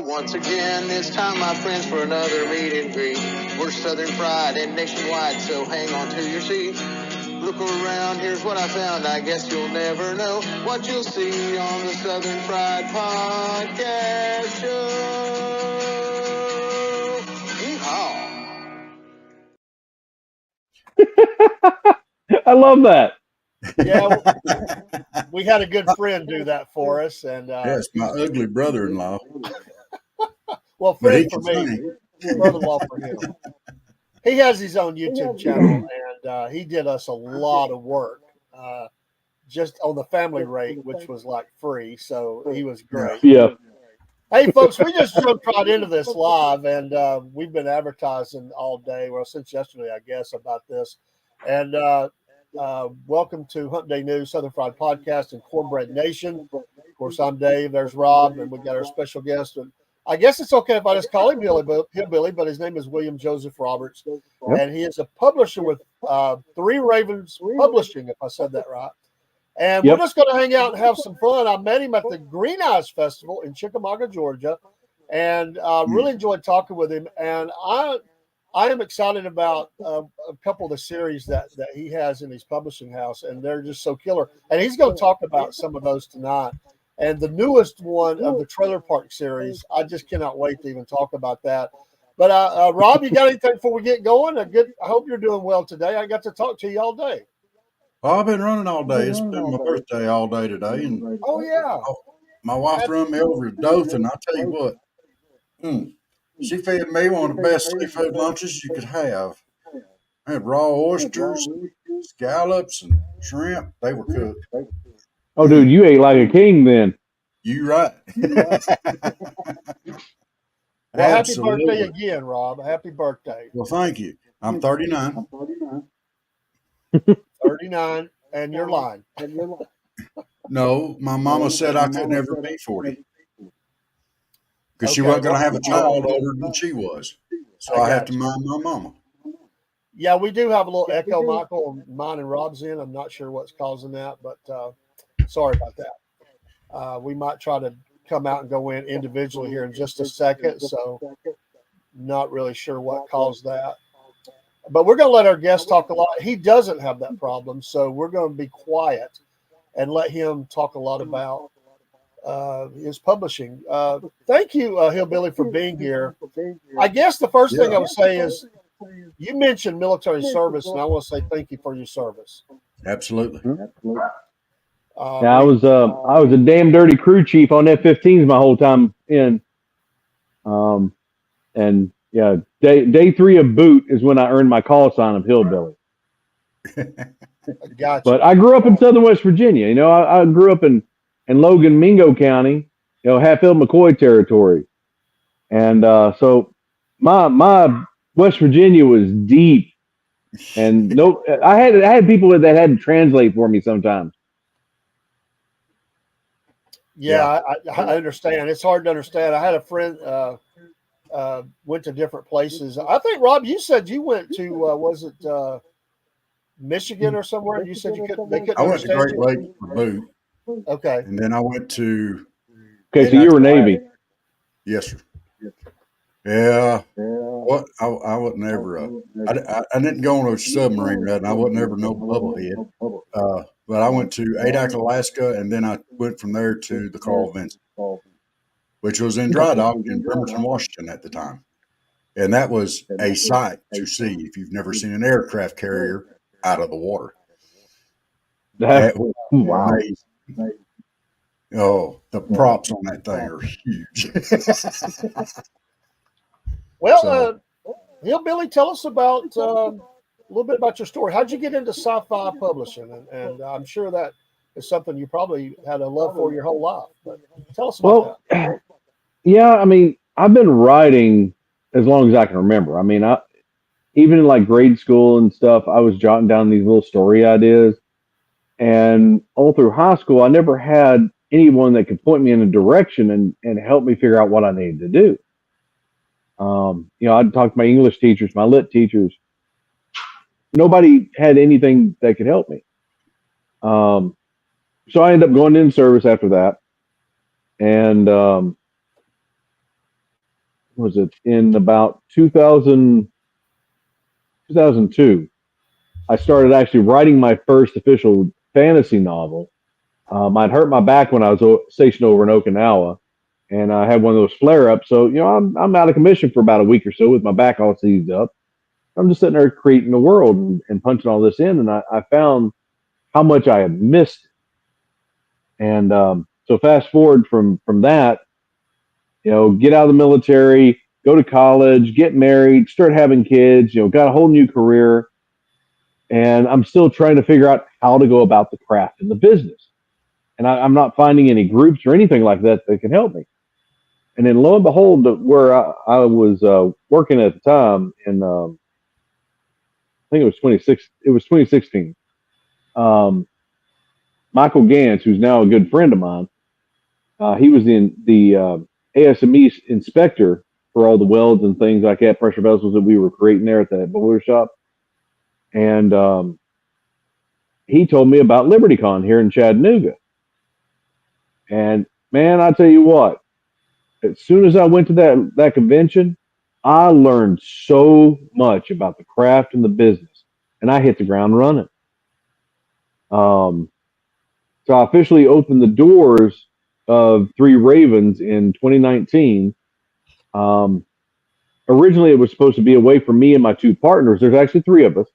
once again, this time, my friends, for another meet and greet. We're Southern Fried and nationwide, so hang on to your seat. Look around, here's what I found. I guess you'll never know what you'll see on the Southern Fried Podcast Show. Yeehaw. I love that. Yeah, we had a good friend do that for us, and yes, my ugly brother-in-law. Well, friend for me, brother-in-law for him. He has his own YouTube channel, and he did us a lot of work just on the family rate, which was like free. So he was great. Yeah. Hey, folks, we just jumped right into this live, and we've been advertising all day, well, since yesterday, I guess, about this. And welcome to HumpDay News, Southern Fried Podcast, and Cornbread Nation. Of course, I'm Dave. There's Rob, and we got our special guest. And I guess it's okay if I just call him Hillbilly, but his name is William Joseph Roberts, and he is a publisher with Three Ravens Publishing, if I said that right. And we're just going to hang out and have some fun. I met him at the Green Eyes Festival in Chickamauga, Georgia, and really enjoyed talking with him. And I am excited about a couple of the series that he has in his publishing house, and they're just so killer. And he's going to talk about some of those tonight. And the newest one of the Trailer Park series, I just cannot wait to even talk about that. But Rob, you got anything before we get going? I hope you're doing well today. I got to talk to you all day. Well, I've been running all day. It's been my birthday all day today. And oh, yeah. My wife run me over to Dothan. I tell you what, she fed me one of the best seafood lunches you could have. I had raw oysters, scallops, and shrimp. They were cooked. Oh, dude, you ate like a king then. You right. Well, happy birthday again, Rob. Happy birthday. Well, thank you. I'm 39. 39, and you're lying. No, my mama said I could never be 40. Because she wasn't going to have a child older than she was. So I have to mind my mama. Yeah, we do have a little echo, Michael. Mine and Rob's in. I'm not sure what's causing that, but sorry about that. We might try to come out and go in individually here in just a second. So not really sure what caused that. But we're going to let our guest talk a lot. He doesn't have that problem, so we're going to be quiet and let him talk a lot about his publishing. Thank you, Hillbilly, for being here. I guess the first thing I would say is you mentioned military service, and I want to say thank you for your service. Absolutely. I was a damn dirty crew chief on F-15s my whole time in. And yeah, day 3 of boot is when I earned my call sign of Hillbilly. Gotcha. But I grew up in Southern West Virginia. You know, I grew up in Logan, Mingo County, you know, Hatfield, McCoy territory. And so my West Virginia was deep. And I had people that had to translate for me sometimes. Yeah, I understand. It's hard to understand. I had a friend went to different places. I think, Rob, you said you went to was it Michigan or somewhere? You said they couldn't. I went to Great Lakes for boot. Okay. And then I went to. Okay, so you were Navy. Yes, sir. Yeah. What I wasn't ever. I didn't go on a submarine ride. And I wasn't ever no bubblehead. But I went to Adak, Alaska, and then I went from there to the Carl Vinson, which was in dry dock in Bremerton, Washington at the time. And that was a sight to see if you've never seen an aircraft carrier out of the water. That was amazing. Oh, the props on that thing are huge. Well, Hillbilly, tell us about a little bit about your story. How'd you get into sci-fi publishing? And I'm sure that is something you probably had a love for your whole life. But tell us about that. Yeah, I mean, I've been writing as long as I can remember. I mean, even in like grade school and stuff, I was jotting down these little story ideas. And all through high school, I never had anyone that could point me in a direction and help me figure out what I needed to do. You know, I'd talk to my English teachers, my lit teachers. Nobody had anything that could help me. So I ended up going in service after that. And was it in about 2002, I started actually writing my first official fantasy novel. I'd hurt my back when I was stationed over in Okinawa, and I had one of those flare ups. So I'm out of commission for about a week or so with my back all seized up. I'm just sitting there creating the world and punching all this in, and I found how much I had missed. And so fast forward from that, get out of the military, go to college, get married, start having kids, got a whole new career. And I'm still trying to figure out how to go about the craft and the business. And I'm not finding any groups or anything like that that can help me. And then lo and behold, where I was working at the time in, I think it was 2016. Michael Gantz, who's now a good friend of mine, he was the ASME inspector for all the welds and things like that, pressure vessels that we were creating there at that boiler shop. And he told me about LibertyCon here in Chattanooga. And man, I tell you what, as soon as I went to that convention, I learned so much about the craft and the business, and I hit the ground running. So I officially opened the doors of Three Ravens in 2019. Originally, it was supposed to be a way for me and my two partners. There's actually three of us.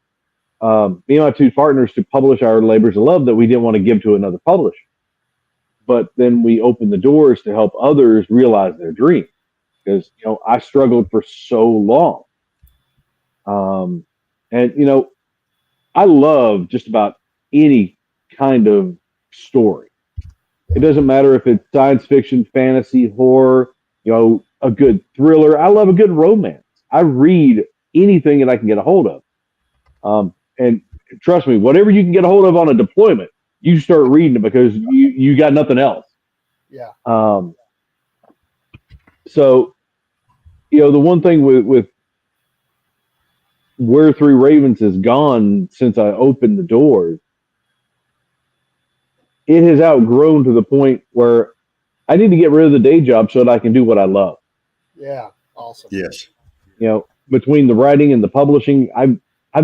Me and my two partners to publish our labors of love that we didn't want to give to another publisher. But then we opened the doors to help others realize their dream, because I struggled for so long. And I love just about any kind of story. It doesn't matter if it's science fiction, fantasy, horror, a good thriller. I love a good romance. I read anything that I can get a hold of. And trust me, whatever you can get a hold of on a deployment, you start reading it because you got nothing else. Yeah. So, the one thing with where Three Ravens has gone since I opened the doors, it has outgrown to the point where I need to get rid of the day job so that I can do what I love. Yeah. Awesome. Yes. Between the writing and the publishing, I've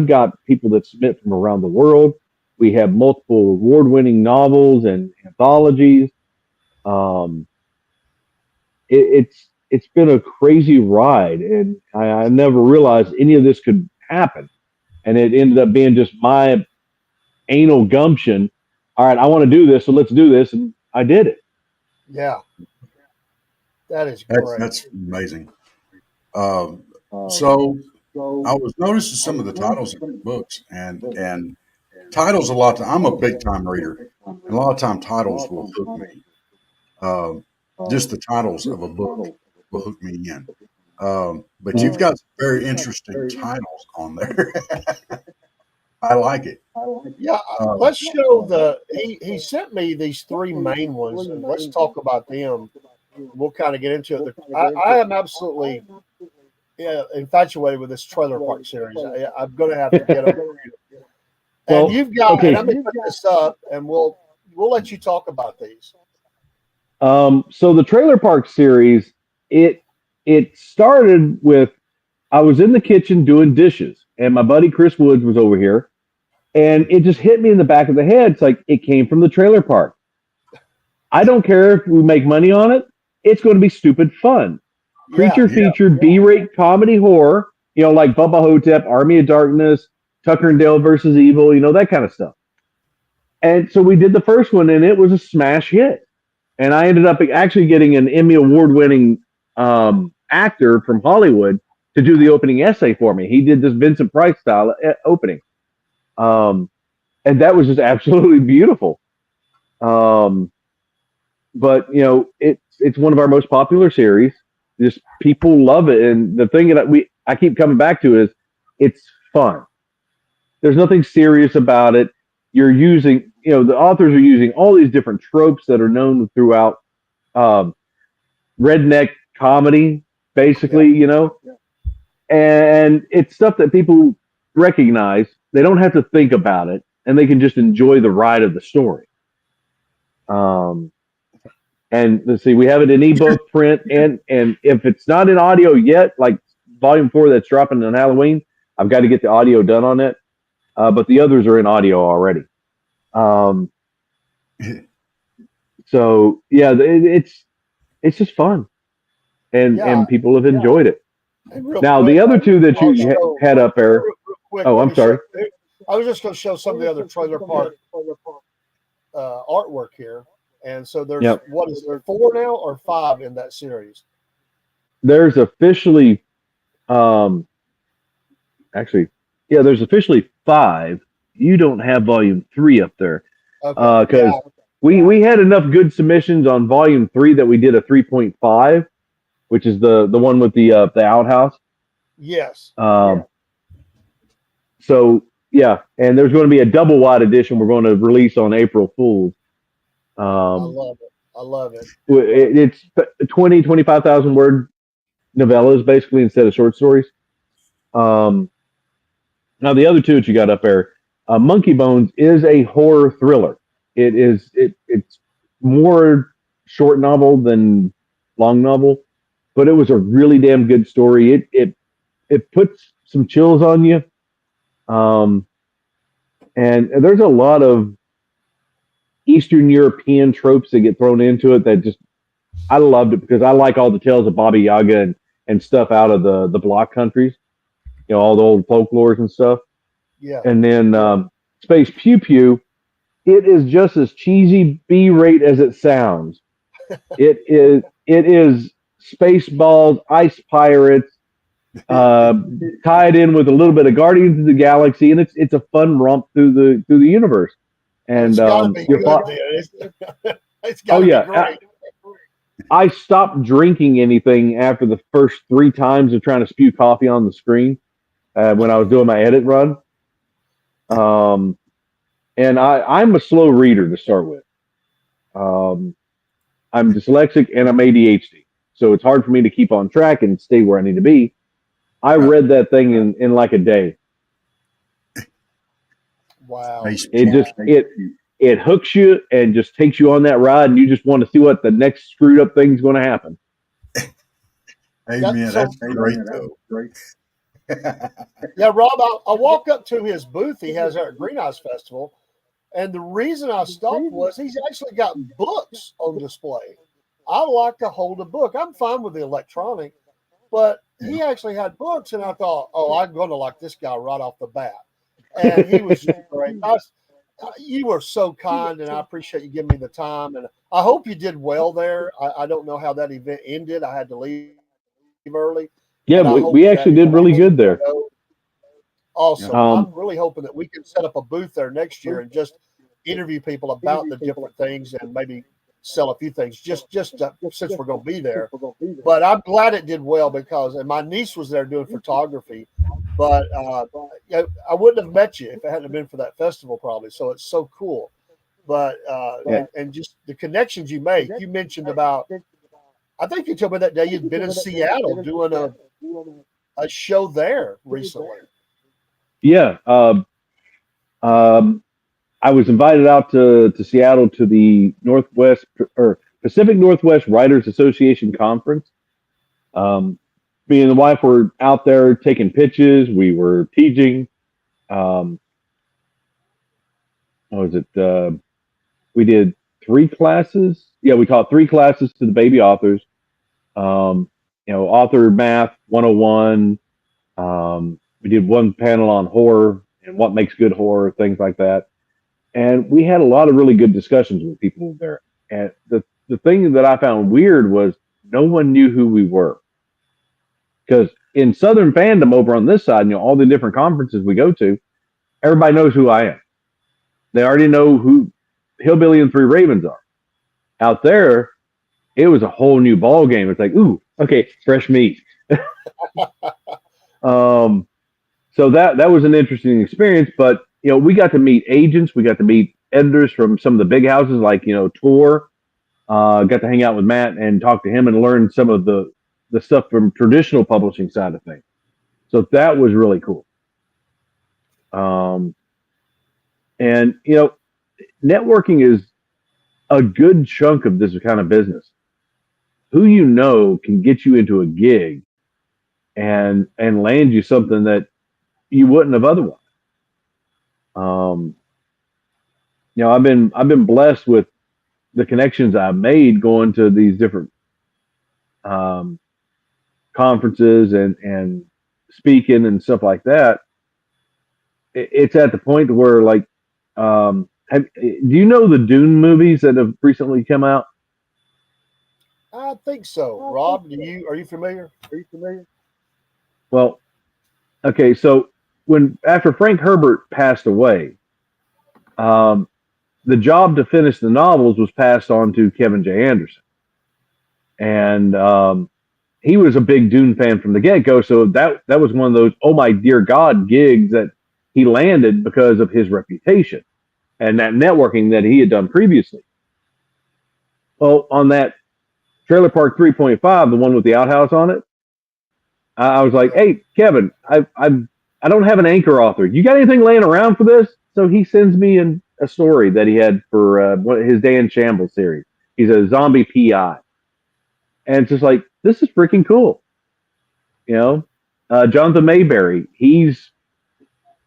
got people that submit from around the world. We have multiple award-winning novels and anthologies. It's been a crazy ride, and I never realized any of this could happen. And it ended up being just my anal gumption. All right, I want to do this, so let's do this, and I did it. Yeah, that is great. That's amazing. So I was noticing some of the titles in your books, and titles a lot. I'm a big time reader, and a lot of time titles will hook me. Just the titles of a book will hook me in. But you've got some very interesting titles on there. I like it. Yeah, let's show he sent me these three main ones, and let's talk about them. We'll kind of get into it. I am absolutely infatuated with this trailer park series. I'm going to have to get them. And Well, you've got, okay. and I'm going to put this up, and we'll let you talk about these. So the trailer park series, it started with, I was in the kitchen doing dishes, and my buddy Chris Woods was over here, and it just hit me in the back of the head. It's like, it came from the trailer park. I don't care if we make money on it. It's going to be stupid fun. Creature feature, B-rate comedy horror, like Bubba Hotep, Army of Darkness, Tucker and Dale versus Evil, that kind of stuff. And so we did the first one, and it was a smash hit. And I ended up actually getting an Emmy award-winning actor from Hollywood to do the opening essay for me. He did this Vincent Price style opening. And that was just absolutely beautiful. But it's one of our most popular series. Just people love it, and the thing that I keep coming back to is it's fun. There's nothing serious about it. You're using, the authors are using all these different tropes that are known throughout redneck comedy, basically, and it's stuff that people recognize. They don't have to think about it, and they can just enjoy the ride of the story. And let's see, we have it in ebook, print, and if it's not in audio yet, like volume 4 that's dropping on Halloween, I've got to get the audio done on it. But the others are in audio already. So yeah, it's just fun, and people have enjoyed it. Now the other two that you had up there. Quick, Oh, I'm sorry. I was just going to show some of the other trailer park artwork here, and so there's what is there 4 now or 5 in that series? There's officially, actually, yeah, there's officially 5. You don't have volume 3 up there, because we had enough good submissions on volume 3 that we did a 3.5, which is the one with the outhouse. Yes. So yeah, and there's going to be a double wide edition we're going to release on April Fools. I love it. I love it. It's 25,000 word novellas basically instead of short stories. Now the other two that you got up there, Monkey Bones is a horror thriller. It's more short novel than long novel, but it was a really damn good story. It puts some chills on you. And there's a lot of Eastern European tropes that get thrown into it that just, I loved it because I like all the tales of Baba Yaga and stuff out of the Block countries, all the old folklores and stuff. Yeah. And then Space Pew Pew, it is just as cheesy B-rate as it sounds. It is Spaceballs, Ice Pirates, tied in with a little bit of Guardians of the Galaxy, and it's a fun romp through the universe. And it's gotta be good, it's gotta be great. I stopped drinking anything after the first 3 times of trying to spew coffee on the screen when I was doing my edit run. And I'm a slow reader to start with. I'm dyslexic and I'm ADHD, so it's hard for me to keep on track and stay where I need to be. I read that thing in like a day. Wow. It hooks you and just takes you on that ride, and you just want to see what the next screwed up thing's going to happen. Amen. That's great, though. Yeah, Rob, I walk up to his booth he has there at Green Eyes Festival, and the reason I stopped was he's actually got books on display. I like to hold a book. I'm fine with the electronic, but he actually had books, and I thought, oh, I'm going to like this guy right off the bat. And he was just great. You were so kind, and I appreciate you giving me the time. And I hope you did well there. I don't know how that event ended. I had to leave early. Yeah, we actually did really good there. Awesome. I'm really hoping that we can set up a booth there next year and just interview people about the different things and maybe sell a few things just since we're going to be there. But I'm glad it did well because, and my niece was there doing photography, but I wouldn't have met you if it hadn't been for that festival probably. So it's so cool. But, and just the connections you make. You mentioned about, I think you told me that day you'd been in Seattle doing a show there recently. Yeah. I was invited out to Seattle to the Northwest or Pacific Northwest Writers Association conference. Me and the wife were out there taking pitches. We were teaching. What was it? We did 3 classes. Yeah, we taught 3 classes to the baby authors. Author Math 101. We did 1 panel on horror and what makes good horror, things like that. And we had a lot of really good discussions with people there. And the thing that I found weird was no one knew who we were. Because in Southern fandom over on this side, all the different conferences we go to, everybody knows who I am. They already know who Hillbilly and 3 Ravens are. Out there, it was a whole new ball game. It's like, ooh, okay, fresh meat. So that was an interesting experience, but we got to meet agents, we got to meet editors from some of the big houses like Tor. Got to hang out with Matt and talk to him and learn some of the stuff from traditional publishing side of things. So that was really cool. And networking is, a good chunk of this kind of business, who you know can get you into a gig and land you something that you wouldn't have otherwise. Um, I've been blessed with the connections I've made going to these different um, conferences and speaking and stuff like that. It's at the point where like, do you know the Dune movies that have recently come out? I think so. Rob, are you familiar? Well, okay, so when after Frank Herbert passed away, um, the job to finish the novels was passed on to Kevin J. Anderson, and he was a big Dune fan from the get go. So that was one of those oh my dear God gigs that he landed because of his reputation and that networking that he had done previously. Well, on that Trailer Park 3.5, the one with the outhouse on it, I was like, hey, Kevin, I don't have an anchor author. You got anything laying around for this? So he sends me a story that he had for his Dan Shambles series. He's a zombie PI. And it's just like, this is freaking cool. Jonathan Mayberry, he's,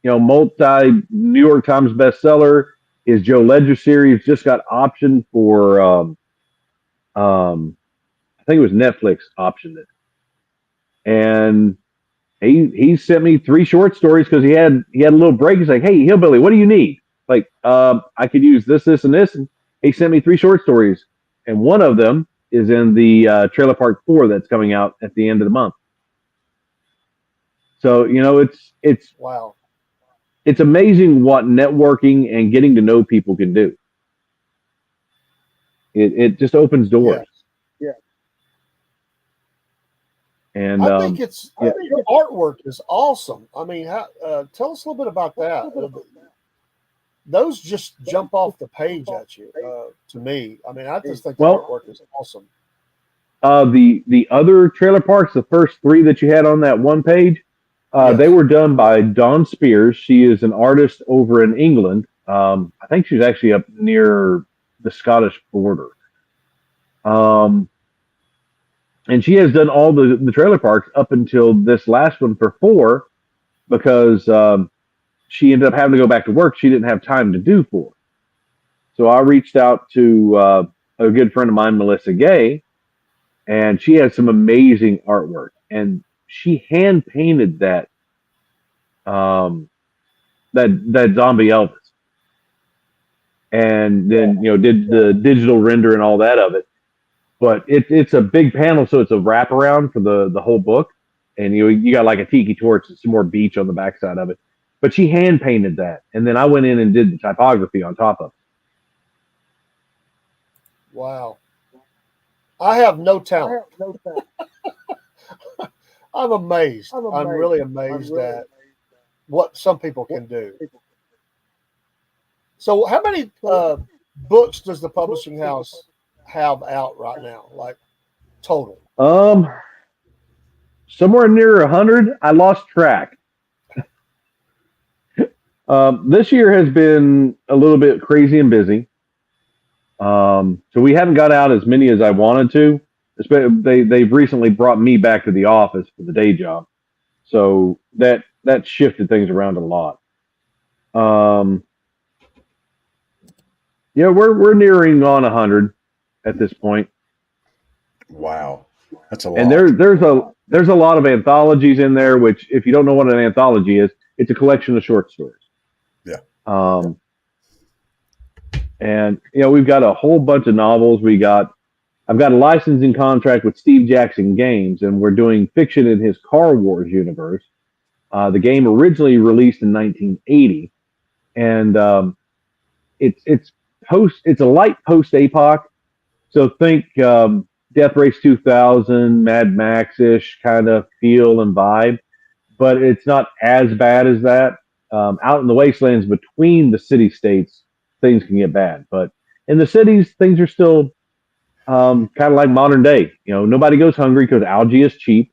multi New York Times bestseller. His Joe Ledger series just got optioned for, I think it was Netflix optioned it. And he sent me 3 short stories because he had a little break. He's like, hey, Hillbilly, what do you need? Like, I could use this, and this. And he sent me 3 short stories. And one of them is in the Trailer Park 4 that's coming out at the end of the month. So, it's wow. It's amazing what networking and getting to know people can do. It just opens doors. Yeah. And I think your artwork is awesome. I mean, tell us a little bit about that. Those just jump off the page at you. To me, I mean, I just think the artwork is awesome. The other trailer parks, the first 3 that you had on that one page, yes. They were done by Dawn Spears. She is an artist over in England. I think she's actually up near the Scottish border. And she has done all the trailer parks up until this last one for 4 because she ended up having to go back to work. She didn't have time to do 4. So I reached out to a good friend of mine, Melissa Gay, and she has some amazing artwork. And she hand painted that zombie Elvis. And then, did the digital render and all that of it. But it's a big panel, so it's a wraparound for the whole book. And you got like a tiki torch and some more beach on the backside of it. But she hand painted that. And then I went in and did the typography on top of it. Wow. I have no talent. I'm amazed. I'm really amazed at what some people can do. So how many books does the publishing house have out right now, like total? Somewhere near 100. I lost track. This year has been a little bit crazy and busy. So we haven't got out as many as I wanted to. They've recently brought me back to the office for the day job, so that shifted things around a lot. We're nearing on 100 at this point. Wow, that's a lot. And there's a lot of anthologies in there. Which, if you don't know what an anthology is, it's a collection of short stories. Yeah. And we've got a whole bunch of novels. I've got a licensing contract with Steve Jackson Games, and we're doing fiction in his Car Wars universe. The game originally released in 1980, and it's a light post-apoc. So think Death Race 2000, Mad Max-ish kind of feel and vibe, but it's not as bad as that. Out in the wastelands between the city-states, things can get bad, but in the cities, things are still kind of like modern day. Nobody goes hungry because algae is cheap,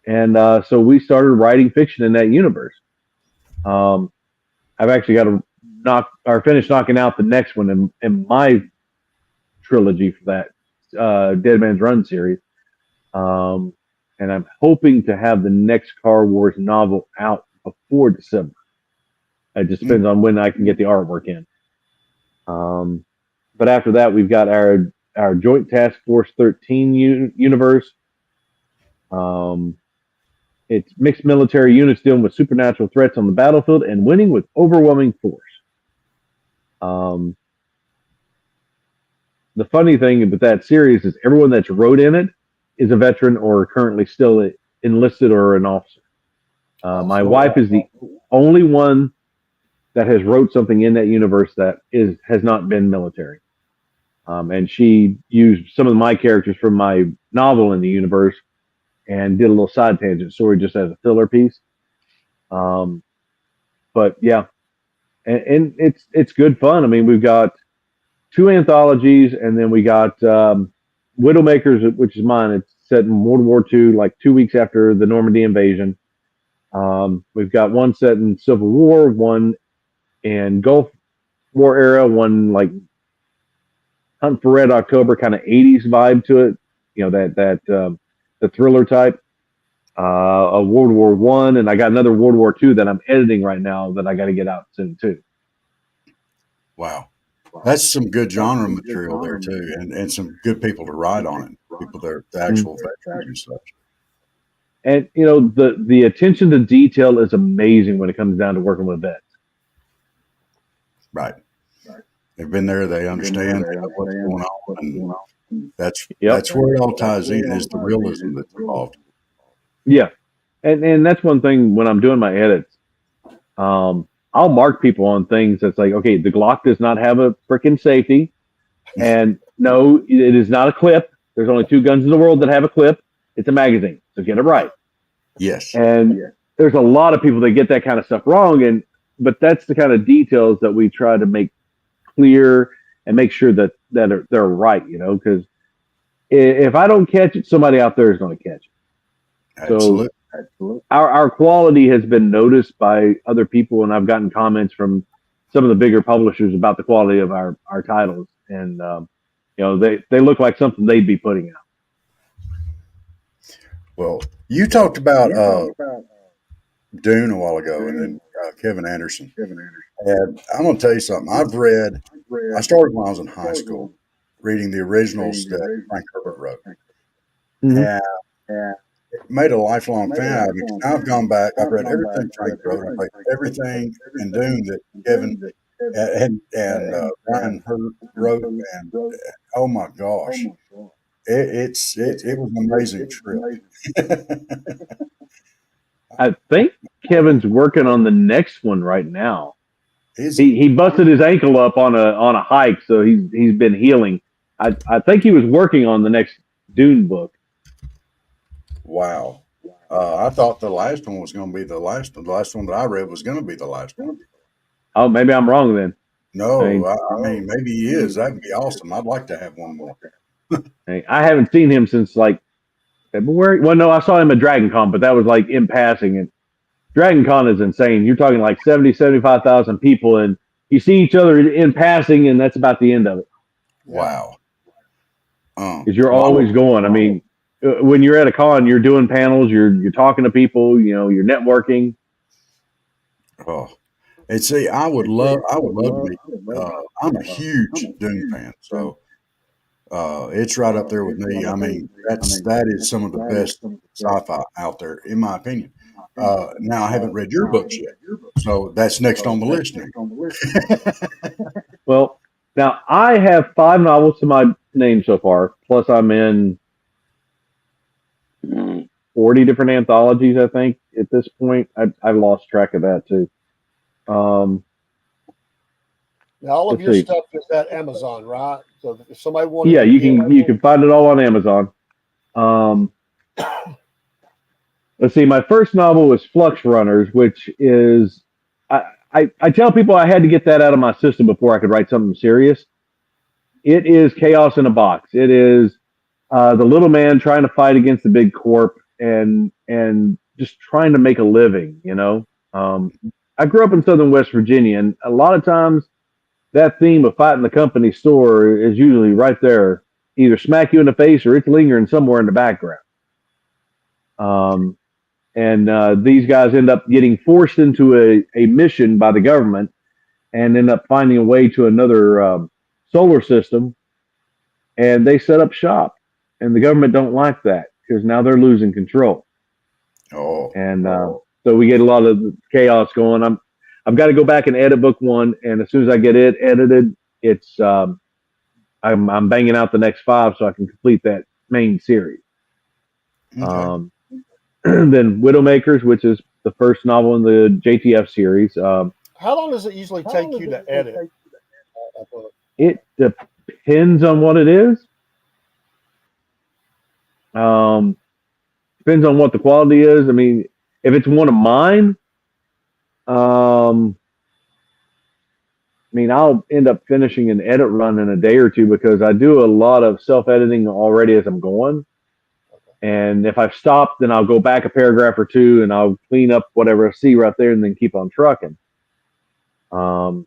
and so we started writing fiction in that universe. I've actually got to finish knocking out the next one in my trilogy for that Dead Man's Run series. And I'm hoping to have the next Star Wars novel out before December. It just depends on when I can get the artwork in. But after that, we've got our Joint Task Force 13 universe. It's mixed military units dealing with supernatural threats on the battlefield and winning with overwhelming force. The funny thing with that series is everyone that's wrote in it is a veteran or currently still enlisted or an officer. My wife is the only one that has wrote something in that universe that has not been military. And she used some of my characters from my novel in the universe and did a little side tangent story just as a filler piece. But yeah, and it's good fun. I mean, we've got 2 anthologies, and then we got Widowmakers, which is mine. It's set in World War II, like 2 weeks after the Normandy invasion. We've got one set in Civil War, one in Gulf War era, one like Hunt for Red October, kind of 80s vibe to it. You know, that the thriller type. A World War One, and I got another World War II that I'm editing right now that I got to get out soon too. Wow. That's some good genre material there too, and some good people to write on it. People that are the actual veterans and such. And you know, the attention to detail is amazing when it comes down to working with vets. Right. They've been there. They understand. They know what's going on, and that's where it all ties in. Is the realism that's involved. Yeah, and that's one thing when I'm doing my edits. I'll mark people on things that's like, okay, the Glock does not have a freaking safety, and no, it is not a clip. There's only 2 guns in the world that have a clip. It's a magazine, so get it right. Yes. And there's a lot of people that get that kind of stuff wrong, but that's the kind of details that we try to make clear and make sure that they're right, you know, because if I don't catch it, somebody out there is going to catch it. Absolutely. So our quality has been noticed by other people, and I've gotten comments from some of the bigger publishers about the quality of our titles, and you know, they look like something they'd be putting out. Well, you talked about Dune a while ago, and then Kevin Anderson. And I'm going to tell you something. I started when I was in high school reading the originals that Frank Herbert wrote. And it made a lifelong fan out of me. Now I've gone back. I've read everything Frank wrote. I've read everything in Dune that Kevin and Ryan wrote. And oh my gosh, it was an amazing trip. I think Kevin's working on the next one right now. Is He busted his ankle up on a hike, so he's been healing. I think he was working on the next Dune book. Wow. I thought the last one was going to be the last one. The last one that I read was going to be the last one. Oh, maybe I'm wrong then. No, I mean, maybe he is. That'd be awesome. I'd like to have one more. I haven't seen him since like February. Well, no, I saw him at Dragon Con, but that was like in passing. And Dragon Con is insane. You're talking like 75,000 people, and you see each other in passing, and that's about the end of it. Wow. Because you're always going. I mean, when you're at a con, you're doing panels, you're talking to people, you know, you're networking. Oh, and see, I would love to meet. I'm a huge Dune fan, so it's right up there with me. I mean, that is some of the best sci-fi out there, in my opinion. Now I haven't read your books yet, so that's next on the list now. Well, now I have 5 novels to my name so far, plus I'm in 40 different anthologies, I think, at this point. I've lost track of that too. Now, all of your stuff is at Amazon, right? So if somebody wanted, you can find it all on Amazon. Let's see. My first novel was Flux Runners, which is I tell people I had to get that out of my system before I could write something serious. It is chaos in a box. It is the little man trying to fight against the big corp and just trying to make a living. You know, I grew up in Southern West Virginia, and a lot of times that theme of fighting the company store is usually right there, either smack you in the face or it's lingering somewhere in the background. And these guys end up getting forced into a mission by the government and end up finding a way to another solar system, and they set up shop. And the government don't like that because now they're losing control. Oh, And so we get a lot of chaos going. I've got to go back and edit book 1, and as soon as I get it edited, it's I'm banging out the next 5 so I can complete that main series. okay. Then Widowmakers, which is the first novel in the JTF series. How long does it usually take you to edit a book? It depends on what it is. Depends on what the quality is. I mean, if it's one of mine, I mean, I'll end up finishing an edit run in a day or two because I do a lot of self-editing already as I'm going. And if I've stopped, then I'll go back a paragraph or 2 and I'll clean up whatever I see right there and then keep on trucking. But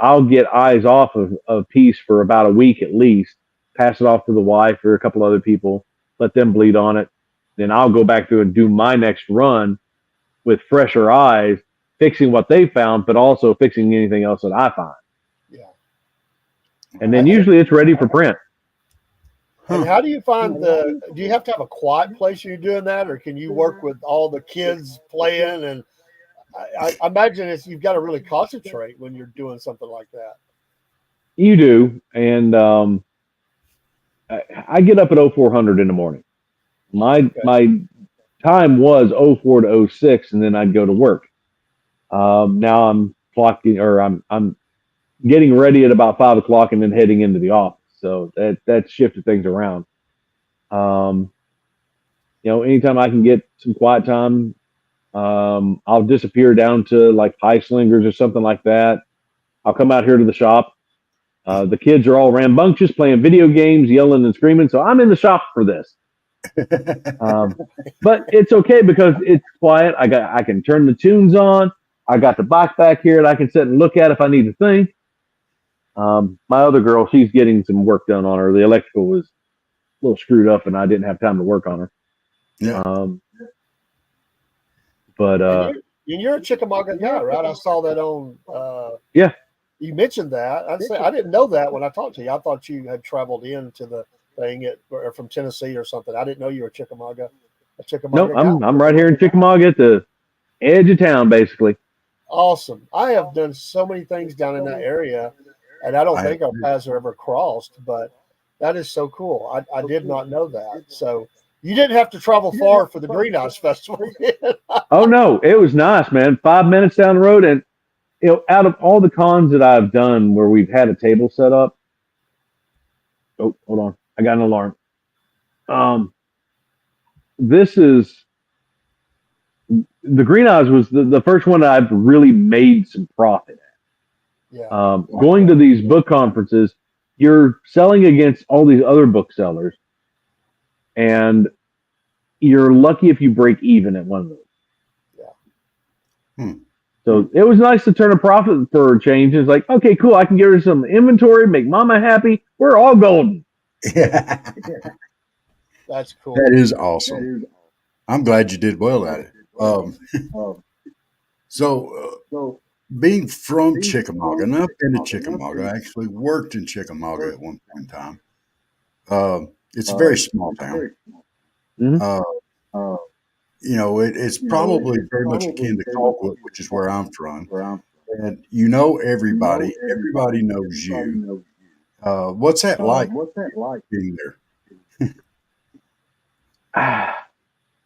I'll get eyes off of a piece for about a week at least, pass it off to the wife or a couple other people, let them bleed on it. Then I'll go back through and do my next run with fresher eyes, fixing what they found, but also fixing anything else that I find. Yeah. And then usually it's ready for print. And how do you find do you have to have a quiet place you're doing that, or can you work with all the kids playing? And I imagine you've got to really concentrate when you're doing something like that. You do. And I get up at 0400 in the morning. My time was 04 to 06, and then I'd go to work. Now I'm clocking, or I'm getting ready at about 5 o'clock and then heading into the office. So that shifted things around. Anytime I can get some quiet time, I'll disappear down to like Pie Slingers or something like that. I'll come out here to the shop. The kids are all rambunctious, playing video games, yelling and screaming. So I'm in the shop for this. But it's okay because it's quiet. I can turn the tunes on. I got the box back here that I can sit and look at if I need to think. My other girl, she's getting some work done on her. The electrical was a little screwed up, and I didn't have time to work on her. Yeah. And you're a Chickamauga guy, right? I saw that on. Yeah. You mentioned that. I didn't know that when I talked to you. I thought you had traveled into the thing or from Tennessee or something. I didn't know you were a Chickamauga No, guy. I'm right here in Chickamauga at the edge of town, basically. Awesome. I have done so many things down in that area, and I don't think our paths are ever crossed, but that is so cool. I did not know that. So you didn't have to travel far for the Greenhouse Festival. Oh, no, it was nice, man. 5 minutes down the road. And, out of all the cons that I've done where we've had a table set up, oh, hold on. I got an alarm. This is the Greenhouse was the first one that I've really made some profit at. Yeah. Going to these book conferences, you're selling against all these other booksellers, and you're lucky if you break even at one of those. Yeah. So it was nice to turn a profit for a change. It's like, okay, cool. I can get her some inventory, make mama happy. We're all golden. That's cool. That is awesome. I'm glad you did well at it. So being from Chickamauga, and I've been to Chickamauga, I actually worked in Chickamauga at one point in time. It's a very small town. Mm-hmm. It's probably very much akin to Colquitt, which is where I'm from. And you know everybody. Everybody knows you. What's that like being there?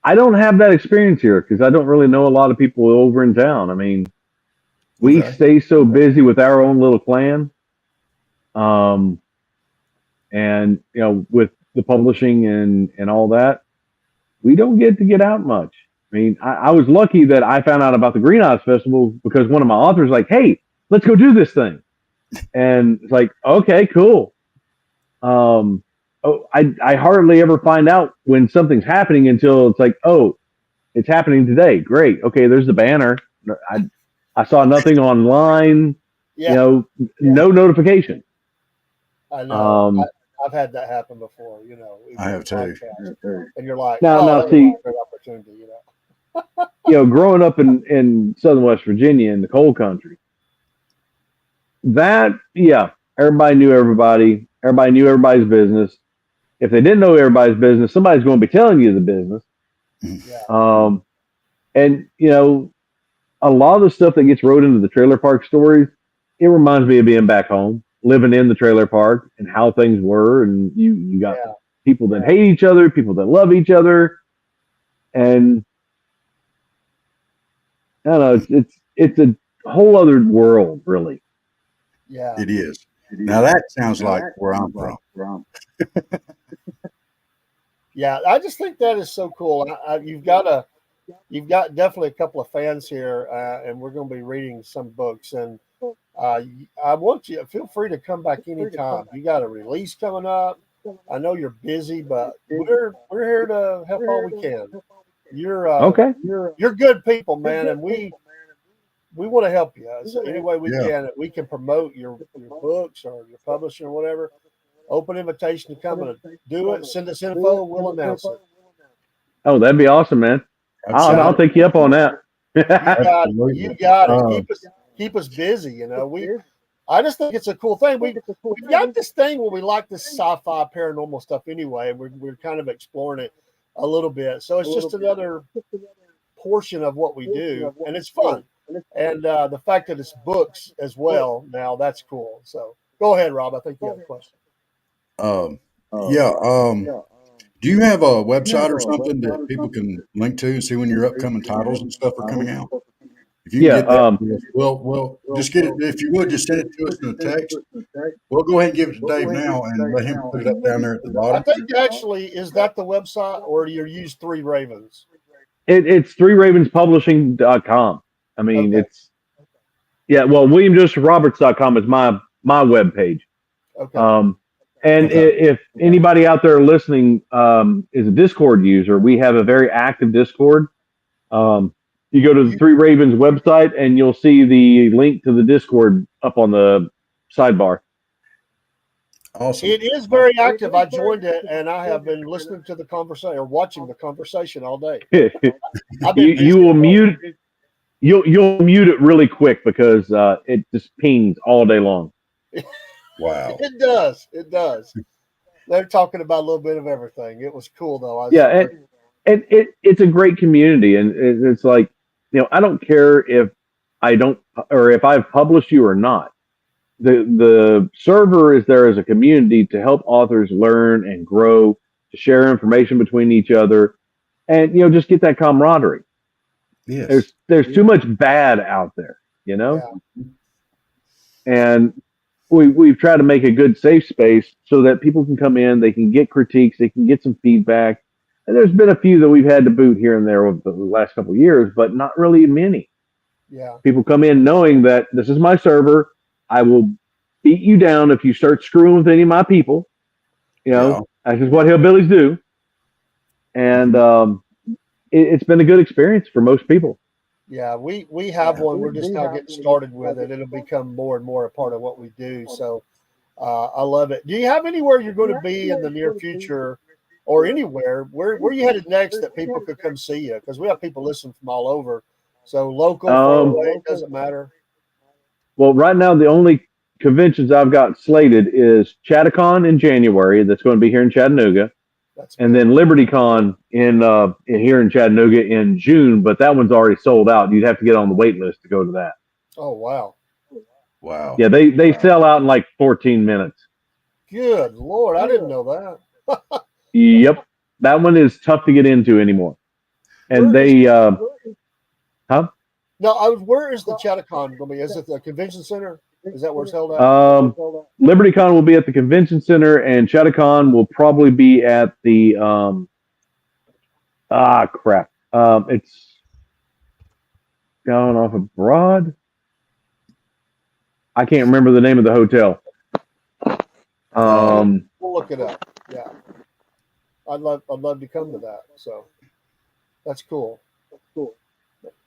I don't have that experience here because I don't really know a lot of people over in town. I mean, we stay so busy with our own little clan. And, with the publishing and all that, we don't get to get out much. I mean, I was lucky that I found out about the Greenhouse Festival because one of my authors was like, hey, let's go do this thing. And it's like, okay, cool. I hardly ever find out when something's happening until it's like, oh, it's happening today. Great. Okay, there's the banner. I saw nothing online. Yeah, You know, no notification. I know. Um, I've had that happen before. You know, I have too. and you're like, now, oh, now, that was see, a great opportunity. You know. growing up in southern West Virginia in the coal country, that everybody knew everybody. Everybody knew everybody's business. If they didn't know everybody's business, somebody's going to be telling you the business. Yeah. Um, and a lot of the stuff that gets wrote into the trailer park stories, it reminds me of being back home, living in the trailer park, and how things were. And you got Yeah. people that hate each other, people that love each other, and I don't know. It's a whole other world, really. Yeah. It is. Now that sounds like where I'm from. Yeah. I just think that is so cool. You've got definitely a couple of fans here, and we're going to be reading some books. And I want you feel free to come back anytime. You got a release coming up. I know you're busy, but we're here to help all we can. You're Okay. you're good people, man, and we want to help you. So any way we Yeah. can, we can promote your books or your publishing or whatever. Open invitation to come and do it. Send us info. We'll announce it. Oh, that'd be awesome, man. I'll Absolutely. take you up on that. You got it. Absolutely. You got it. Keep us busy. You know, I just think it's a cool thing. We've got this thing where we like this sci-fi paranormal stuff anyway, and we're kind of exploring it a little bit. So it's just another portion of what we do, and it's fun. And the fact that it's books as well now, that's cool. So go ahead, Rob. I think you have a question. Um, yeah. Do you have a website or something that people can link to and see when your upcoming titles and stuff are coming out? If you can Yeah. get that, well, just get it. If you would, just send it to us in a text. We'll go ahead and give it to Dave now and let him put it up down there at the I bottom. think actually, is that the website, or do you use Three Ravens? It's threeravenspublishing.com. I mean, Okay. well, WilliamJosephRoberts.com is my webpage. Okay. And Okay. if anybody out there listening is a Discord user, we have a very active Discord. You go to the Three Ravens website and you'll see the link to the Discord up on the sidebar. Awesome. It is very active. I joined it, and I have been listening to the conversation or watching the conversation all day. I've been you will mute. You'll mute it really quick because it just pings all day long. Wow. It does. It does. They're talking about a little bit of everything. It was cool though. And it's a great community, and it's like I don't care if I don't or if I've published you or not. The server is there as a community to help authors learn and grow, to share information between each other, and just get that camaraderie. Yes. There's too much bad out there, Yeah. and we've tried to make a good safe space so that people can come in, they can get critiques, they can get some feedback. And there's been a few that we've had to boot here and there over the last couple of years, but not really many. Yeah. People come in knowing that this is my server. I will beat you down if you start screwing with any of my people. That's just what hillbillies do. And it's been a good experience for most people. Yeah, we have one. We're just now getting started with it. It'll become more and more a part of what we do. So I love it. Do you have anywhere you're going to be in the near future, or anywhere where you headed next that people could come see you? Because we have people listening from all over. So local, far away, it doesn't matter. Well, right now the only conventions I've got slated is Chattacon in January. That's going to be here in Chattanooga. And then LibertyCon in here in Chattanooga in June, but that one's already sold out. You'd have to get on the wait list to go to that. Oh wow! Wow. Yeah, they sell out in like 14 minutes. Good Lord, I didn't know that. Yep, that one is tough to get into anymore. And No, where is the Chattacon going to be? Is it the convention center? Is that where it's held at? LibertyCon will be at the convention center, and Chattacon will probably be at the it's down off of Broad. I can't remember the name of the hotel. We'll look it up. Yeah, I'd love to come to that. So that's cool.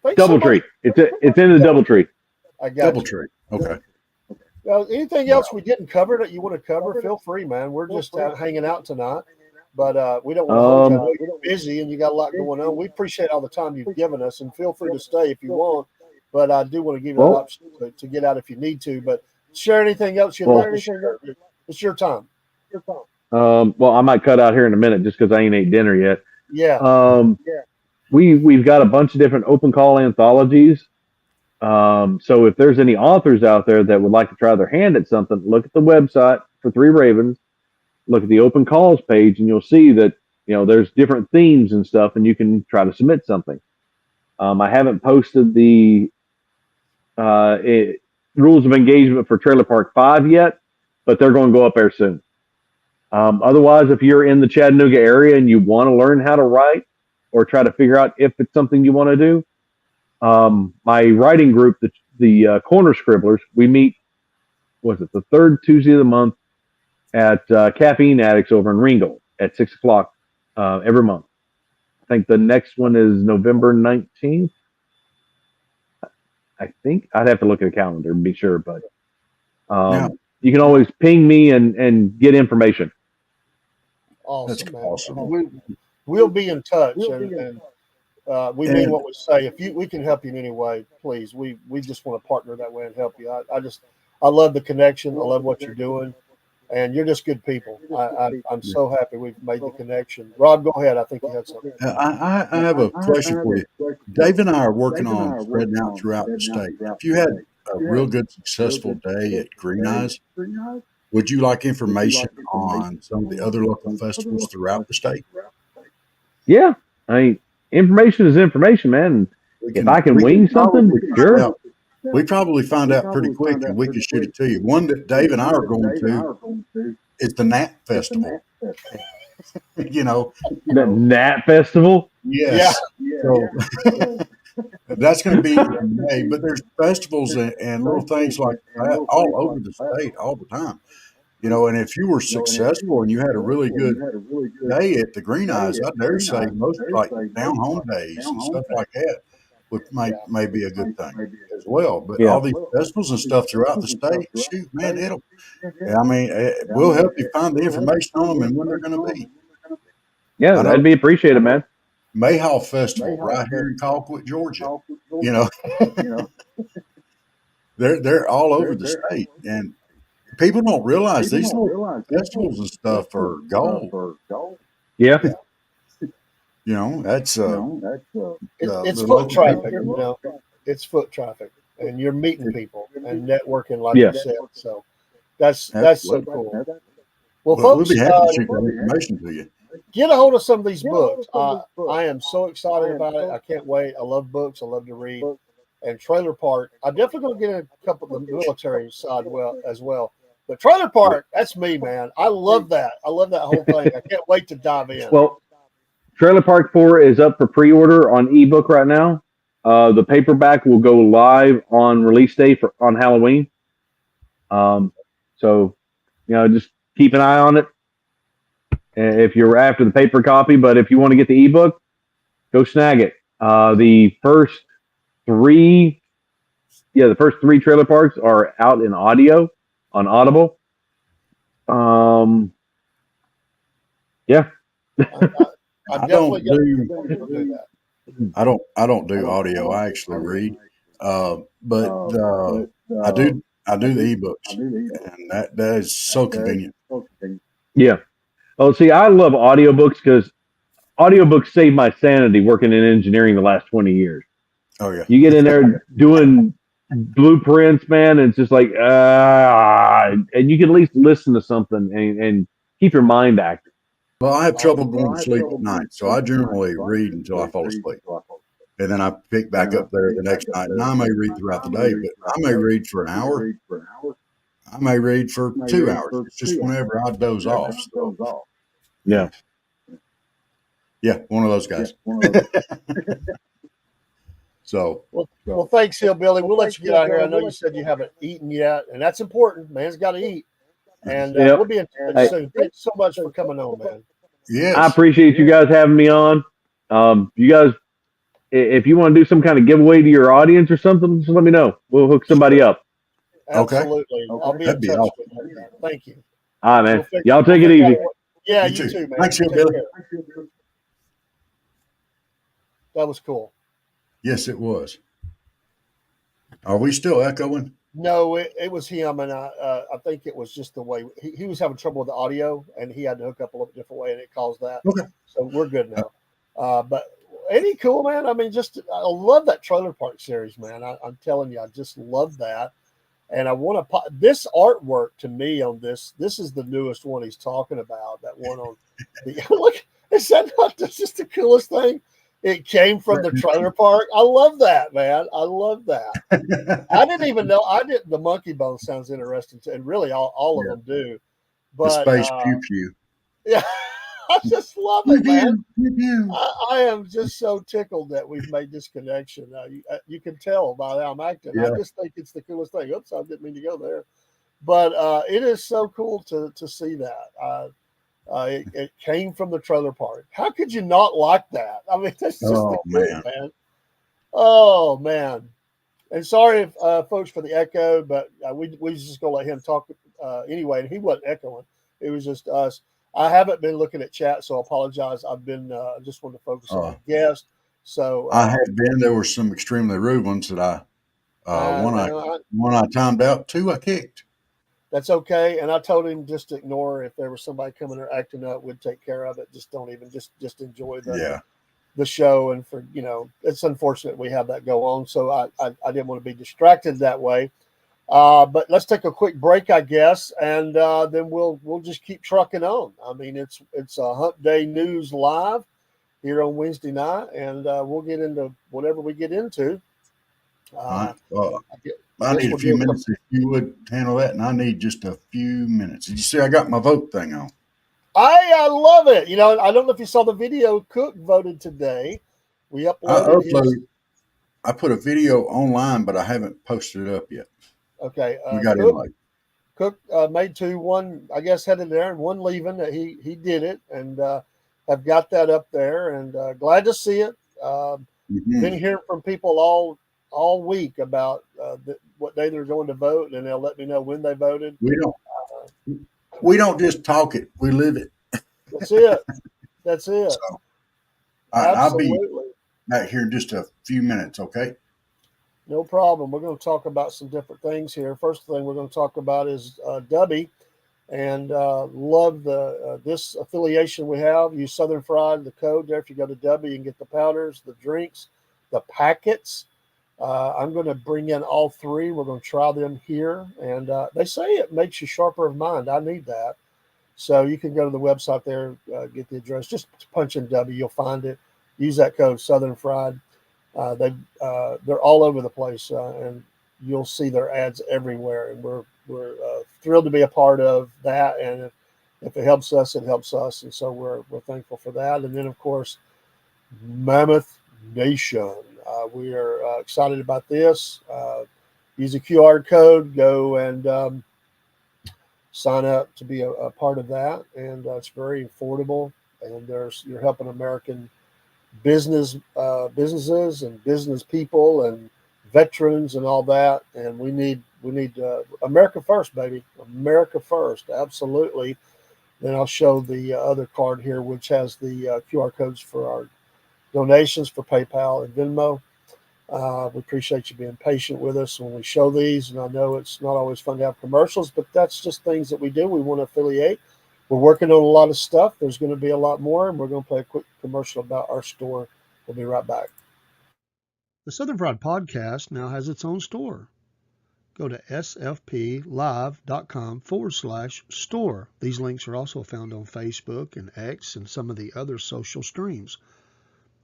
Thanks Doubletree. So it's in the Doubletree. I got Doubletree. Okay. Anything else we didn't cover that you want to cover? Feel free, man. We're just hanging out tonight, but we don't want to hold you. I know you're busy and you got a lot going on. We appreciate all the time you've given us, and feel free to stay if you want. But I do want to give you that option to get out if you need to. But share anything else you'd like to share. It's your time. Well, I might cut out here in a minute just because I ain't ate dinner yet. Yeah. We've got a bunch of different open call anthologies. So if there's any authors out there that would like to try their hand at something, look at the website for Three Ravens, look at the open calls page, and you'll see that, there's different themes and stuff, and you can try to submit something. I haven't posted the rules of engagement for Trailer Park 5 yet, but they're going to go up there soon. Otherwise, if you're in the Chattanooga area and you want to learn how to write or try to figure out if it's something you want to do, my writing group, the Corner Scribblers, we meet, the third Tuesday of the month at Caffeine Addicts over in Ringgold at 6 o'clock every month. I think the next one is November 19th. I think I'd have to look at the calendar and be sure, but you can always ping me and get information. Awesome, man. Awesome. We'll be in touch, and we mean what we say. If we can help you in any way, please. We just want to partner that way and help you. I love the connection. I love what you're doing, and you're just good people. I'm so happy we've made the connection. Rob, go ahead. I think you had something. I have a question for you. Dave and I are working on spreading out throughout the state. If you had a real good, successful day at Green Eyes, would you like information on some of the other local festivals throughout the state? Yeah. Information is information, man. If I can wing something, sure. We probably find out pretty quick, and we can shoot it to you. One that Dave and I are going to is the Nat Festival. The Nat Festival? Yes. Yeah. So that's going to be in May, but there's festivals and little things like that all over the state all the time. And if you were successful and you had a really good day at the Green Eyes, I dare say most like down home days and stuff like that may be a good thing as well. But all these festivals and stuff throughout the state, shoot, man, we'll help you find the information on them and when they're going to be. Yeah, that'd be appreciated, man. Mayhaw Festival right here in Colquitt, Georgia. They're all over the state, and people don't realize these little festivals and stuff are gold. Yeah. That's it's foot traffic. It's foot traffic, and you're meeting people and networking, like you said. So that's so cool. Well, folks, we'll be happy to shoot that information to you. Get a hold of some of these books. I am so excited about it. I can't wait. I love books. I love to read. And Trailer Park, I'm definitely going to get a couple of the military side as well. But Trailer Park, that's me, man. I love that. I love that whole thing. I can't wait to dive in. Well, Trailer Park 4 is up for pre-order on ebook right now. The paperback will go live on release day on Halloween. So, just keep an eye on it if you're after the paper copy. But if you want to get the ebook, go snag it. The first three Trailer Parks are out in audio on Audible. Yeah. I don't do audio. I actually read, but I do the ebooks, and that is so convenient. Yeah. Oh, see, I love audiobooks because audiobooks saved my sanity working in engineering the last 20 years. Oh yeah. You get in there doing blueprints, man, and it's just like, and you can at least listen to something and keep your mind active. Well, I have trouble going to sleep at night, so I generally read until I fall asleep. And then I pick back up there the next night, and I may read throughout the day, but I may read for an hour. I may read for 2 hours. It's just whenever I doze off. So. Yeah. Yeah, one of those guys. So. Well, thanks, Hillbilly. We'll let you get out here. I know you said you haven't eaten yet, and that's important. Man's got to eat. And we'll be in touch soon. Thanks so much for coming on, man. Yes. I appreciate you guys having me on. You guys, if you want to do some kind of giveaway to your audience or something, just let me know. We'll hook somebody up. Absolutely. I'll be in That'd be touch awesome. with you. Thank you. All right, We'll man. figure, Y'all we'll take it figure out easy. what. Yeah, You you too. too, man. Thanks, Take Hillbilly. care. That was cool. Yes, it was. Are we still echoing? No, it was him, and I think it was just the way he was having trouble with the audio, and he had to hook up a little different way, and it caused that. Okay. So we're good now. But ain't he cool, man? I mean, just I love that Trailer Park series, man. I'm telling you, I just love that, and I want to. This artwork to me on this is the newest one he's talking about. That one on the look. Is that not just the coolest thing? It came from the trailer park. I love that, man. I love that. I didn't even know. I didn't. The monkey bone sounds interesting too, and really all of them do. The But space pew pew. yeah, I just love Pew it, man. pew pew pew. I am just so tickled that we've made this connection. You can tell by how I'm acting. Yeah. I just think it's the coolest thing. Oops, I didn't mean to go there. But it is so cool to see that. It came from the trailer park. How could you not like that? I mean, that's just Oh, the cool, man. man. Oh man. And sorry if folks for the echo, but we just gonna let him talk anyway. And he wasn't echoing; it was just us. I haven't been looking at chat, so I apologize. I've been just wanted to focus on the guest. So I have been. There were some extremely rude ones that one I timed out, two I kicked. That's okay. And I told him just to ignore if there was somebody coming or acting up, we'd take care of it. Just don't even just enjoy the show. And for it's unfortunate we have that go on. So I didn't want to be distracted that way. But let's take a quick break, I guess, and then we'll just keep trucking on. I mean, it's a Hump Day News Live here on Wednesday night, and we'll get into whatever we get into. All right. I need a few minutes if you would handle that, and I need just a few minutes. Did you see I got my vote thing on? I love it. I don't know if you saw the video. Cook voted today. We uploaded I put a video online, but I haven't posted it up yet. Okay. We got in late. Cook made two. One, I guess, headed there, and one leaving. He did it, and have got that up there, and glad to see it. Been hearing from people all week about what day they're going to vote, and they'll let me know when they voted. We don't just talk it; we live it. That's it. That's it. So, Absolutely. I'll be back here in just a few minutes. Okay. No problem. We're going to talk about some different things here. First thing we're going to talk about is Dubby, and love this affiliation we have. Use Southern Fried, the code there. If you go to Dubby, you can get the powders, the drinks, the packets. I'm going to bring in all three. We're going to try them here, and they say it makes you sharper of mind. I need that. So you can go to the website there, get the address. Just punch in W, you'll find it. Use that code Southern Fried. They're all over the place, and you'll see their ads everywhere. And we're thrilled to be a part of that. And if it helps us, it helps us. And so we're thankful for that. And then of course, Mammoth Nation. We are excited about this. Use a QR code. Go and sign up to be a part of that. And it's very affordable. And you're helping American businesses and business people and veterans and all that. And we need America first, baby. America first. Absolutely. Then I'll show the other card here, which has the QR codes for our donations for PayPal and Venmo. We appreciate you being patient with us when we show these. And I know it's not always fun to have commercials, but that's just things that we do. We want to affiliate. We're working on a lot of stuff. There's going to be a lot more, and we're going to play a quick commercial about our store. We'll be right back. The Southern Fried Podcast now has its own store. Go to sfplive.com/store. These links are also found on Facebook and X and some of the other social streams.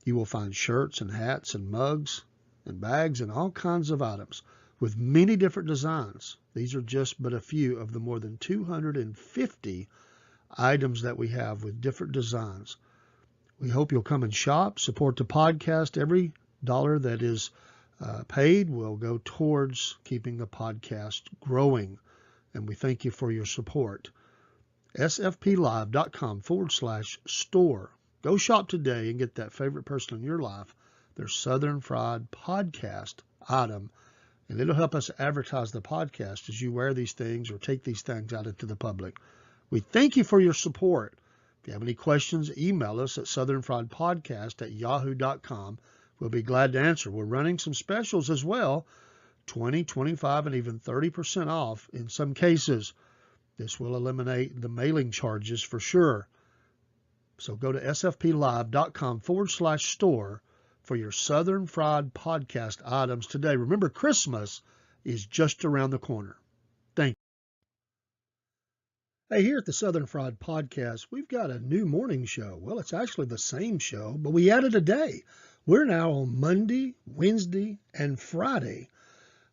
You will find shirts and hats and mugs and bags and all kinds of items with many different designs. These are just but a few of the more than 250 items that we have with different designs. We hope you'll come and shop, support the podcast. Every dollar that is paid will go towards keeping the podcast growing, and we thank you for your support. sfplive.com/store. Go shop today and get that favorite person in your life their Southern Fried Podcast item And it'll help us advertise the podcast as you wear these things or take these things out into the public. We thank you for your support. If you have any questions, email us at southernfriedpodcast@yahoo.com. We'll be glad to answer. We're running some specials as well, 20, 25, and even 30% off in some cases. This will eliminate the mailing charges for sure. So go to sfplive.com/store for your Southern Fried Podcast items today. Remember, Christmas is just around the corner. Thank you. Hey, here at the Southern Fried Podcast, we've got a new morning show. Well, it's actually the same show, but we added a day. We're now on Monday, Wednesday, and Friday,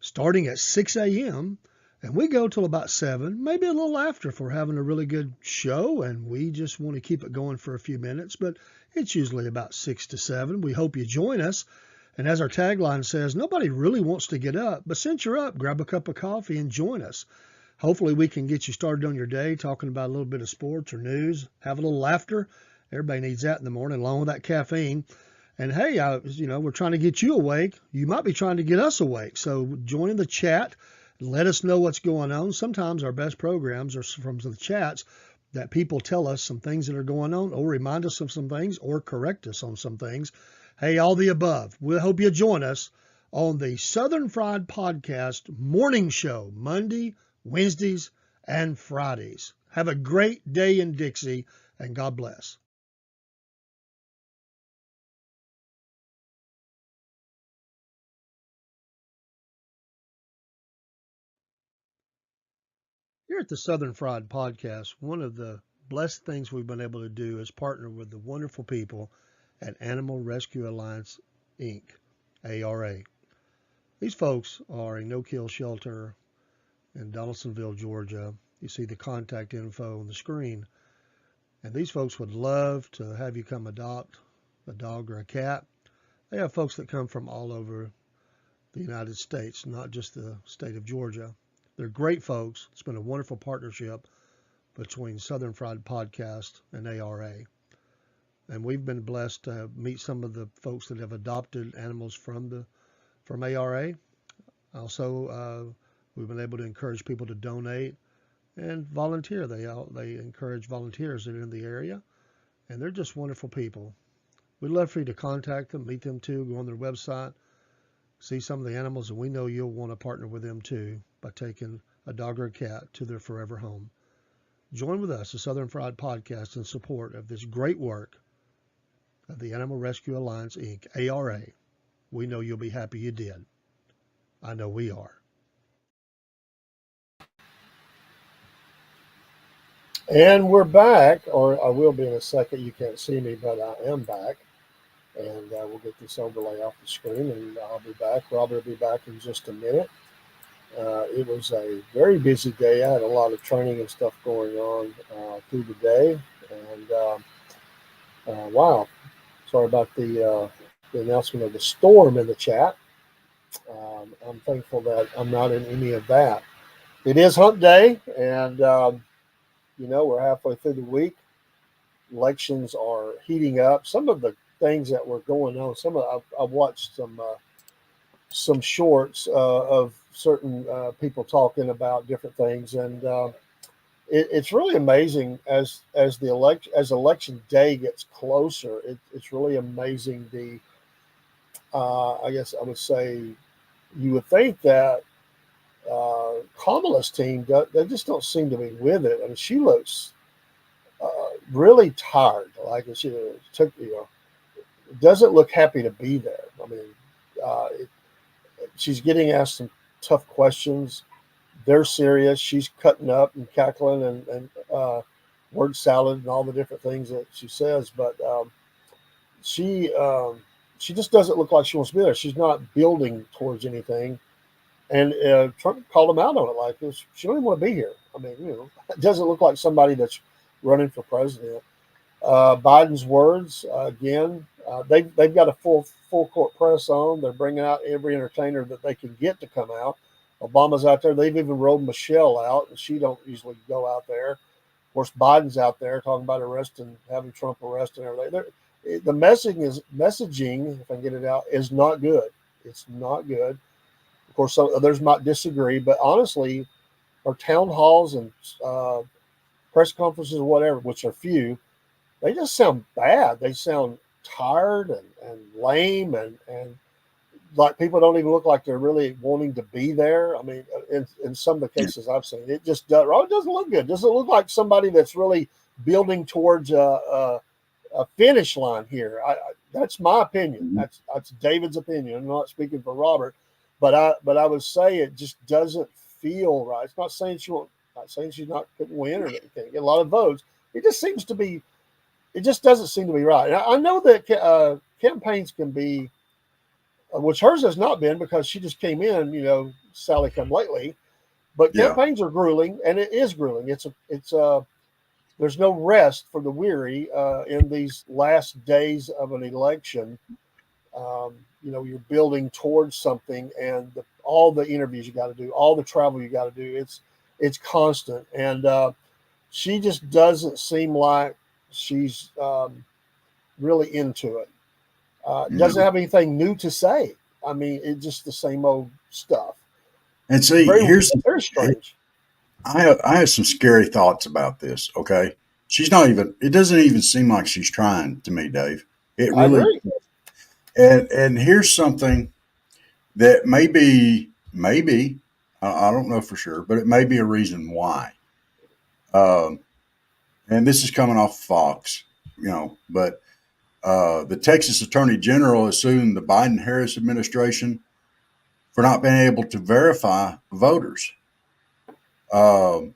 starting at 6 a.m., and we go till about 7, maybe a little after if we're having a really good show and we just want to keep it going for a few minutes, but it's usually about 6 to 7. We hope you join us. And as our tagline says, nobody really wants to get up, but since you're up, grab a cup of coffee and join us. Hopefully we can get you started on your day talking about a little bit of sports or news, have a little laughter. Everybody needs that in the morning along with that caffeine. And hey, we're trying to get you awake. You might be trying to get us awake. So join the chat. Let us know what's going on. Sometimes our best programs are from the chats that people tell us some things that are going on or remind us of some things or correct us on some things. Hey, all the above. We hope you join us on the Southern Fried Podcast morning show, Monday, Wednesdays, and Fridays. Have a great day in Dixie, and God bless. Here at the Southern Fried Podcast, one of the blessed things we've been able to do is partner with the wonderful people at Animal Rescue Alliance, Inc., ARA. These folks are a no-kill shelter in Donaldsonville, Georgia. You see the contact info on the screen. And these folks would love to have you come adopt a dog or a cat. They have folks that come from all over the United States, not just the state of Georgia. They're great folks. It's been a wonderful partnership between Southern Fried Podcast and ARA. And we've been blessed to meet some of the folks that have adopted animals from ARA. Also, we've been able to encourage people to donate and volunteer. They encourage volunteers that are in the area, and they're just wonderful people. We'd love for you to contact them, meet them too, go on their website, see some of the animals, and we know you'll want to partner with them too by taking a dog or a cat to their forever home. Join with us, the Southern Fried Podcast, in support of this great work of the Animal Rescue Alliance, Inc., ARA. We know you'll be happy you did. I know we are. And we're back, or I will be in a second. You can't see me, but I am back. And we'll get this overlay off the screen, and I'll be back. Robbie will be back in just a minute. It was a very busy day. I had a lot of training and stuff going on through the day. And wow, sorry about the announcement of the storm in the chat. I'm thankful that I'm not in any of that. It is Hump Day, and we're halfway through the week. Elections are heating up. Some of the things that were going on. I've watched some shorts of certain people talking about different things, and it's really amazing as election day gets closer. It's really amazing. I guess I would say you would think that Kamala's team they just don't seem to be with it. I mean, she looks really tired. Like she took doesn't look happy to be there. I mean, she's getting asked some tough questions. They're serious. She's cutting up and cackling and word salad and all the different things that she says. But she just doesn't look like she wants to be there. She's not building towards anything. And Trump called him out on it like this. She don't even want to be here. I mean, it doesn't look like somebody that's running for president. Biden's words again. They've got a full court press on. They're bringing out every entertainer that they can get to come out. Obama's out there. They've even rolled Michelle out, and she don't usually go out there. Of course, Biden's out there talking about having Trump arrested and everything. The messaging, if I can get it out, is not good. It's not good. Of course, others might disagree, but honestly, our town halls and press conferences or whatever, which are few, they just sound bad. They sound tired and lame and like people don't even look like they're really wanting to be there. I mean, in some of the cases I've seen, it just it doesn't look good. It doesn't look like somebody that's really building towards a finish line here. That's my opinion. Mhm. That's David's opinion. I'm not speaking for Robert, but I would say it just doesn't feel right. It's not saying she won't. Not saying she's not couldn't win or anything. Get a lot of votes. It just seems to be. It just doesn't seem to be right. And I know that campaigns can be, which hers has not been because she just came in. Sally come lately, but Yeah. campaigns are grueling, and it is grueling. It's there's no rest for the weary in these last days of an election. You're building towards something, and all the interviews you got to do, all the travel you got to do. It's constant, and she just doesn't seem like she's really into it. Doesn't No. have anything new to say. I mean, it's just the same old stuff. And see, Very, very strange. I have some scary thoughts about this. Okay, she's not even. It doesn't even seem like she's trying to me, Dave. It I really. agree. And here's something that maybe I don't know for sure, but it may be a reason why. Um, and this is coming off Fox, but the Texas Attorney General is suing the Biden Harris administration for not being able to verify voters. Um,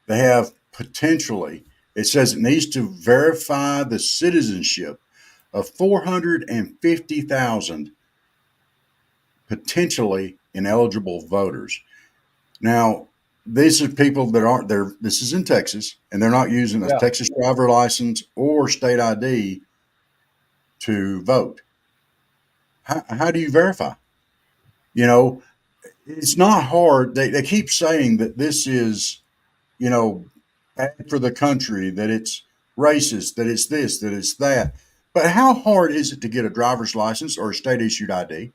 they have potentially, it says it needs to verify the citizenship of 450,000 potentially ineligible voters. Now, these are people that aren't there. This is in Texas, and they're not using a Yeah. Texas driver license or state ID to vote. How do you verify? You know, it's not hard. They keep saying that this is, bad for the country, that it's racist, that it's this, that it's that. But how hard is it to get a driver's license or a state issued ID?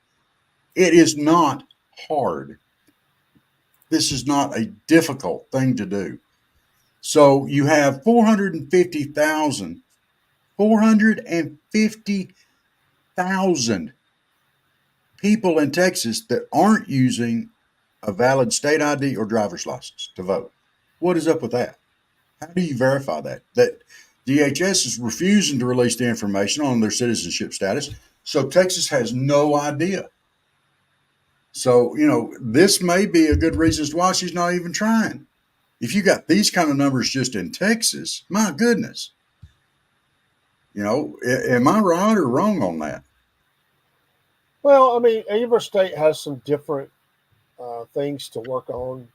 It is not hard. This is not a difficult thing to do. So you have 450,000 people in Texas that aren't using a valid state ID or driver's license to vote. What is up with that? How do you verify that? That DHS is refusing to release the information on their citizenship status. So Texas has no idea. So, this may be a good reason as to why she's not even trying. If you got these kind of numbers just in Texas, my goodness. Am I right or wrong on that? Well, I mean, every state has some different things to work on.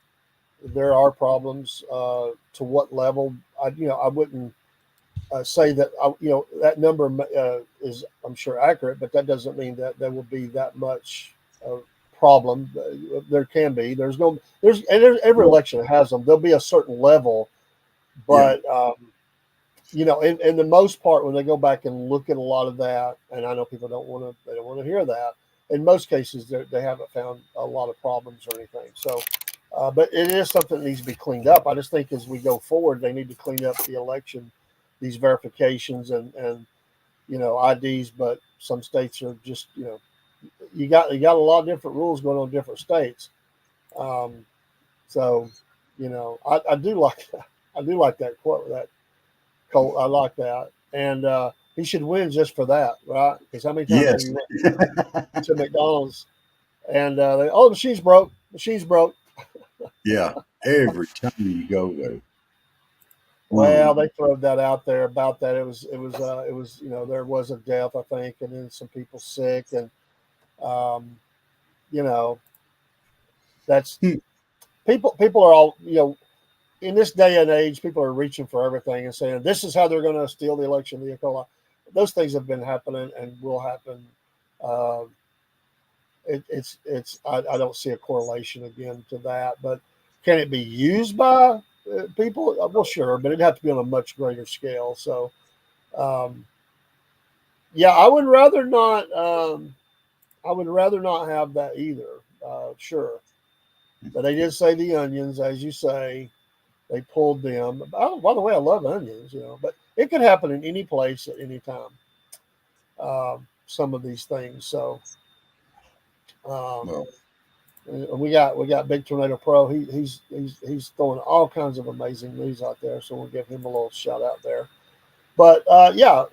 There are problems. To what level? I wouldn't say that. That number is, I'm sure, accurate, but that doesn't mean that there will be that much problem. There can be. Every election has them. There'll be a certain level, Yeah. but in the most part, when they go back and look at a lot of that, and I know people don't want to hear that. In most cases, they haven't found a lot of problems or anything. So, but it is something that needs to be cleaned up. I just think as we go forward, they need to clean up the election, these verifications and IDs. But some states are just you got a lot of different rules going on in different states. So, I do like that. I do like that quote. That Colt, I like that, and he should win just for that, right? Because how many times have Yes. you went to McDonald's and the machine's broke, machine's broke. Yeah. Every time you go there. Well, they throw that out there about that. It was there was a death, I think, and then some people sick, and um, you know that's Hmm. people are all in this day and age, people are reaching for everything and saying this is how they're going to steal the election. Those things have been happening and will happen. Uh, I don't see a correlation again to that, but can it be used by people? Well, sure, but it'd have to be on a much greater scale. So, um, yeah, I would rather not. I would rather not have that either. sure. But they did say the onions, as you say, they pulled them. Oh, by the way, I love onions, but it could happen in any place at any time. Some of these things. So um, Well, we got Big Tornado Pro. He's throwing all kinds of amazing news out there. So we'll give him a little shout out there. But yeah,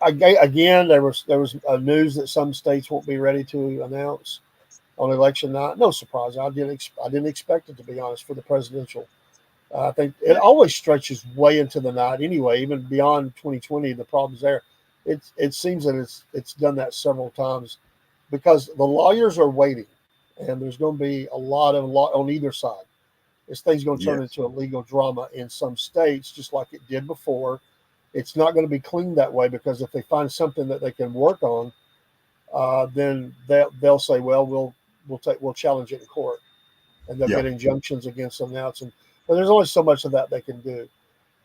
again, there was news that some states won't be ready to announce on election night. No surprise. I didn't expect it, to be honest, for the presidential. I think it always stretches way into the night anyway, even beyond 2020. The problem's there. It seems that it's done that several times because the lawyers are waiting, and there's going to be a lot of law on either side. This thing's going to turn yes. into a legal drama in some states, just like it did before. It's not going to be clean that way because if they find something that they can work on, then they'll say, well, we'll challenge it in court, and they'll Yeah. get injunctions against them now. But there's only so much of that they can do.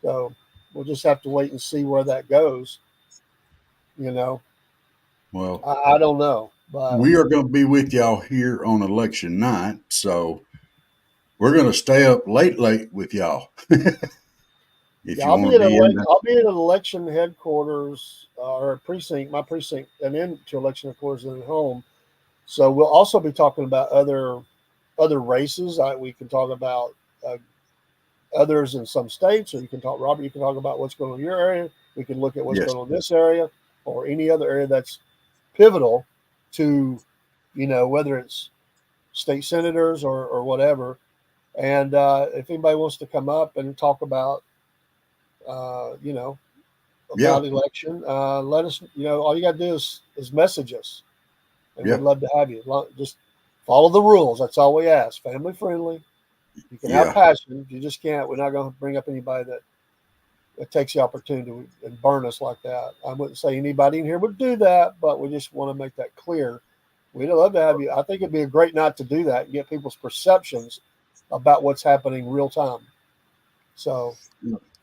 So we'll just have to wait and see where that goes. You know, Well, I don't know, but we are going to be with y'all here on election night, so we're going to stay up late with y'all. If yeah, you want to be in that. I'll be at an election headquarters or precinct, my precinct, and then to election headquarters and then home. So we'll also be talking about other races. We can talk about uh, others in some states, or you can talk, Robert. You can talk about what's going on in your area. We can look at what's Yes. going on in this area or any other area that's pivotal to, whether it's state senators or whatever. And if anybody wants to come up and talk about, uh, you know, Yeah. about election, let us. All you got to do is message us, and Yeah. we'd love to have you. Just follow the rules. That's all we ask. Family friendly. You can have Yeah. passion. You just can't. We're not going to bring up anybody that takes the opportunity and burn us like that. I wouldn't say anybody in here would do that, but we just want to make that clear. We'd love to have you. I think it'd be a great night to do that and get people's perceptions about what's happening real time. So,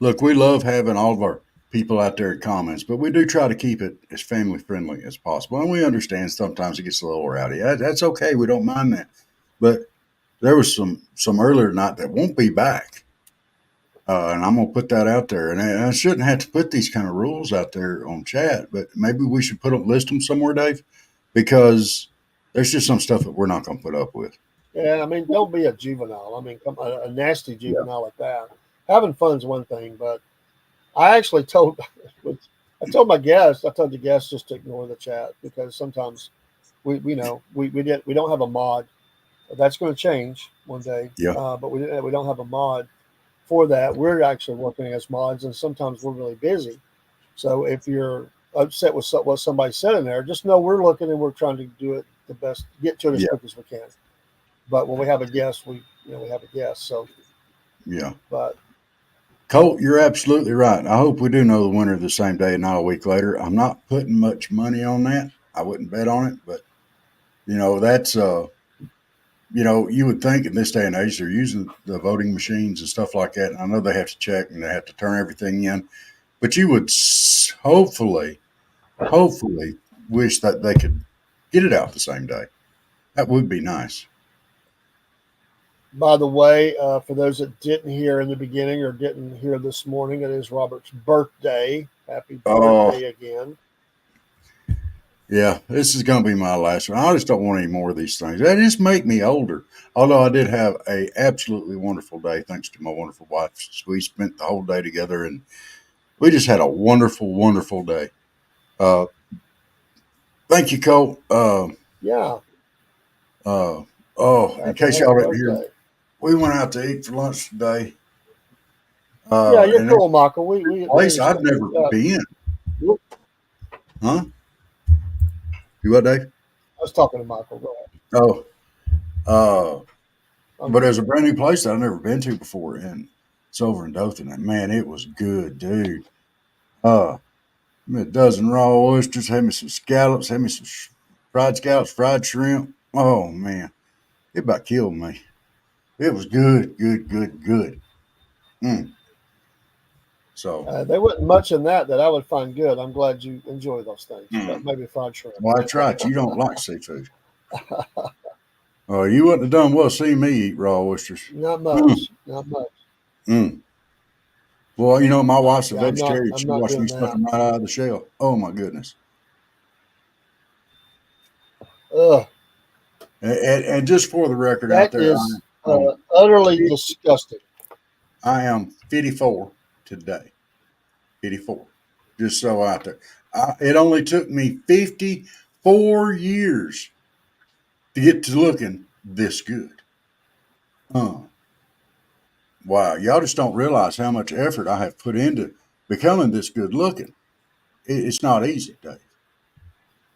Look, we love having all of our people out there at comments, but we do try to keep it as family friendly as possible. And we understand sometimes it gets a little rowdy. That's okay. We don't mind that. But there was some earlier tonight that won't be back. And I'm going to put that out there. And I shouldn't have to put these kind of rules out there on chat, but maybe we should list them somewhere, Dave, because there's just some stuff that we're not going to put up with. yeah, I mean, don't be a juvenile. I mean, a nasty Yeah. juvenile like that. Having fun's one thing, but I actually told my guests, I told the guests just to ignore the chat because sometimes we don't have a mod. That's going to change one day. Yeah. But we don't have a mod for that. We're actually working as mods, and sometimes we're really busy. So if you're upset with what somebody said in there, just know we're looking and we're trying to do it the best, get to it as Yeah. quick as we can. But when we have a guest, we have a guest. So, Yeah. but Colt, you're absolutely right. I hope we do know the winner the same day, not a week later. I'm not putting much money on that. I wouldn't bet on it, but that's you would think in this day and age they're using the voting machines and stuff like that. And I know they have to check and they have to turn everything in, but you would hopefully wish that they could get it out the same day. That would be nice. by the way, for those that didn't hear in the beginning or didn't hear this morning, it is Robert's birthday. Happy Oh, birthday again. yeah, this is going to be my last one. I just don't want any more of these things. They just make me older. Although I did have a absolutely wonderful day, thanks to my wonderful wife. We spent the whole day together, and we just had a wonderful, wonderful day. Uh, Thank you, Cole. Yeah. In case y'all didn't hear, Birthday. we went out to eat for lunch today. Yeah, you're And cool, Michael. We it's a place I've understand. never been. Huh? You what, Dave? I was talking to Michael. Go ahead. Oh, but it was a brand new place that I've never been to before, and it's over in Dothan. And man, it was good, dude. A dozen raw oysters, had me some scallops, had me some fried scallops, fried shrimp. Oh man, it about killed me. It was good, good, good, good. So, There wasn't much in that I would find good. I'm glad you enjoy those things, but maybe fried shrimp. well, that's right. You don't like seafood. Oh, you wouldn't have done well seeing me eat raw oysters. Not Mm, much. Not much. mm. Well, my wife's a Yeah, I'm not. vegetarian. I'm She not watched me doing suck that. them right out of the shell. Oh my goodness! Ugh, And just for the record out that there, is I'm utterly disgusting. I am 54 today. 54. Just so out there. It only took me 54 years to get to looking this good. Uh, wow. Y'all just don't realize how much effort I have put into becoming this good looking. It's not easy, Dave.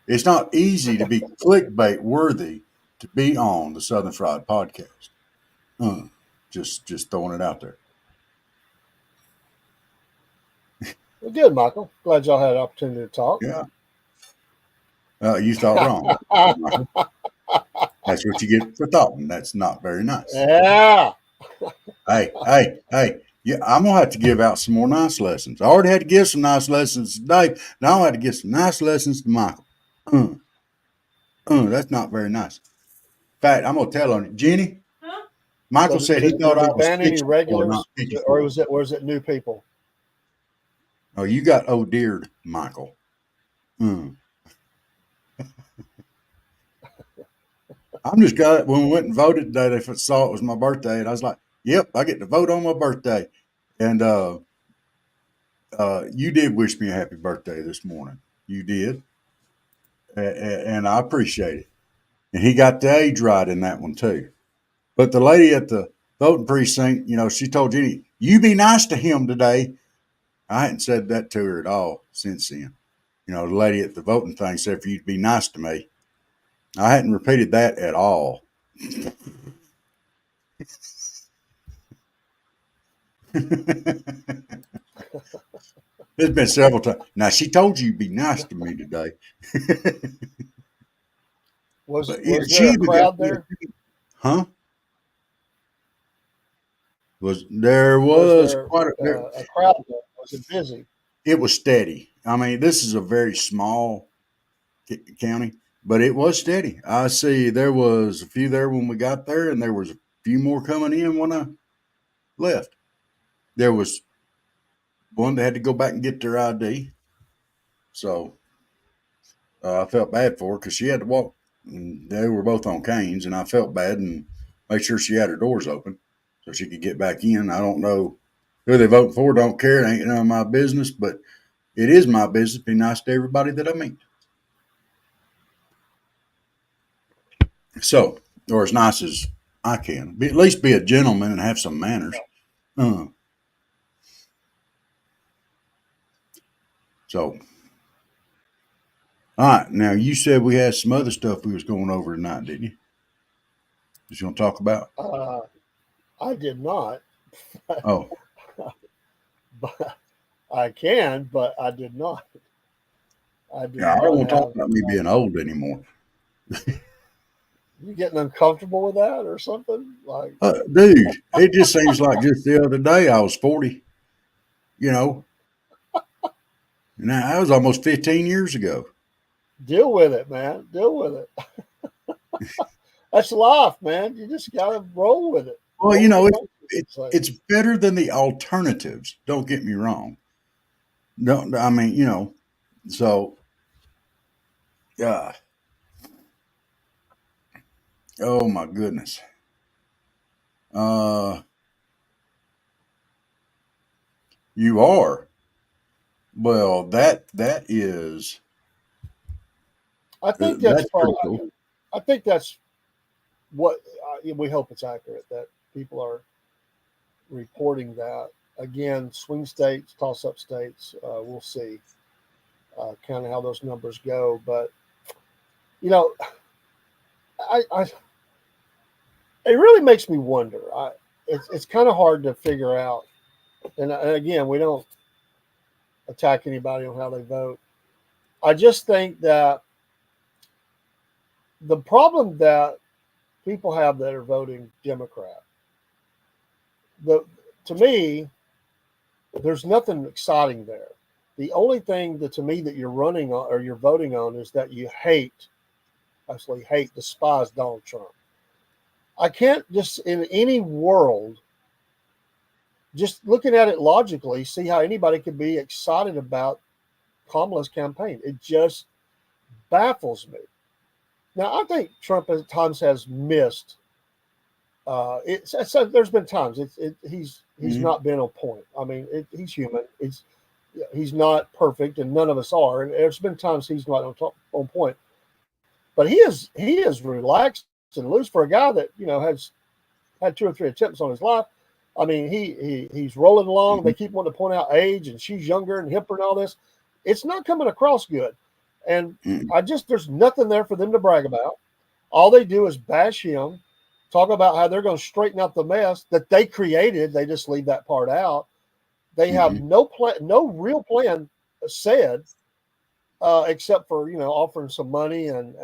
It's not easy to be clickbait worthy to be on the Southern Fried podcast. Uh, just throwing it out there. Well, good, Michael. Glad y'all had an opportunity to talk. Yeah. You thought wrong, Michael. That's what you get for thoughting. That's not very nice. Yeah. Hey. Yeah, I'm gonna have to give out some more nice lessons. I already had to give some nice lessons to Dave. Now I had to give some nice lessons to Michael. Uh, that's not very nice. In fact, I'm gonna tell on you, Jenny. So Michael said he did thought we I was ban any 64, not regulars, or 54. was it new people? Oh, you got oh-deared, Michael. Mm. I'm just glad when we went and voted today, they saw it was my birthday, and I was like, "Yep, I get to vote on my birthday." And you did wish me a happy birthday this morning. You did, and I appreciate it. And he got the age right in that one too. But the lady at the voting precinct, she told Jenny, "You be nice to him today." I hadn't said that to her at all since then. The lady at the voting thing said for you to be nice to me. I hadn't repeated that at all. There's been several times. Now she told you to be nice to me today. Was But there she a even got, crowd there? huh? There Was was there quite there. a crowd there? Was it busy? It was steady. I mean, this is a very small county, but it was steady. I see there was a few there when we got there, and there was a few more coming in when I left. There was one that had to go back and get their ID, so I felt bad for her because she had to walk. And they were both on canes, and I felt bad and made sure she had her doors open so she could get back in. I don't know who they voting for. Don't care. It ain't none of my business, but it is my business. Be nice to everybody that I meet. So, or as nice as I can. At least be a gentleman and have some manners. Uh, so, all right. Now, you said we had some other stuff we was going over tonight, didn't you? Just going to talk about? I did not, Oh, but I can, but I did not. I do yeah. I don't not want to talk have. about me being old anymore. You getting uncomfortable with that or something? Like, Dude, it just seems like just the other day I was 40, you know, and that was almost 15 years ago. deal with it, man. Deal with it. That's life, man. You just gotta roll with it. Well, Roll with the it's, punches. it's, So, it's better than the alternatives. Don't get me wrong. No, I mean, so, uh, oh my goodness. Uh, you are. Well, that is, I think that's that's pretty cool. probably. I think that's what we hope it's accurate that people are reporting that. Again, swing states, toss-up states. We'll see kind of how those numbers go, but you know, I it really makes me wonder. It's kind of hard to figure out. And again, we don't attack anybody on how they vote. I just think that the problem that people have that are voting Democrat, the to me, there's nothing exciting there. The only thing that to me that you're running on or you're voting on is that you hate, actually hate, despise Donald Trump. I can't just in any world, just looking at it logically, see how anybody could be excited about Kamala's campaign. It just baffles me. Now, I think Trump at times has missed. There's been times he's not been on point. I mean, he's human. He's not perfect, and none of us are. And there's been times he's not on point. But he is relaxed and loose for a guy that has had 2 or 3 attempts on his life. I mean, he's rolling along. They keep wanting to point out age, and she's younger and hipper and all this. It's not coming across good. And there's nothing there for them to brag about. All they do is bash him, talk about how they're going to straighten out the mess that they created. They just leave that part out. They have no plan, no real plan said, except for offering some money and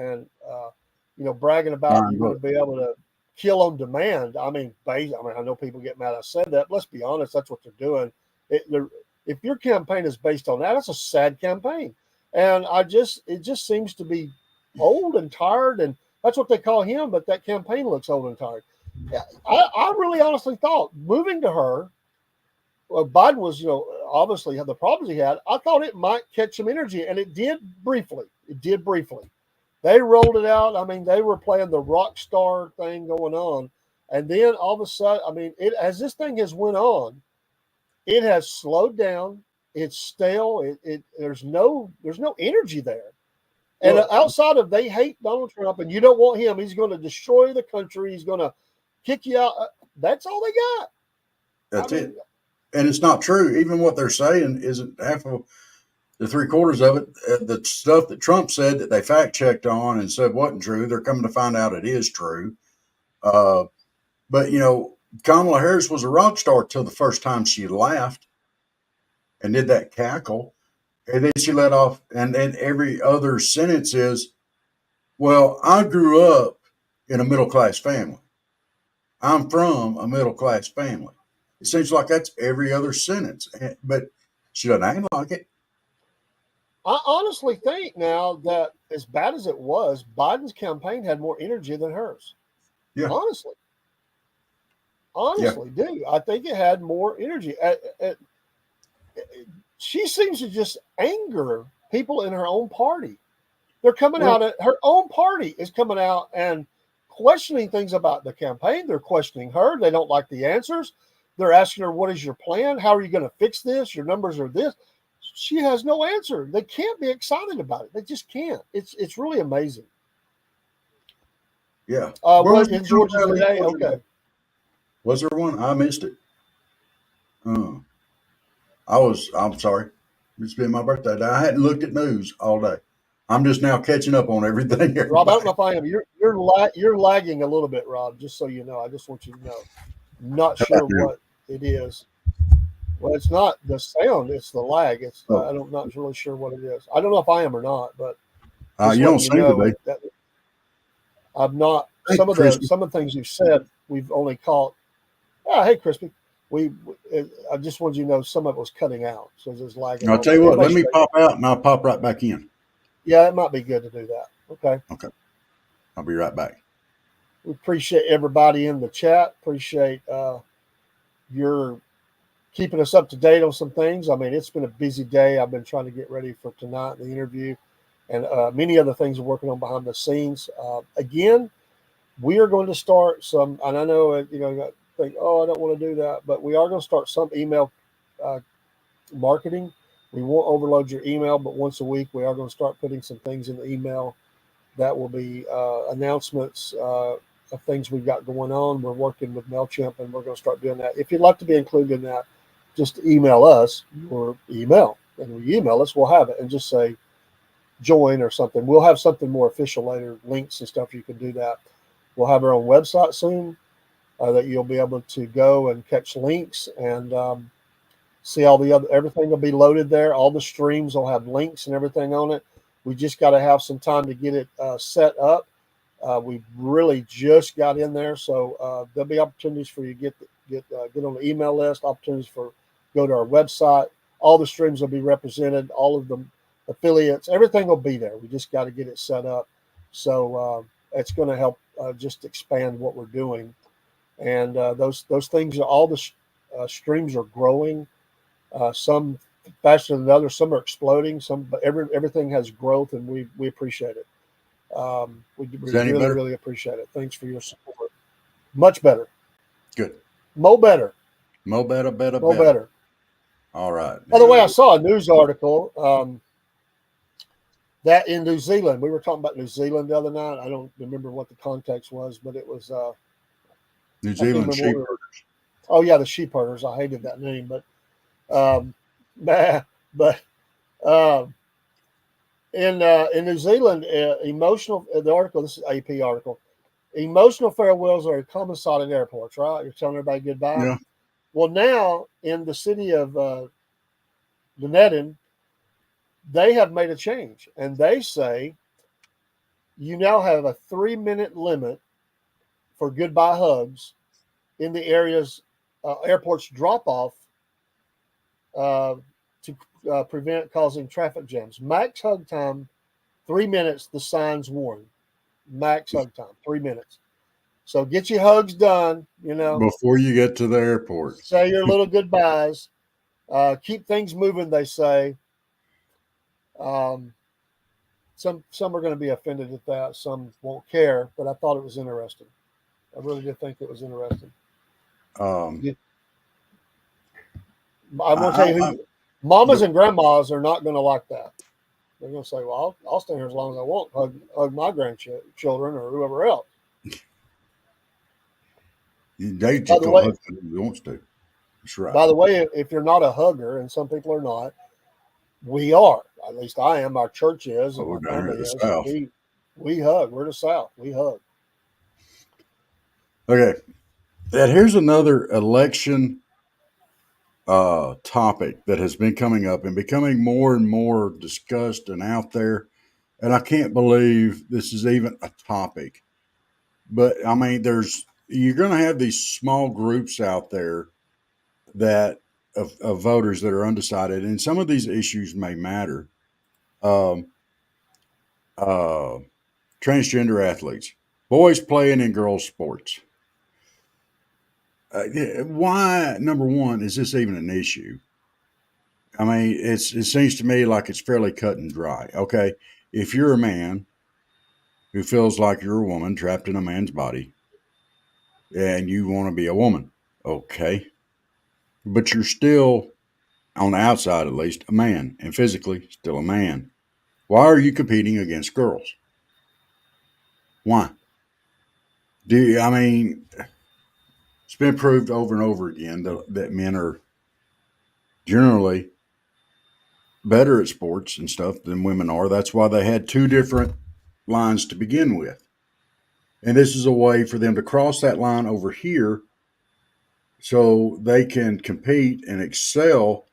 bragging about you're going to be able to kill on demand. I mean, I know people get mad I said that. But let's be honest, that's what they're doing. If your campaign is based on that, it's a sad campaign. And it just seems to be old and tired, and that's what they call him. But that campaign looks old and tired. I really honestly thought moving to her, well, Biden was, obviously had the problems he had. I thought it might catch some energy, and it did briefly. They rolled it out. I mean, they were playing the rock star thing going on, and then all of a sudden, I mean, as this thing has went on, it has slowed down. It's stale. There's no energy there. And outside of they hate Donald Trump and you don't want him, he's going to destroy the country. He's going to kick you out. That's all they got. That's it. And it's not true. Even what they're saying isn't half of the 3/4 of it. The stuff that Trump said that they fact checked on and said wasn't true, they're coming to find out it is true. But Kamala Harris was a rock star till the first time she laughed and did that cackle. And then she let off, and then every other sentence is, well, I grew up in a middle-class family. I'm from a middle-class family. It seems like that's every other sentence, but she doesn't act like it. I honestly think now that as bad as it was, Biden's campaign had more energy than hers. Yeah. Honestly, do. I think it had more energy. She seems to just anger people in her own party. They're coming out at her own party is coming out and questioning things about the campaign. They're questioning her. They don't like the answers. They're asking her, what is your plan? How are you going to fix this? Your numbers are this. She has no answer. They can't be excited about it. They just can't. It's really amazing. Yeah. Was in Georgia today? Okay. Was there one? I missed it. I'm sorry. It's been my birthday day. I hadn't looked at news all day. I'm just now catching up on everything. Everybody. Rob, I don't know if I am. You're lagging a little bit, Rob, just so you know. I just want you to know. I'm not sure what it is. Well, it's not the sound, it's the lag. I'm not really sure what it is. I don't know if I am or not, but you don't seem to be. I'm not. Some of the things you've said, we've only caught. Hey, Crispy. I just wanted you to know some of it was cutting out, so there's lagging. I'll tell you what. Let me pop out, and I'll pop right back in. Yeah, it might be good to do that. Okay. I'll be right back. We appreciate everybody in the chat. Appreciate your keeping us up to date on some things. I mean, it's been a busy day. I've been trying to get ready for tonight, the interview, and many other things we're working on behind the scenes. Again, we are going to start some, and I know you think, oh, I don't want to do that, but we are going to start some email marketing. We won't overload your email, but once a week we are going to start putting some things in the email that will be announcements of things we've got going on. We're working with MailChimp, and we're going to start doing that. If you'd like to be included in that, just email us or email. And when you email us, we'll have it and just say join or something. We'll have something more official later, links and stuff. You can do that. We'll have our own website soon that you'll be able to go and catch links and see all the other, everything will be loaded there. All the streams will have links and everything on it. We just got to have some time to get it set up. We really just got in there, so there'll be opportunities for you to get on the email list. Opportunities for go to our website. All the streams will be represented. All of the affiliates, everything will be there. We just got to get it set up. So it's going to help just expand what we're doing. And those things, all the streams are growing. Some faster than others. Some are exploding. But everything has growth, and we appreciate it. We Is that any really, better? really appreciate it. Thanks for your support. Much better. Good. Mo better. Mo better, better, Mo better. better. All right. By the way, I saw a news article that in New Zealand, we were talking about New Zealand the other night. I don't remember what the context was, but it was New I can't Zealand remember sheep what herders. oh yeah, the sheep herders. I hated that name, but um, but um, in New Zealand, emotional. The article. This is AP article. Emotional farewells are a common sight at airports. Right, you're telling everybody goodbye. Yeah. Well, now in the city of Dunedin, they have made a change, and they say you now have a 3-minute limit for goodbye hugs in the areas airports drop off uh, to prevent causing traffic jams. Max hug time, 3 minutes. The signs warn. Max hug time, 3 minutes. So get your hugs done. Before you get to the airport. Say your little goodbyes. Keep things moving. They say. Some are going to be offended at that. Some won't care. But I thought it was interesting. I really did think it was interesting. Um, I'm going to tell you who. Mamas and grandmas are not going to like that. They're going to say, "Well, I'll stay here as long as I want. Hug my grandchildren or whoever else." they just go hug who wants to. That's right. By the way, if you're not a hugger, and some people are not, we are. At least I am. Our church is, and we're my down here family in the is. South. We hug. We're the South. We hug. Okay. And here's another election topic that has been coming up and becoming more and more discussed and out there. And I can't believe this is even a topic. But I mean, you're going to have these small groups out there that of voters that are undecided, and some of these issues may matter. Transgender athletes, boys playing in girls' sports. Why, number one, is this even an issue? I mean, it seems to me like it's fairly cut and dry. Okay, if you're a man who feels like you're a woman trapped in a man's body and you want to be a woman, okay, but you're still, on the outside at least, a man and physically still a man. Why are you competing against girls? Why? I mean, it's been proved over and over again that men are generally better at sports and stuff than women are. That's why they had two different lines to begin with. And this is a way for them to cross that line over here so they can compete and excel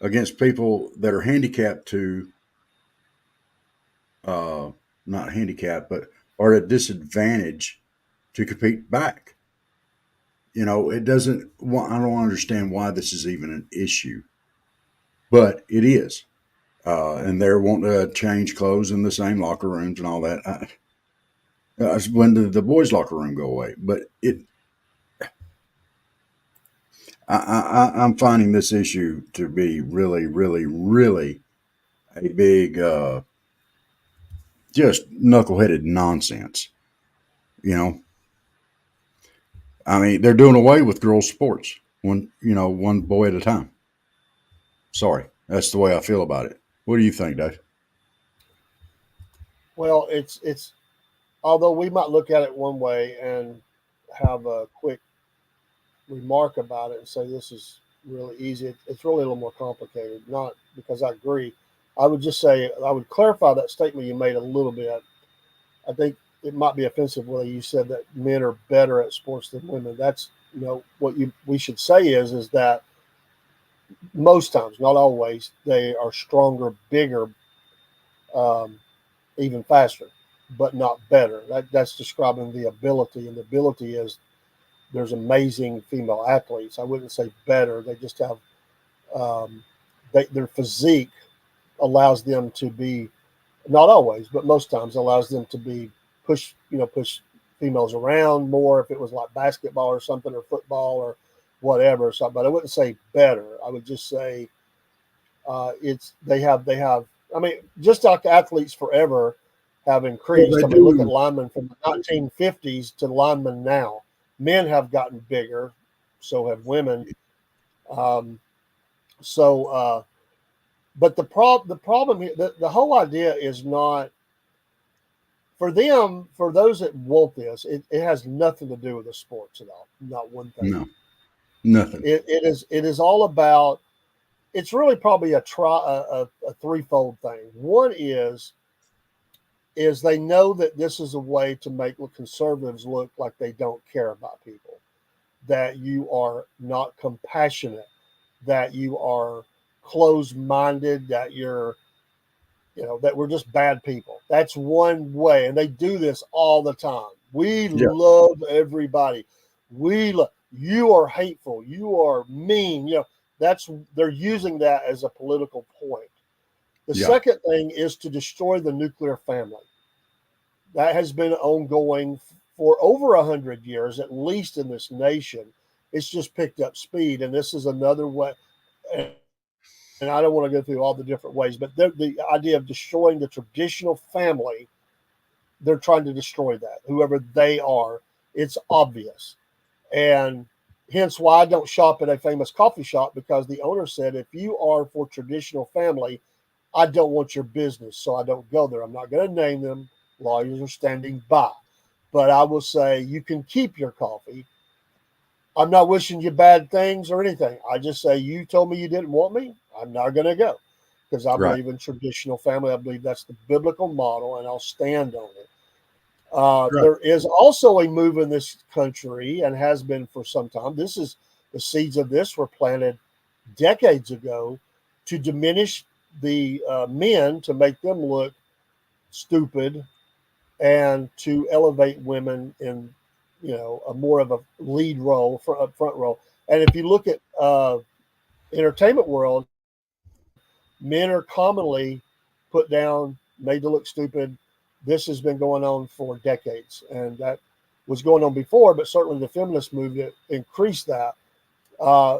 against people that are handicapped to, not handicapped, but are at a disadvantage to compete back. You know, I don't understand why this is even an issue, but it is. And they're wanting to change clothes in the same locker rooms and all that. When did the boys' locker room go away? But I'm finding this issue to be really, really, really a big, just knuckleheaded nonsense. You know, I mean, they're doing away with girls' sports one boy at a time. Sorry, that's the way I feel about it. What do you think, Dave? Well, it's although we might look at it one way and have a quick remark about it and say this is really easy. It's really a little more complicated. Not because I agree. I would just say I would clarify that statement you made a little bit. I think it might be offensive whether you said that men are better at sports than women. That's what we should say is that most times, not always, they are stronger, bigger, um, even faster, but not better. That's describing the ability, and the ability is there's amazing female athletes. I wouldn't say better. They just have their physique allows them to be, not always, but most times allows them to be push females around more if it was like basketball or something, or football or whatever. So, but I wouldn't say better. I would just say they have. I mean, just like athletes forever have increased. They I mean, look at do. linemen from the 1950s to linemen now. Men have gotten bigger, so have women. Um, but the problem here, the whole idea is not for them. For those that want this, it has nothing to do with the sports at all. Not one thing. No, nothing. It is all about. It's really probably a threefold thing. One is they know that this is a way to make conservatives look like they don't care about people, that you are not compassionate, that you are closed-minded, that that we're just bad people. That's one way, and they do this all the time. We Yeah, love everybody. You are hateful. You are mean. They're using that as a political point. The yeah, second thing is to destroy the nuclear family. That has been ongoing for over 100 years, at least in this nation. It's just picked up speed, and this is another way. And I don't want to go through all the different ways, but the idea of destroying the traditional family, they're trying to destroy that, whoever they are. It's obvious. And hence why I don't shop at a famous coffee shop, because the owner said, if you are for traditional family, I don't want your business, so I don't go there. I'm not going to name them. Lawyers are standing by. But I will say you can keep your coffee. I'm not wishing you bad things or anything. I just say you told me you didn't want me. I'm not going to go, because I right. believe in traditional family. I believe that's the biblical model, and I'll stand on it. Right. There is also a move in this country, and has been for some time. The seeds of this were planted decades ago to diminish the men, to make them look stupid, and to elevate women in a more of a lead role, front role. And if you look at entertainment world, men are commonly put down, made to look stupid. This has been going on for decades, and that was going on before, but certainly the feminist movement increased that. Uh,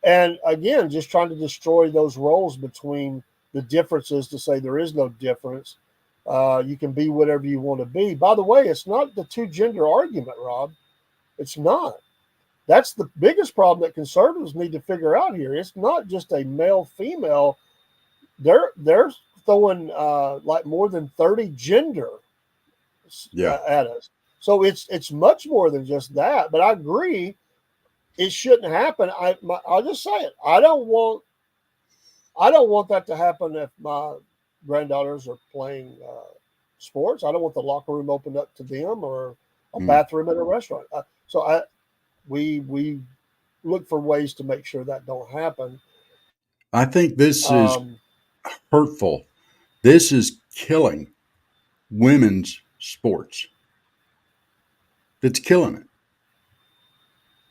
and again, just trying to destroy those roles between the differences, to say there is no difference. You can be whatever you want to be. By the way, it's not the two gender argument, Rob. It's not. That's the biggest problem that conservatives need to figure out here. It's not just a male female. They're throwing like more than 30 gender Yeah, at us. So it's much more than just that. But I agree, it shouldn't happen. I'll just say it. I don't want that to happen if my granddaughters are playing sports. I don't want the locker room opened up to them, or a mm. bathroom at a restaurant. We look for ways to make sure that don't happen. I think this is Um, hurtful. This is killing women's sports. It's killing it,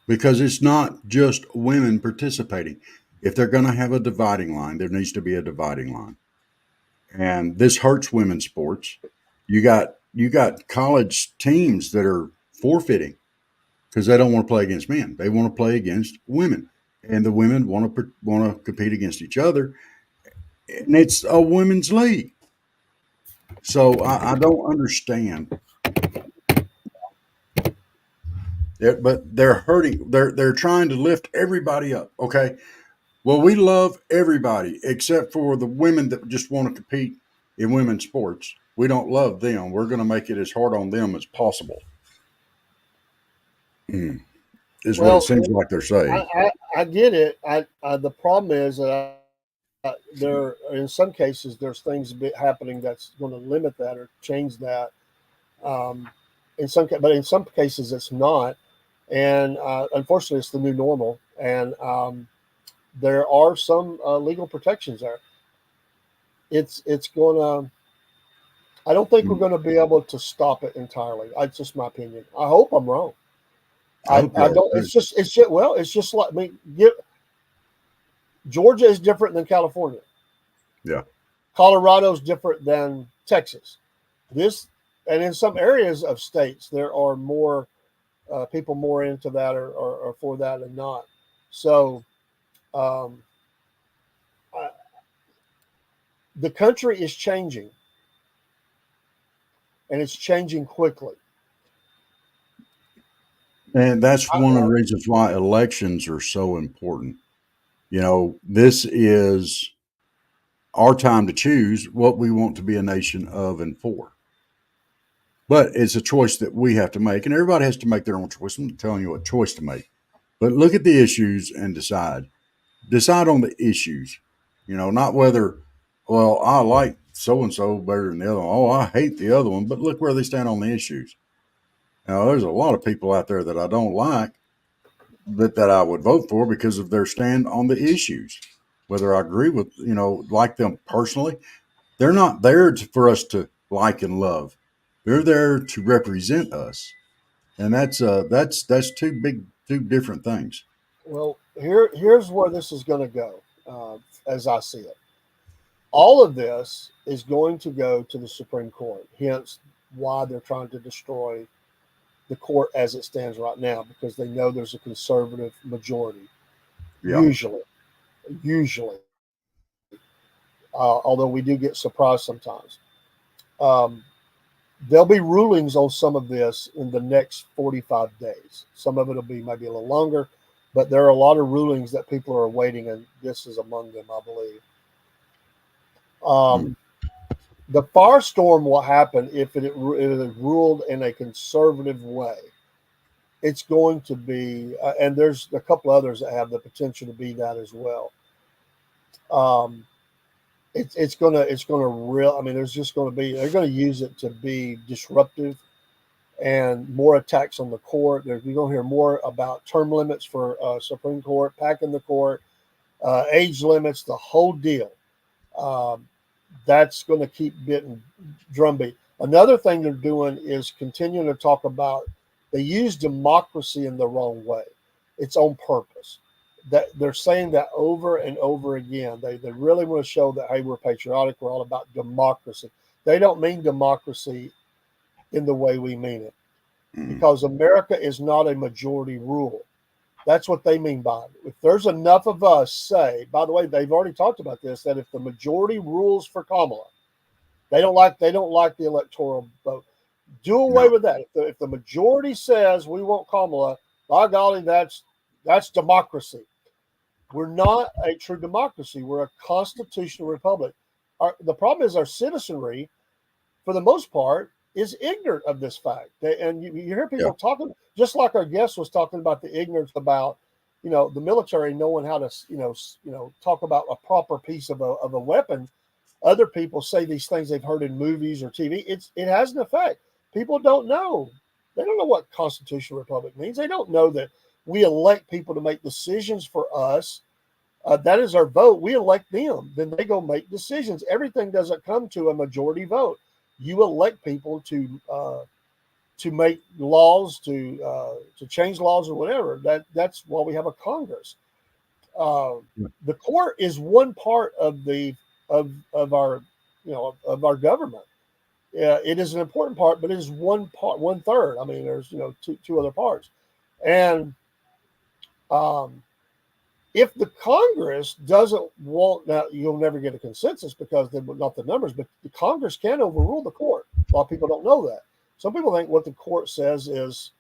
because it's not just women participating. If they're going to have a dividing line, there needs to be a dividing line. And this hurts women's sports. You got college teams that are forfeiting because they don't want to play against men. They want to play against women, and the women want to compete against each other. And it's a women's league. So I don't understand. But they're hurting. They're trying to lift everybody up. Okay. Well, we love everybody except for the women that just want to compete in women's sports. We don't love them. We're going to make it as hard on them as possible. Is what it well, seems like they're saying. I get it. The problem is that there, in some cases, there's things happening that's going to limit that or change that. Um, but in some cases, it's not. And unfortunately, it's the new normal. And there are some legal protections there. It's going to. I don't think we're Mm. going to be able to stop it entirely. It's just my opinion. I hope I'm wrong. I hope I you're don't. too. It's just. Well, it's just like Georgia is different than California. Yeah. Colorado is different than Texas. This and in some areas of states, there are more people more into that or for that and not. So um, I, the country is changing, and it's changing quickly. And that's I, one of the reasons why elections are so important. This is our time to choose what we want to be a nation of and for. But it's a choice that we have to make, and everybody has to make their own choice. I'm not telling you what choice to make, but look at the issues and decide. Decide on the issues. Not whether, well, I like so and so better than the other one. Oh, I hate the other one. But look where they stand on the issues. Now, there's a lot of people out there that I don't like, but that I would vote for because of their stand on the issues. Whether I agree with, like them personally, they're not there for us to like and love. They're there to represent us, and that's two different things. well, here's where this is going to go, as I see it. All of this is going to go to the Supreme Court. Hence, why they're trying to destroy the court as it stands right now, because they know there's a conservative majority. Yeah, Usually, usually, although we do get surprised sometimes. Um, there'll be rulings on some of this in the next 45 days. Some of it will be maybe a little longer, but there are a lot of rulings that people are awaiting, and this is among them, I believe. mm, The firestorm will happen if it is ruled in a conservative way. It's going to be, and there's a couple others that have the potential to be that as well. Um, it's gonna real. I mean, there's just going to be they're going to use it to be disruptive and more attacks on the court. You're going to hear more about term limits for Supreme Court, packing the court, age limits, the whole deal. Um, that's going to keep getting drumbeat. Another thing they're doing is continuing to talk about they use democracy in the wrong way. It's on purpose. That they're saying that over and over again. They really want to show that hey, we're patriotic. We're all about democracy. They don't mean democracy in the way we mean it, mm, because America is not a majority rule. That's what they mean by it. If there's enough of us, say, by the way, they've already talked about this, that if the majority rules for Kamala, they don't like the electoral vote. Do away no, with that. If the majority says we want Kamala, by golly, that's democracy. We're not a true democracy. We're a constitutional republic. The problem is our citizenry, for the most part, is ignorant of this fact. And you hear yeah, people talking, just like our guest was talking about the ignorance about, the military knowing how to, talk about a proper piece of a weapon. Other people say these things they've heard in movies or TV. It has an effect. People don't know. They don't know what constitutional republic means. They don't know that we elect people to make decisions for us. That is our vote. We elect them. Then they go make decisions. Everything doesn't come to a majority vote. You elect people to make laws, to change laws or whatever. That's why we have a Congress. Uh, the court is one part of our of our government. It is an important part, but it is one part, one third. I mean, there's two other parts, and um, if the Congress doesn't want, now you'll never get a consensus because they're not the numbers, but the Congress can overrule the court. A lot of people don't know that. Some people think what the court says is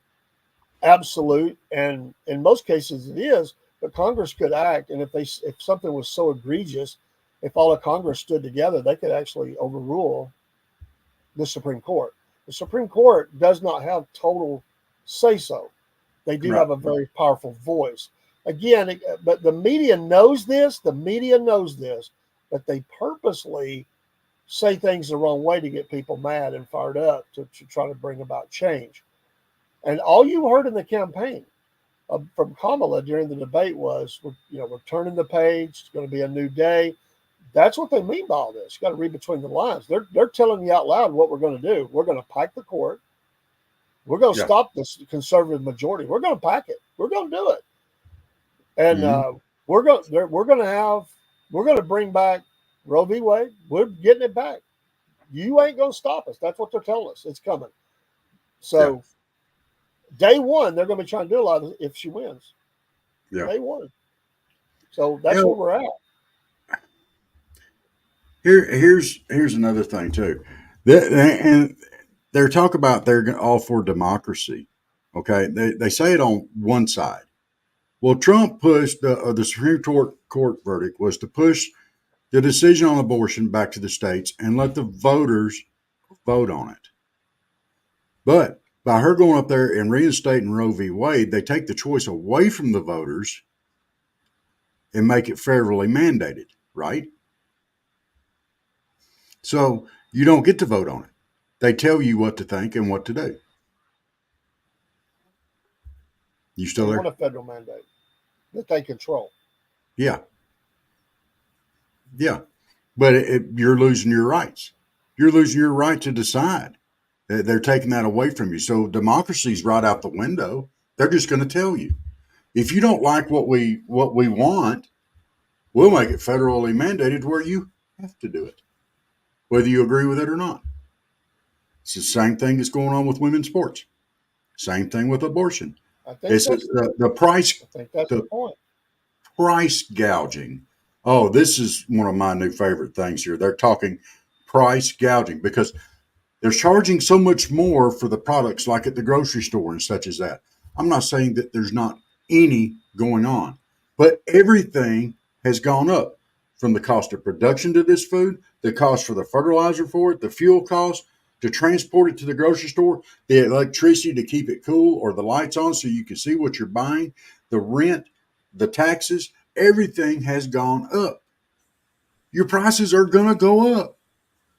absolute, and in most cases it is. But Congress could act, and if something was so egregious, if all of Congress stood together, they could actually overrule the Supreme Court. The Supreme Court does not have total say so. They do right, have a very powerful voice. Again, but the media knows this. The media knows this, but they purposely say things the wrong way to get people mad and fired up to try to bring about change. And all you heard in the campaign from Kamala during the debate was, we're turning the page. It's going to be a new day. That's what they mean by all this. You got to read between the lines. They're telling you out loud what we're going to do. We're going to pack the court. We're going to yeah, stop this conservative majority. We're going to pack it. We're going to do it. And mm, we're going to bring back Roe v. Wade. We're getting it back. You ain't going to stop us. That's what they're telling us. It's coming. So day one, they're going to be trying to do a lot of if she wins. Yeah. Day one. So that's where we're at. Here's another thing too. And they're talking about they're all for democracy. Okay, they say it on one side. Well, Trump pushed the Supreme Court verdict was to push the decision on abortion back to the states and let the voters vote on it. But by her going up there and reinstating Roe v. Wade, they take the choice away from the voters and make it federally mandated, right? So you don't get to vote on it. They tell you what to think and what to do. You still there? They want a federal mandate that they control. Yeah. Yeah. But you're losing your rights. You're losing your right to decide. They're taking that away from you. So democracy's right out the window. They're just going to tell you. If you don't like what we want, we'll make it federally mandated where you have to do it, whether you agree with it or not. It's the same thing that's going on with women's sports. Same thing with abortion. I think It's the price. I think that's the point. Price gouging. Oh, this is one of my new favorite things here. They're talking price gouging because they're charging so much more for the products like at the grocery store and such as that. I'm not saying that there's not any going on, but everything has gone up from the cost of production to this food, the cost for the fertilizer for it, the fuel cost to transport it to the grocery store, the electricity to keep it cool or the lights on so you can see what you're buying, the rent, the taxes, everything has gone up. Your prices are going to go up.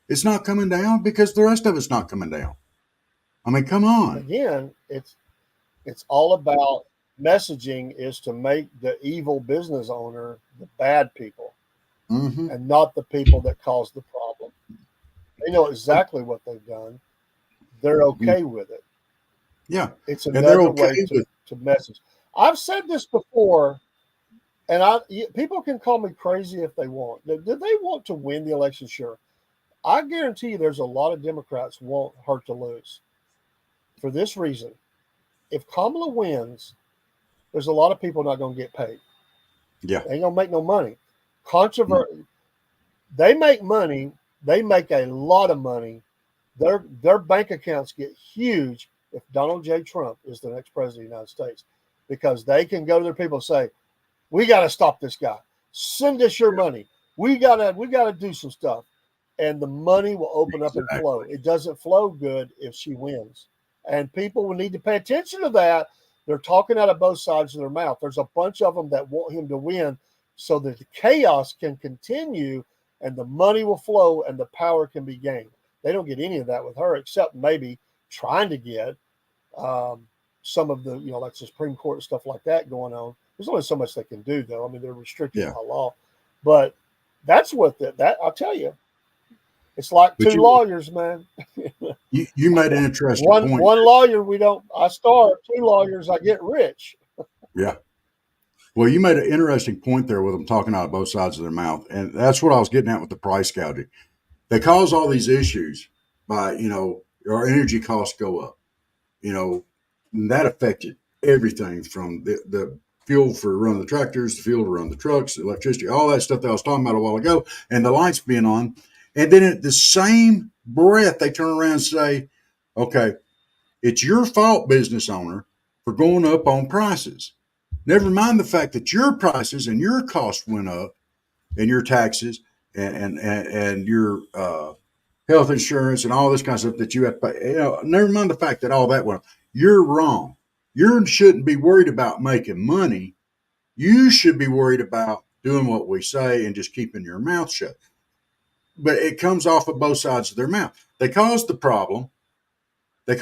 It's not coming down because the rest of it's not coming down. I mean, come on. Again, it's all about messaging is to make the evil business owner the bad people and not the people that cause the problem. They know exactly what they've done. They're okay with it. Yeah. It's another way to message. I've said this before, and people can call me crazy if they want. Do they want to win the election? Sure. I guarantee you there's a lot of Democrats want her to lose. For this reason, if Kamala wins, there's a lot of people not going to get paid. Yeah. They ain't going to make no money. They make money. They make a lot of money. Their bank accounts get huge if Donald J. Trump is the next president of the United States because they can go to their people and say, we got to stop this guy. Send us your money. We gotta do some stuff. And the money will open up and flow. It doesn't flow good if she wins. And people will need to pay attention to that. They're talking out of both sides of their mouth. There's a bunch of them that want him to win so that the chaos can continue and the money will flow and the power can be gained. They don't get any of that with her except maybe trying to get some of the, like the Supreme Court and stuff like that going on. There's only so much they can do, though. I mean, they're restricted by law. But that's what that I'll tell you. It's like two lawyers, man. You made an interesting point. One lawyer, I starve. Two lawyers, I get rich. Yeah. Well, you made an interesting point there with them talking out of both sides of their mouth. And that's what I was getting at with the price gouging. They cause all these issues by, our energy costs go up, and that affected everything from the fuel for running the tractors, the fuel to run the trucks, the electricity, all that stuff that I was talking about a while ago, and the lights being on. And then at the same breath, they turn around and say, okay, it's your fault, business owner, for going up on prices. Never mind the fact that your prices and your costs went up and your taxes and your health insurance and all this kind of stuff that you have to pay. Never mind the fact that all that went up. You're wrong. You shouldn't be worried about making money. You should be worried about doing what we say and just keeping your mouth shut. But it comes off of both sides of their mouth. They caused the problem. And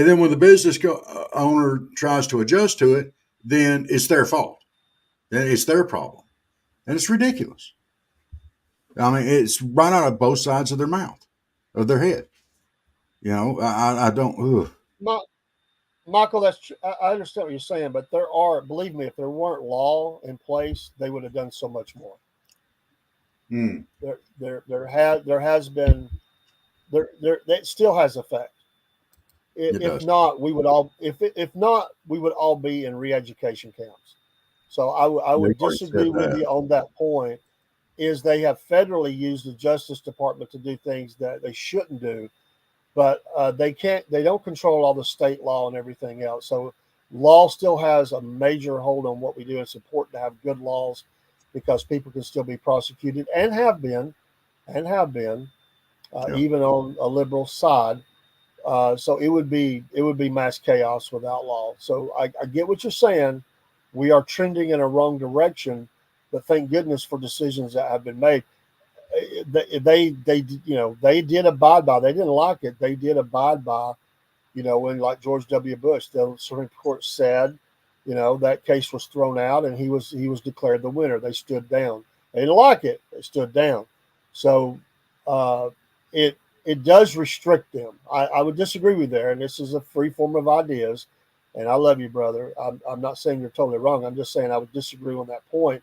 then when the business owner tries to adjust to it, then it's their fault. Then it's their problem. And it's ridiculous. I mean, it's right out of both sides of their mouth, of their head. I don't. Ugh. Michael, I understand what you're saying, but believe me, if there weren't law in place, they would have done so much more. Mm. There has been that still has effect. It If does. not, we would all if not we would all be in re-education camps. So I They've would already said disagree with that. you on that point. Is they have federally used the Justice Department to do things that they shouldn't do, but they can't. They don't control all the state law and everything else. So law still has a major hold on what we do. It's important to have good laws because people can still be prosecuted and have been Yeah. even on a liberal side. So it would be mass chaos without law. So I get what you're saying. We are trending in a wrong direction, but thank goodness for decisions that have been made. They did abide by. They didn't like it. They did abide by. When like George W. Bush, the Supreme Court said, that case was thrown out and he was declared the winner. They stood down. They didn't like it. They stood down. So uh, it it does restrict them. I would disagree with there, and this is a free form of ideas. And I love you, brother. I'm not saying you're totally wrong. I'm just saying I would disagree on that point.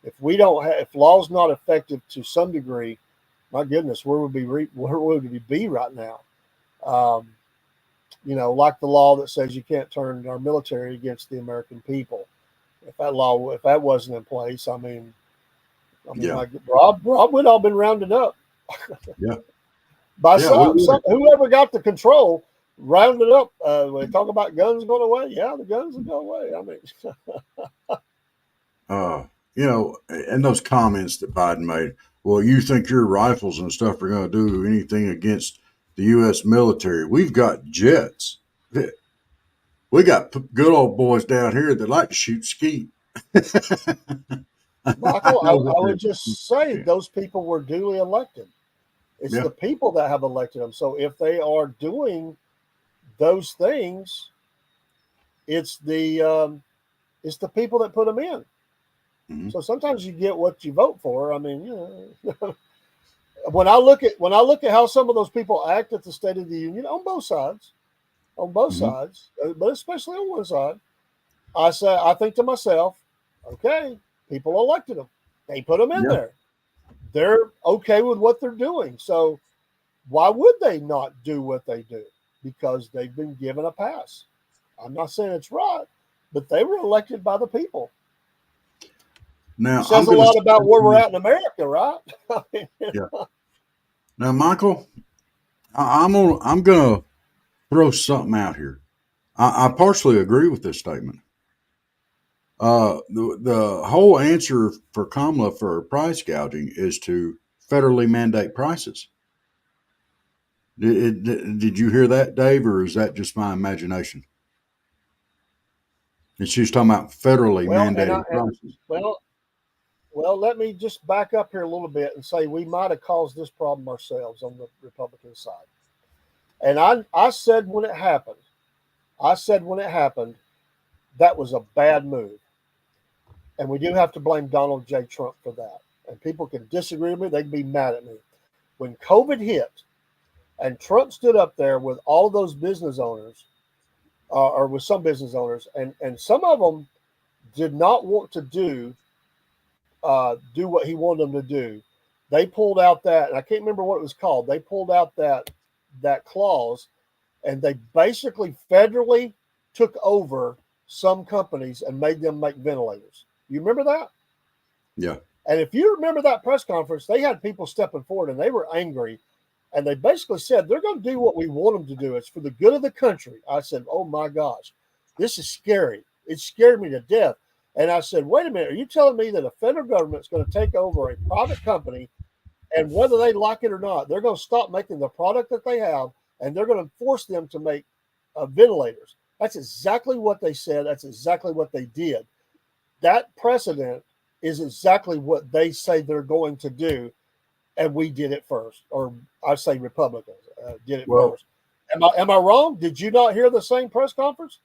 If we don't have, if law's not effective to some degree, my goodness, where would we be right now? Um, like the law that says you can't turn our military against the American people. If that wasn't in place, Yeah. my Rob would all been rounded up Yeah. by Yeah. whoever got the control, rounded up. When they talk about guns going away, yeah, the guns will go away. uh, and those comments that Biden made. Well, you think your rifles and stuff are going to do anything against the U.S. military? We've got jets. We got good old boys down here that like to shoot skeet. I Michael, know what I they're would just say saying. those people were duly elected. It's Yeah. the people that have elected them. So if they are doing those things, it's the people that put them in. Hmm. So sometimes you get what you vote for. When I look at how some of those people act at the State of the Union on both Hmm. sides, but especially on one side, I think to myself, okay, people elected them. They put them in Yeah. there. They're okay with what they're doing. So why would they not do what they do? Because they've been given a pass. I'm not saying it's right, but they were elected by the people. Now I'm Says a going lot about where we're to. at in America, right? Yeah. Now, Michael, I'm gonna throw something out here. I partially agree with this statement. The whole answer for Kamala for price gouging is to federally mandate prices. Did you hear that, Dave, or is that just my imagination? And she was talking about federally well, and I mandating and, prices. well, well, let me just back up here a little bit and say we might have caused this problem ourselves on the Republican side. And I said when it happened, that was a bad move. And we do have to blame Donald J. Trump for that. And people can disagree with me, they can be mad at me. When COVID hit and Trump stood up there with all of those business owners, or with some business owners, and some of them did not want to do what he wanted them to do. They pulled out that, and I can't remember what it was called. They pulled out that clause, and they basically federally took over some companies and made them make ventilators. You remember that? Yeah. And if you remember that press conference, they had people stepping forward and they were angry. And they basically said, they're going to do what we want them to do. It's for the good of the country. I said, oh my gosh, this is scary. It scared me to death. And I said, wait a minute, are you telling me that a federal government is going to take over a private company, and whether they like it or not, they're going to stop making the product that they have and they're going to force them to make ventilators? That's exactly what they said. That's exactly what they did. That precedent is exactly what they say they're going to do, and we did it first, or I say Republicans did it Well, first. Am I wrong? Did you not hear the same press conference?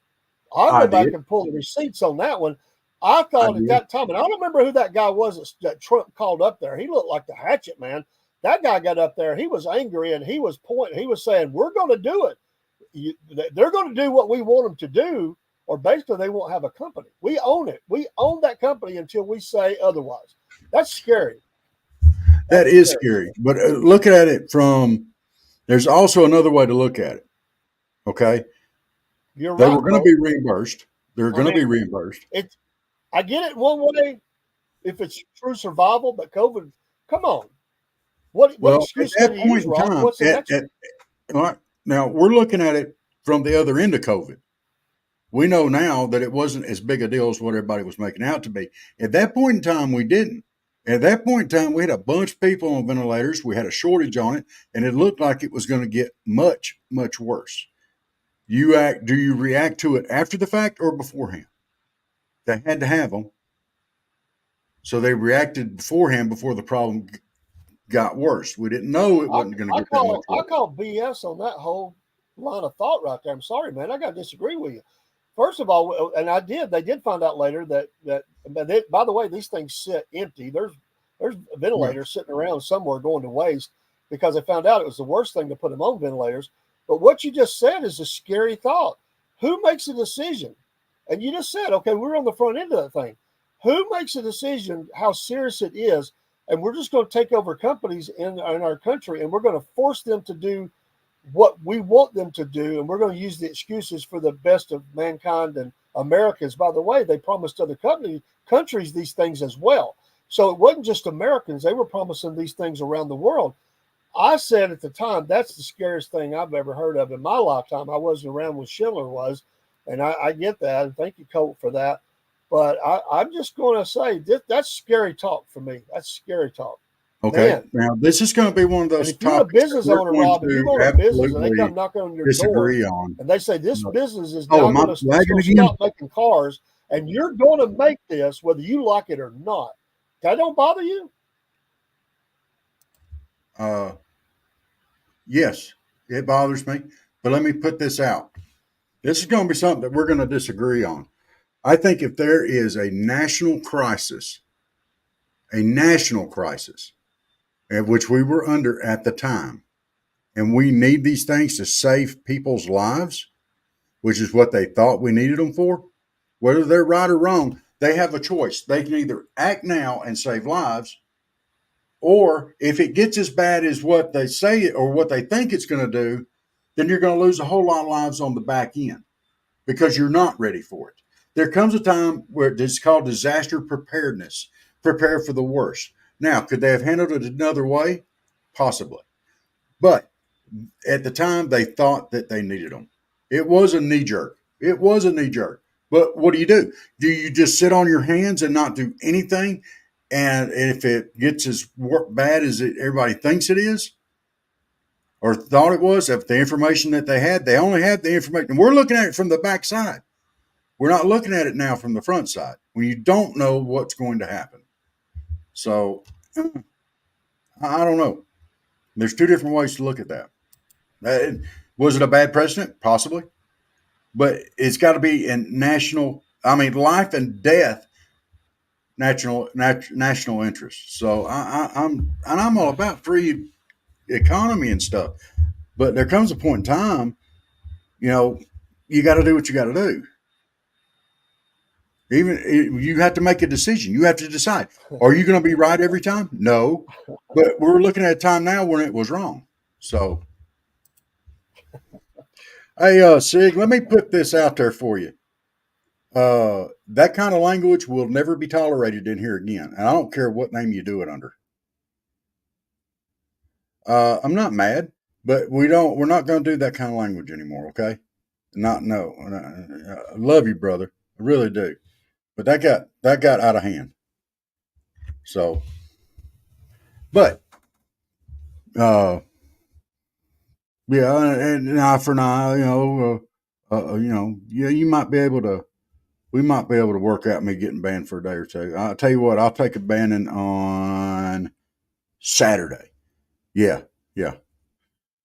I'll I go back did. and pull the receipts on that one. I I thought at did. that time, and I don't remember who that guy was that Trump called up there. He looked like the hatchet man. That guy got up there. He was angry and he was pointing. He was saying, "We're going to do it. They're going to do what we want them to do, or basically they won't have a company. We own it. We own that company until we say otherwise." That's scary. That is scary. But looking at it from, there's also another way to look at it. Okay. You're They right, were going to bro. be reimbursed. They're I going to be mean, reimbursed. I get it one way if it's true survival, but COVID, come on. What Well, at excuse can that you use, point in Rob? time, What's the next one? all right, now we're looking at it from the other end of COVID. We know now that it wasn't as big a deal as what everybody was making out to be. At that point in time, we didn't. At that point in time, we had a bunch of people on ventilators. We had a shortage on it, and it looked like it was going to get much, much worse. Do you react to it after the fact or beforehand? They had to have them. So they reacted beforehand before the problem got worse. We didn't know it wasn't going to get that much I worse. call BS on that whole line of thought right there. I'm sorry, man. I got to disagree with you. First of all, and I did. They did find out later that by the way, these things sit empty. There's Yeah. ventilators sitting around somewhere going to waste because they found out it was the worst thing to put them on ventilators. But what you just said is a scary thought. Who makes a decision? And you just said, okay, we're on the front end of that thing. Who makes a decision how serious it is? And we're just going to take over companies in our country and we're going to force them to do what we want them to do, and we're going to use the excuses for the best of mankind and Americans. By the way, they promised other countries these things as well. So it wasn't just Americans. They were promising these things around the world. I said at the time, that's the scariest thing I've ever heard of in my lifetime. I wasn't around when Schindler was, and I get that, and thank you, Colt, for that. But I'm just going to say that's scary talk for me. That's scary talk. Okay. Man, Now, this is going to be one of and those if you're a topics that business we're owner, going Rob, if you to own a business and they absolutely come knocking on your door disagree on. and they say this business is Oh, now am I going to lagging again? stop making cars and you're going to make this whether you like it or not, that don't bother you? Uh, yes, it bothers me. But let me put this out. This is going to be something that we're going to disagree on. I think if there is a national crisis, which we were under at the time, and we need these things to save people's lives, which is what they thought we needed them for, whether they're right or wrong, they have a choice. They can either act now and save lives, or if it gets as bad as what they say or what they think it's going to do, then you're going to lose a whole lot of lives on the back end because you're not ready for it. There comes a time where it's called disaster preparedness, prepare for the worst. Now, could they have handled it another way? Possibly. But at the time, they thought that they needed them. It was a knee jerk. It was a knee jerk. But what do? Do you just sit on your hands and not do anything? And if it gets as bad as everybody thinks it is, or thought it was, if the information that they only had the information. And we're looking at it from the back side. We're not looking at it now from the front side when you don't know what's going to happen. So I don't know. There's two different ways to look at that. Was it a bad precedent? Possibly. But it's got to be in life and death, national interest. So I'm all about free economy and stuff. But there comes a point in time, you know, you got to do what you got to do. Even you have to make a decision. You have to decide: are you going to be right every time? No, but we're looking at a time now when it was wrong. So, hey, Sig, let me put this out there for you. That kind of language will never be tolerated in here again, and I don't care what name you do it under. I'm not mad, but we're not going to do that kind of language anymore. Okay? Not no. I love you, brother. I really do. But that got out of hand. So, but uh, yeah, and an eye for an eye. Yeah, you might be able to. We might be able to work out me getting banned for a day or two. I'll tell you what. I'll take a banning on Saturday. Yeah, yeah.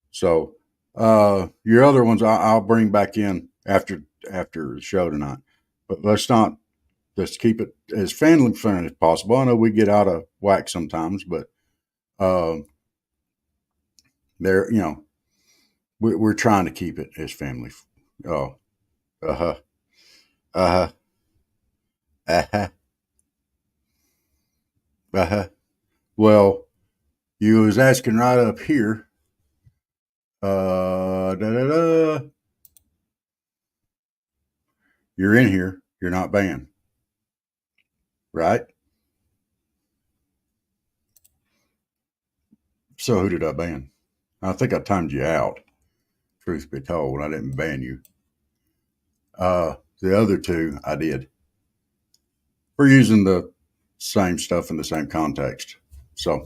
So your other ones I'll bring back in after the show tonight. But let's keep it as family friendly as possible. I know we get out of whack sometimes, but uh, there, we're trying to keep it as family. Oh, uh huh, uh huh, uh huh, uh huh. Well, You was asking right up here. Da, da, da. You're in here. You're not banned. Right? So who did I ban? I think I timed you out. Truth be told, I didn't ban you. The other two I did. We're using the same stuff in the same context. So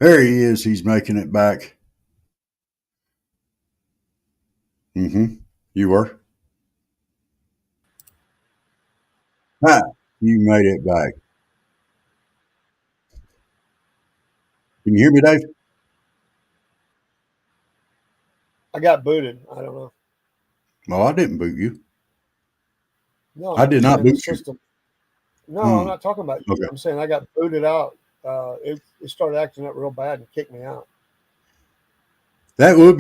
there he is. He's making it back. You were? Ah, you made it back. Can you hear me, Dave? I got booted. I don't know. Well, I didn't boot you. No, I did I'm not saying the boot you. system. No, I'm not talking about you. Okay. I'm saying I got booted out. It started acting up real bad and kicked me out. That would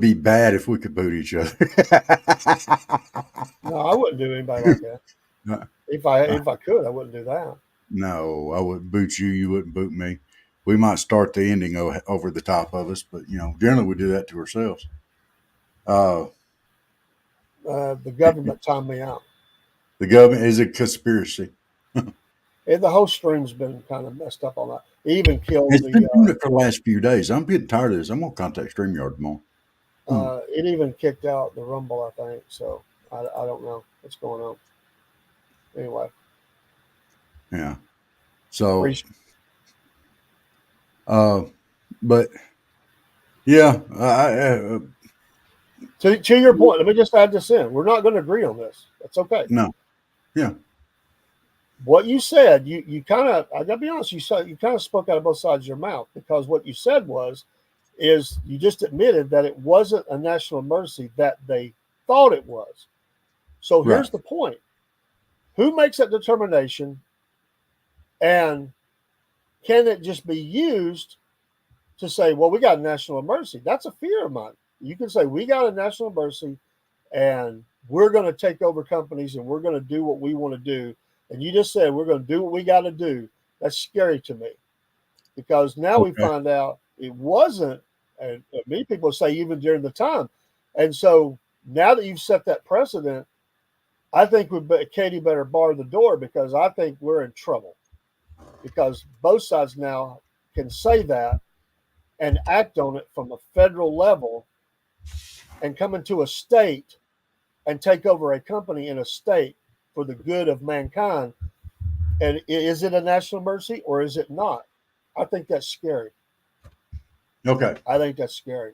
be bad if we could boot each other. No, I wouldn't do anybody like that. No, If I could, I wouldn't do that. no, I wouldn't boot you. You wouldn't boot me. We might start the ending over the top of us, but generally we do that to ourselves. The government timed me out. The government is a conspiracy. And the whole stream's been kind of messed up on that. It even killed It's been doing the. it for the last few days. I'm getting tired of this. I'm gonna contact StreamYard tomorrow. It even kicked out the Rumble, I think. So I don't know what's going on. Anyway. Yeah. So. But yeah, to your point, let me just add this in. We're not going to agree on this. That's okay. No. Yeah. What you said, you kind of, I gotta be honest, you kind of spoke out of both sides of your mouth, because what you said is you just admitted that it wasn't a national emergency that they thought it was. So here's the point. Who makes that determination, and can it just be used to say, well, we got a national emergency? That's a fear of mine. You can say, we got a national emergency and we're going to take over companies and we're going to do what we want to do. And you just said, we're going to do what we got to do. That's scary to me, because now we find out it wasn't, and many people say even during the time. And so now that you've set that precedent, I think Katie better bar the door, because I think we're in trouble, because both sides now can say that and act on it from a federal level and come into a state and take over a company in a state for the good of mankind. And is it a national emergency or is it not? I think that's scary. Okay. I think that's scary.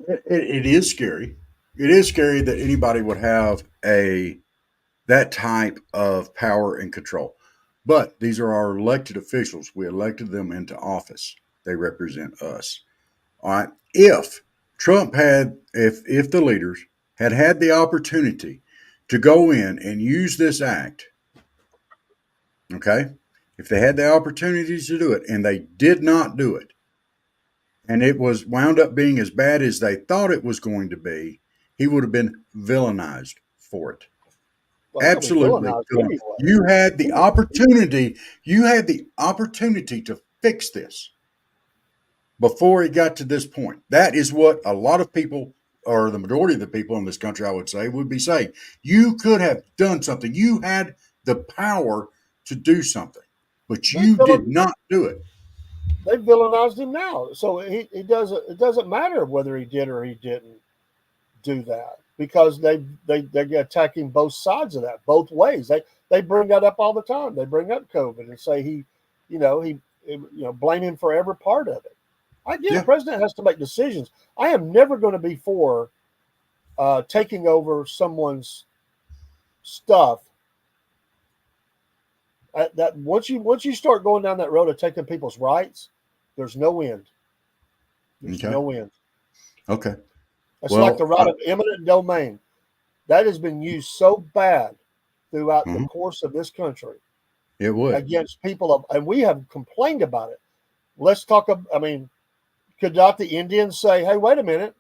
It is scary. It is scary that anybody would have that type of power and control. But these are our elected officials. We elected them into office. They represent us. All right. If the leaders had the opportunity to go in and use this act, okay, if they had the opportunities to do it and they did not do it, and it was wound up being as bad as they thought it was going to be, he would have been villainized for it. Well, absolutely. Anyway. You had the opportunity. You had the opportunity to fix this before it got to this point. That is what a lot of people, or the majority of the people in this country, I would say, would be saying. You could have done something. You had the power to do something, but you did not do it. They villainized him now, so it doesn't matter whether he did or he didn't do that, because they attacking both sides of that, both ways. They bring that up all the time. They bring up COVID and say he blame him for every part of it. I get the president has to make decisions. I am never going to be for taking over someone's stuff. That once you start going down that road of taking people's rights, there's no end. There's no end. Okay. It's like the right of eminent domain. That has been used so bad throughout the course of this country. It would. Against people, and we have complained about it. Let's talk. Could not the Indians say, hey, wait a minute.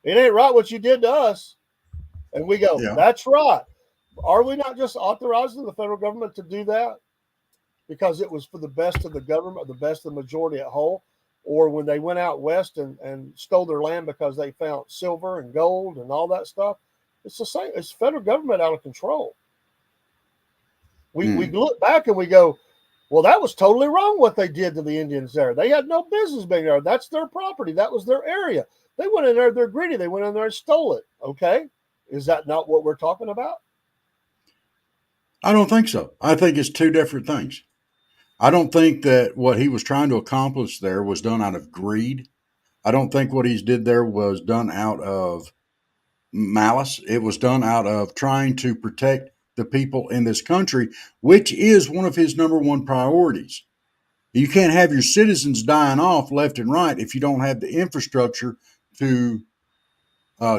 It ain't right what you did to us. And we go, that's right. Are we not just authorizing the federal government to do that because it was for the best of the government, the best of the majority at whole? Or when they went out west and stole their land because they found silver and gold and all that stuff, it's the same. It's federal government out of control. We look back and we go, well, that was totally wrong what they did to the Indians there. They had no business being there. That's their property. That was their area. They went in there, they're greedy. They went in there and stole it. Okay. Is that not what we're talking about? I don't think so. I think it's two different things. I don't think that what he was trying to accomplish there was done out of greed. I don't think what he did there was done out of malice. It was done out of trying to protect the people in this country, which is one of his number one priorities. You can't have your citizens dying off left and right if you don't have the infrastructure to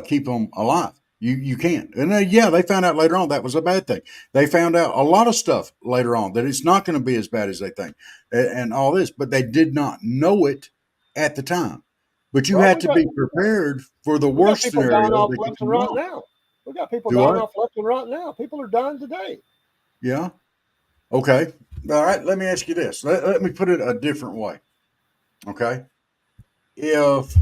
keep them alive. You can't. And yeah, they found out later on that was a bad thing. They found out a lot of stuff later on that it's not going to be as bad as they think and all this, but they did not know it at the time. But you had to be prepared for the We got worst people dying scenario off that left could and come right along. now. We got people Do dying what? off left and right now. People are dying today. Yeah. Okay. All right. Let me ask you this. Let me put it a different way. Okay. If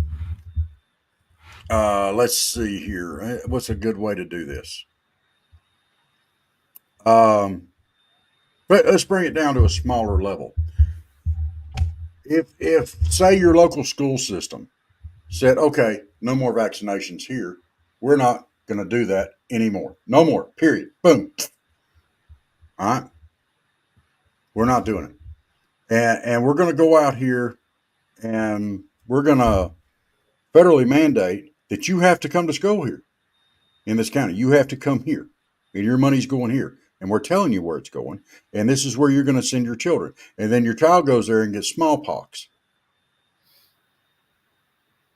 let's see here, what's a good way to do this? But let's bring it down to a smaller level. If say your local school system said, okay, no more vaccinations here, we're not going to do that anymore. No more. Period. Boom. All right. We're not doing it, and we're going to go out here and we're going to federally mandate that you have to come to school here in this county. You have to come here, and your money's going here. And we're telling you where it's going. And this is where you're going to send your children. And then your child goes there and gets smallpox.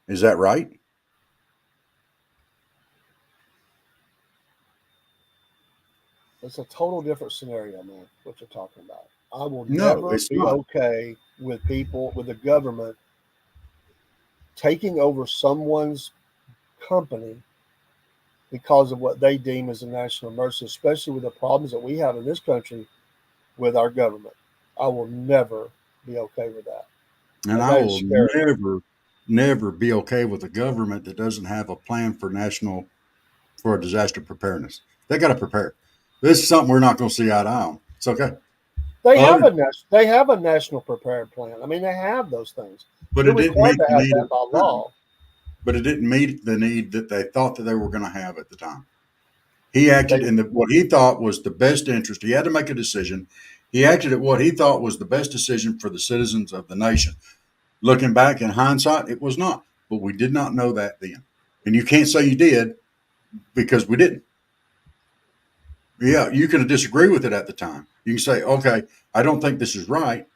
Is that right? It's a total different scenario, man, what you're talking about. I will No, never it's be not. okay with people, with the government taking over someone's company because of what they deem as a national emergency, especially with the problems that we have in this country with our government. I will never be okay with that. And I that is will scary. never be okay with a government that doesn't have a plan for a disaster preparedness. They got to prepare. This is something we're not going to see eye to eye on. It's okay. They have Uh, a national prepared plan. I mean, they have those things. but They're it didn't required meet to the have need that at by the time. law. But it didn't meet the need that they thought that they were going to have at the time. He acted They in what he thought was the best interest. He had to make a decision. He acted at what he thought was the best decision for the citizens of the nation. Looking back in hindsight, it was not. But we did not know that then. And you can't say you did because we didn't. Yeah, you can disagree with it at the time. You can say, okay, I don't think this is right.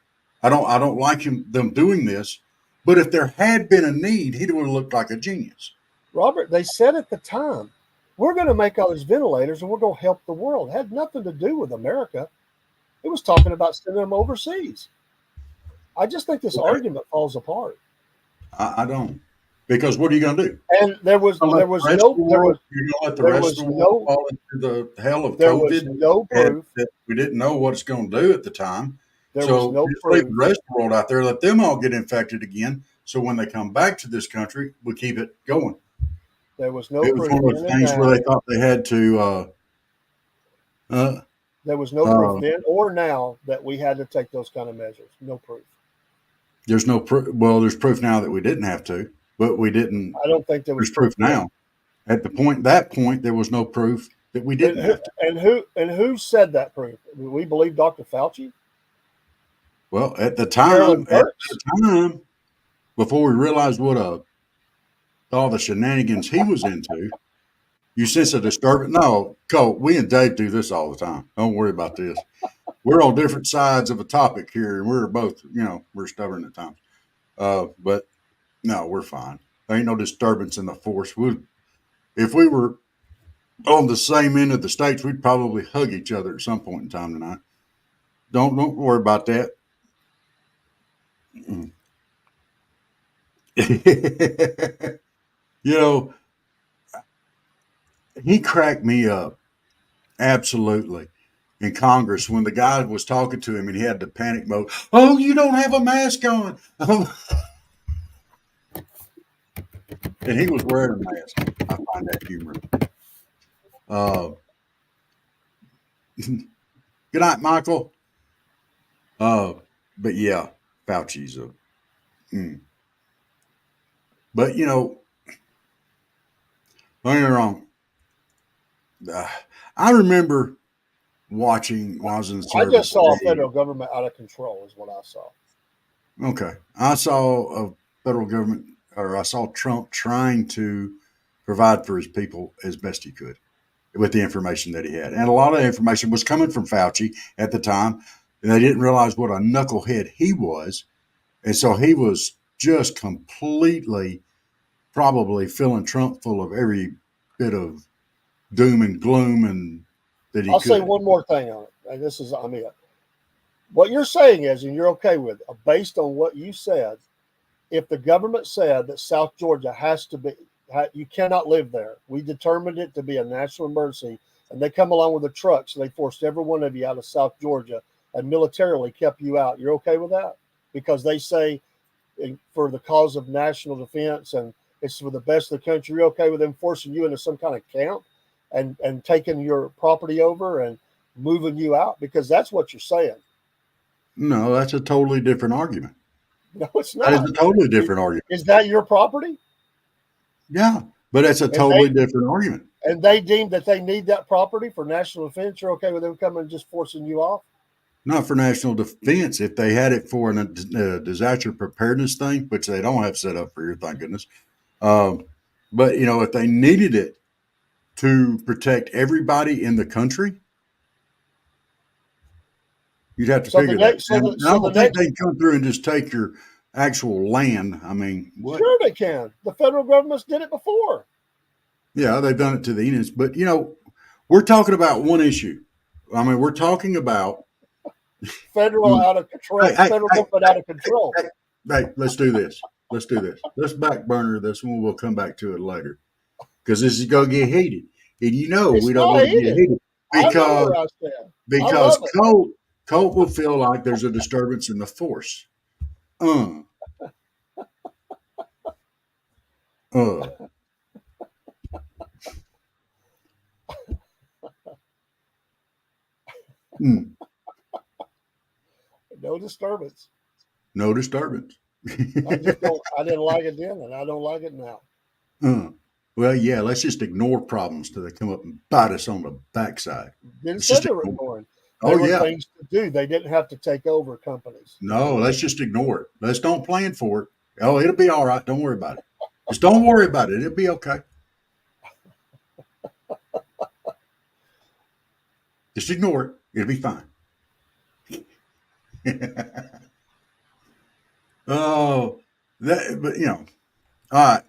I don't like them doing this. But if there had been a need, he would have looked like a genius. Robert, they said at the time, we're going to make all these ventilators and we're going to help the world. It had nothing to do with America. It was talking about sending them overseas. I just think this Okay. argument falls apart. I don't. Because what are you going to do? And there was You're there going to was let the rest of no the there world, was you're going to let the there rest of was the world no fall into the hell of there was COVID no proof. that we didn't know what it's going to do at the time. There was So no just leave proof. the rest of the world out there, let them all get infected again. So when they come back to this country, we keep it going. There was no It was proof one of then those and things where they now. thought they had to. Uh, There was no proof uh, then or now that we had to take those kind of measures. No proof. there's no proof. Well, there's proof now that we didn't have to, but we didn't. I don't think there was There's proof proof then. now. At that point, there was no proof that we And didn't who have to. and who said that proof? We believe Dr. Fauci, Well, Carolyn Burks. before we realized all the shenanigans he was into, you sense a disturbance. No, Cole, we and Dave do this all the time. Don't worry about this. We're on different sides of a topic here, and we're both, we're stubborn at times. But no, we're fine. There ain't no disturbance in the force. If we were on the same end of the states, we'd probably hug each other at some point in time tonight. Don't worry about that. you know, he cracked me up Absolutely. In Congress, when the guy was talking to him and he had the panic mode, oh, you don't have a mask on. And he was wearing a mask. I find that humorous. Uh, good night, Michael. But yeah, Fauci's a. But you know, don't get me wrong. I remember watching when I was in the I service. just saw a federal government out of control is what I saw. Okay, I saw a federal government, or I saw Trump trying to provide for his people as best he could with the information that he had, and a lot of information was coming from Fauci at the time, and they didn't realize what a knucklehead he was, and so he was just completely, probably filling Trump full of every bit of doom and gloom and that he I'll could. say one more thing on it. And this is, I mean, what you're saying is, and you're okay with, based on what you said, if the government said that South Georgia has to be, you cannot live there, we determined it to be a national emergency, and they come along with a truck, so they forced every one of you out of South Georgia and militarily kept you out. You're okay with that? Because they say for the cause of national defense and it's for the best of the country, you're okay with them forcing you into some kind of camp and taking your property over and moving you out? Because that's what you're saying. No, that's a totally different argument. No, it's not. That is a totally different argument. Is that your property? Yeah, but that's a totally different argument. And they deem that they need that property for national defense. You're okay with them coming and just forcing you off? Not for national defense. If they had it for a disaster preparedness thing, which they don't have set up for here, thank goodness. But, you know, if they needed it to protect everybody in the country, you'd have to figure that. I don't think they can come through and just take your actual land. I mean, what? Sure they can. The federal government's did it before. Yeah, they've done it to the Indians. But, you know, we're talking about one issue. I mean, we're talking about federal out of control. Federal government out of control. Hey, let's do this. Let's do this. Let's back burner this one. We'll come back to it later because this is going to get heated. And you know, we don't want to get heated because Colt will feel like there's a disturbance in the force. No disturbance. No disturbance. I didn't like it then, and I don't like it now. Well, yeah, let's just ignore problems till they come up and bite us on the backside. Didn't say they were ignoring. They were things to do. They didn't have to take over companies. No, let's just ignore it. Let's don't plan for it. Oh, it'll be all right. Don't worry about it. Just don't worry about it. It'll be okay. Just ignore it. It'll be fine. But you know, all right.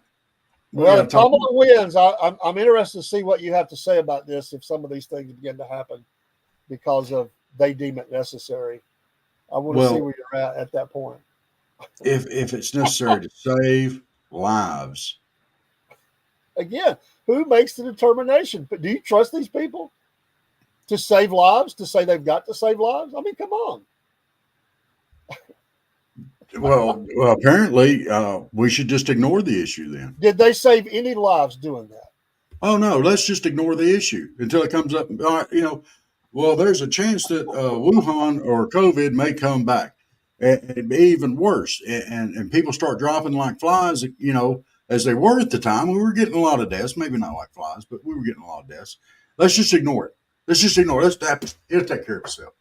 Well, if Kamala wins, I'm interested to see what you have to say about this if some of these things begin to happen because of they deem it necessary. I want to see where you're at that point. If it's necessary to save lives. Again, who makes the determination? But do you trust these people to save lives, to say they've got to save lives? I mean, come on. Well, apparently, we should just ignore the issue then. Did they save any lives doing that? Oh, no, let's just ignore the issue until it comes up. You know, well, there's a chance that Wuhan or COVID may come back. It'd be even worse. And people start dropping like flies, you know, as they were at the time. We were getting a lot of deaths, maybe not like flies, but we were getting a lot of deaths. Let's just ignore it. Let's just ignore it. It'll take care of itself.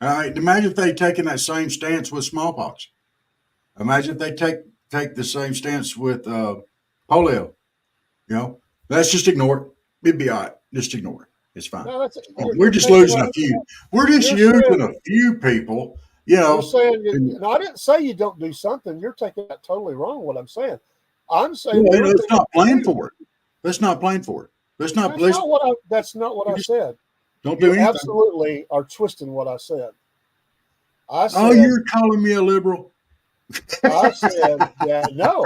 Imagine if they'd taken that same stance with smallpox. Imagine if they take the same stance with polio. You know, let's just ignore it. It'd be all right. Just ignore it. It's fine. No, we're just losing a few. We're just using a few people. You know, you're saying, I didn't say you don't do something. You're taking that totally wrong. What I'm saying, I'm saying let's not plan for it. Let's not plan for it. That's not what I said. Don't do anything. Absolutely are twisting what I said. You're calling me a liberal? I said that no.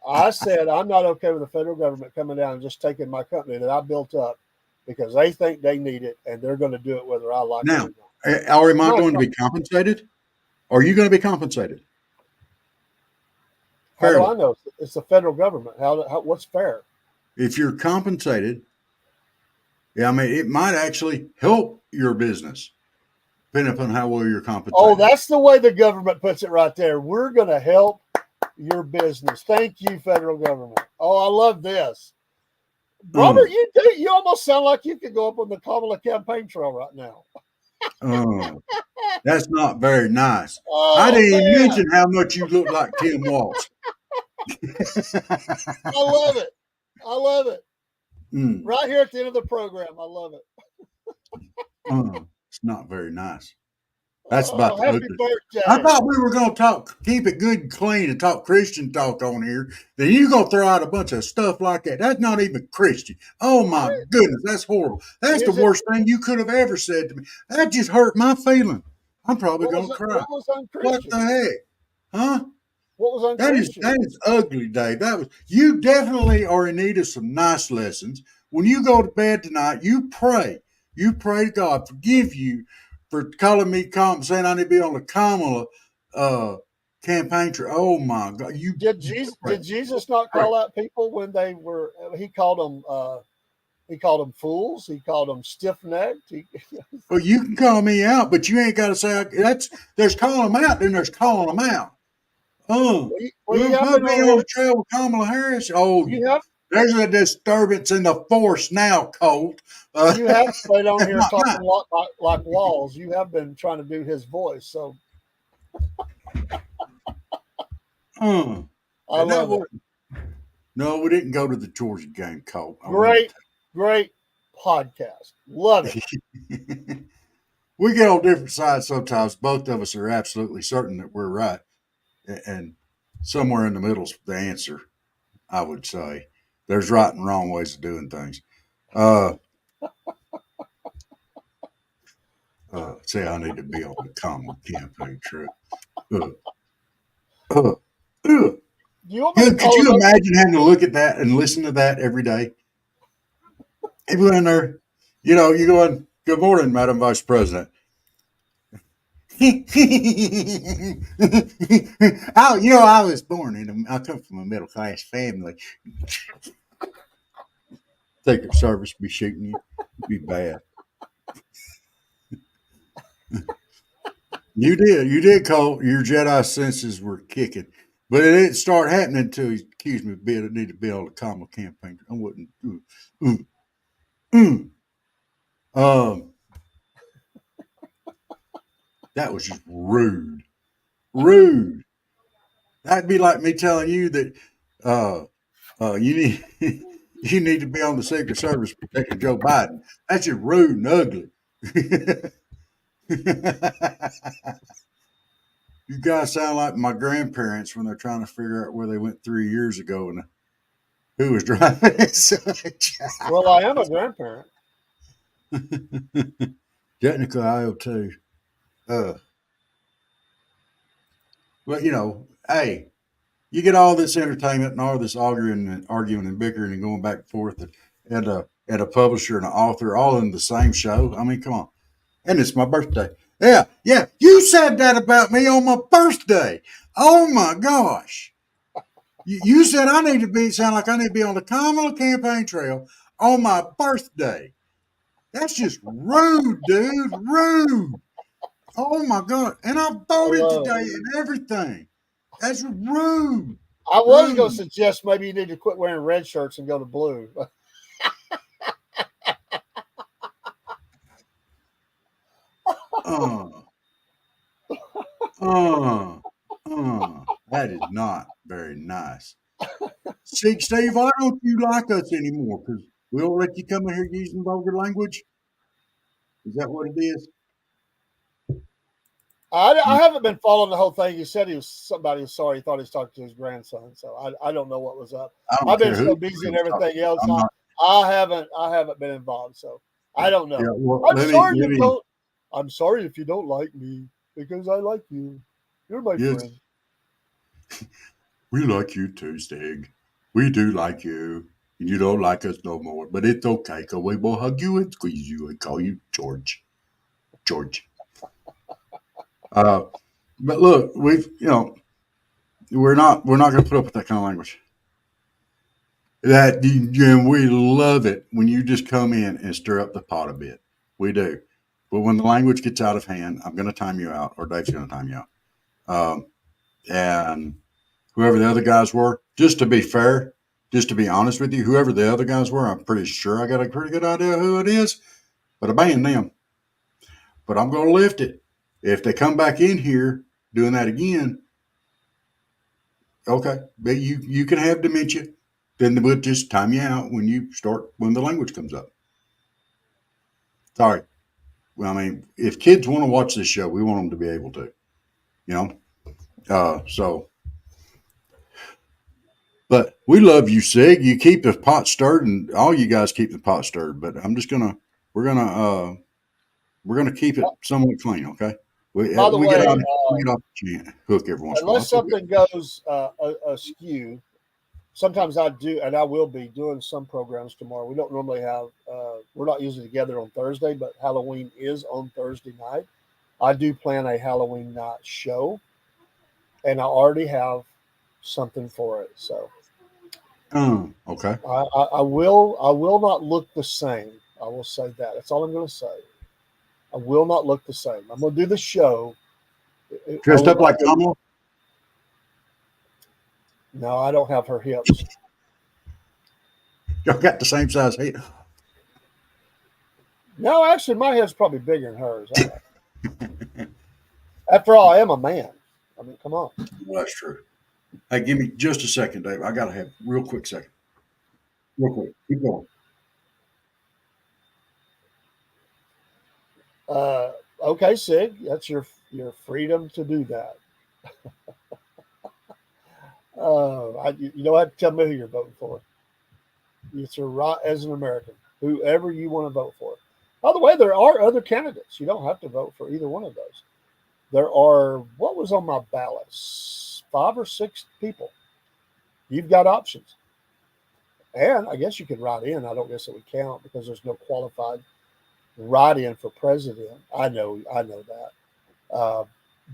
I said I'm not okay with the federal government coming down and just taking my company that I built up because they think they need it and they're going to do it whether I like Now, it or not. am I going to be compensated? Are you going to be compensated? How do Fairly. I know? It's the federal government. What's fair? If you're compensated, yeah, I mean, it might actually help your business, depending upon how well you're compensated. Oh, that's the way the government puts it right there. We're going to help your business. Thank you, federal government. Oh, I love this. Robert, you almost sound like you could go up on the Kamala campaign trail right now. That's not very nice. Oh, I didn't even man. mention how much you look like Tim Walsh. I love it. I love it. Mm. Right here at the end of the program. I love it. It's not very nice. That's about the happy ugly. birthday. I thought we were going to keep it good and clean and talk Christian talk on here. Then you're going to throw out a bunch of stuff like that. That's not even Christian. Oh, my goodness. That's horrible. That's the worst thing you could have ever said to me. That just hurt my feeling. I'm probably going to cry. What was unchristian? What the heck? Huh? What was unchristian? That is ugly, Dave. You definitely are in need of some nice lessons. When you go to bed tonight, you pray. You pray to God, forgive you for calling me saying I need to be on the Kamala campaign trail. Oh my God! Did Jesus not call out people when they were? He called them fools. He called them stiff necked. Well, you can call me out, but you ain't got to say there's calling them out, then there's calling them out. You put me on the trail with Kamala Harris. Oh, there's a disturbance in the force now, Colt. You have stayed on here talking like walls. You have been trying to do his voice, so. I love it. No, we didn't go to the Georgia game, Colt. Great podcast. Love it. We get on different sides sometimes. Both of us are absolutely certain that we're right. And somewhere in the middle is the answer, I would say. There's right and wrong ways of doing things. Say I need to be on the Kamala campaign trip. Could you imagine having to look at that and listen to that every day? People in there, you going, "Good morning, Madam Vice President." I was born I come from a middle class family. Secret Service be shooting you. It'd be bad. You did, Cole. Your Jedi senses were kicking. But it didn't start happening until he accused me of need to be on the Kamala campaign. I wouldn't. That was just rude. Rude. That'd be like me telling you that you need to be on the Secret Service protecting Joe Biden. That's just rude and ugly. You guys sound like my grandparents when they're trying to figure out where they went 3 years ago and who was driving. Well, I am a grandparent. Technically, I am too. But hey, you get all this entertainment and all this arguing and bickering and going back and forth and a publisher and an author all in the same show. I mean, come on. And it's my birthday. Yeah. You said that about me on my birthday. Oh my gosh. You said I need to sound like I need to be on the Kamala campaign trail on my birthday. That's just rude, dude. Rude. Oh my God. And I voted today and everything. That's rude. I was going to suggest maybe you need to quit wearing red shirts and go to blue. That is not very nice. See, Steve, why don't you like us anymore? Because we don't let you come in here using vulgar language. Is that what it is? I haven't been following the whole thing. He said somebody was sorry. He thought he was talking to his grandson. So I don't know what was up. I've been so busy and everything else. I haven't been involved. So I don't know. Yeah, well, I'm sorry if you don't like me because I like you. You're my friend. We like you too, Stig. We do like you. and you don't like us no more. But it's okay, because we will hug you and squeeze you and call you George. George. But look, we're not going to put up with that kind of language. And we love it when you just come in and stir up the pot a bit. We do. But when the language gets out of hand, I'm going to time you out, or Dave's going to time you out. And whoever the other guys were, just to be fair, just to be honest with you, whoever the other guys were, I'm pretty sure I got a pretty good idea who it is. But I banned them. But I'm going to lift it. If they come back in here doing that again, okay, but you can have dementia. Then we'll just time you out when the language comes up. Sorry. Well, I mean, if kids want to watch this show, we want them to be able to, but we love you, Sig. You keep the pot stirred, and all you guys keep the pot stirred. But we're gonna keep it somewhat clean, okay? By the way, we get off the hook every once in a while. unless something goes askew, sometimes I do, and I will be doing some programs tomorrow. We don't normally have, we're not usually together on Thursday, but Halloween is on Thursday night. I do plan a Halloween night show, and I already have something for it. So, okay. I will not look the same. I will say that. That's all I'm going to say. I will not look the same. I'm going to do the show. Dressed up like Kamala? No, I don't have her hips. Y'all got the same size head. No, actually, my head's probably bigger than hers. After all, I am a man. I mean, come on. Well, that's true. Hey, give me just a second, Dave. I got to have real quick second. Real quick. Keep going. Okay, Sig, that's your freedom to do that. You don't have to tell me who you're voting for. It's your right as an American, whoever you want to vote for. By the way, there are other candidates. You don't have to vote for either one of those. There are, what was on my ballot? 5 or 6 people. You've got options. And I guess you could write in. I don't guess it would count because there's no qualified write-in for president. I know that.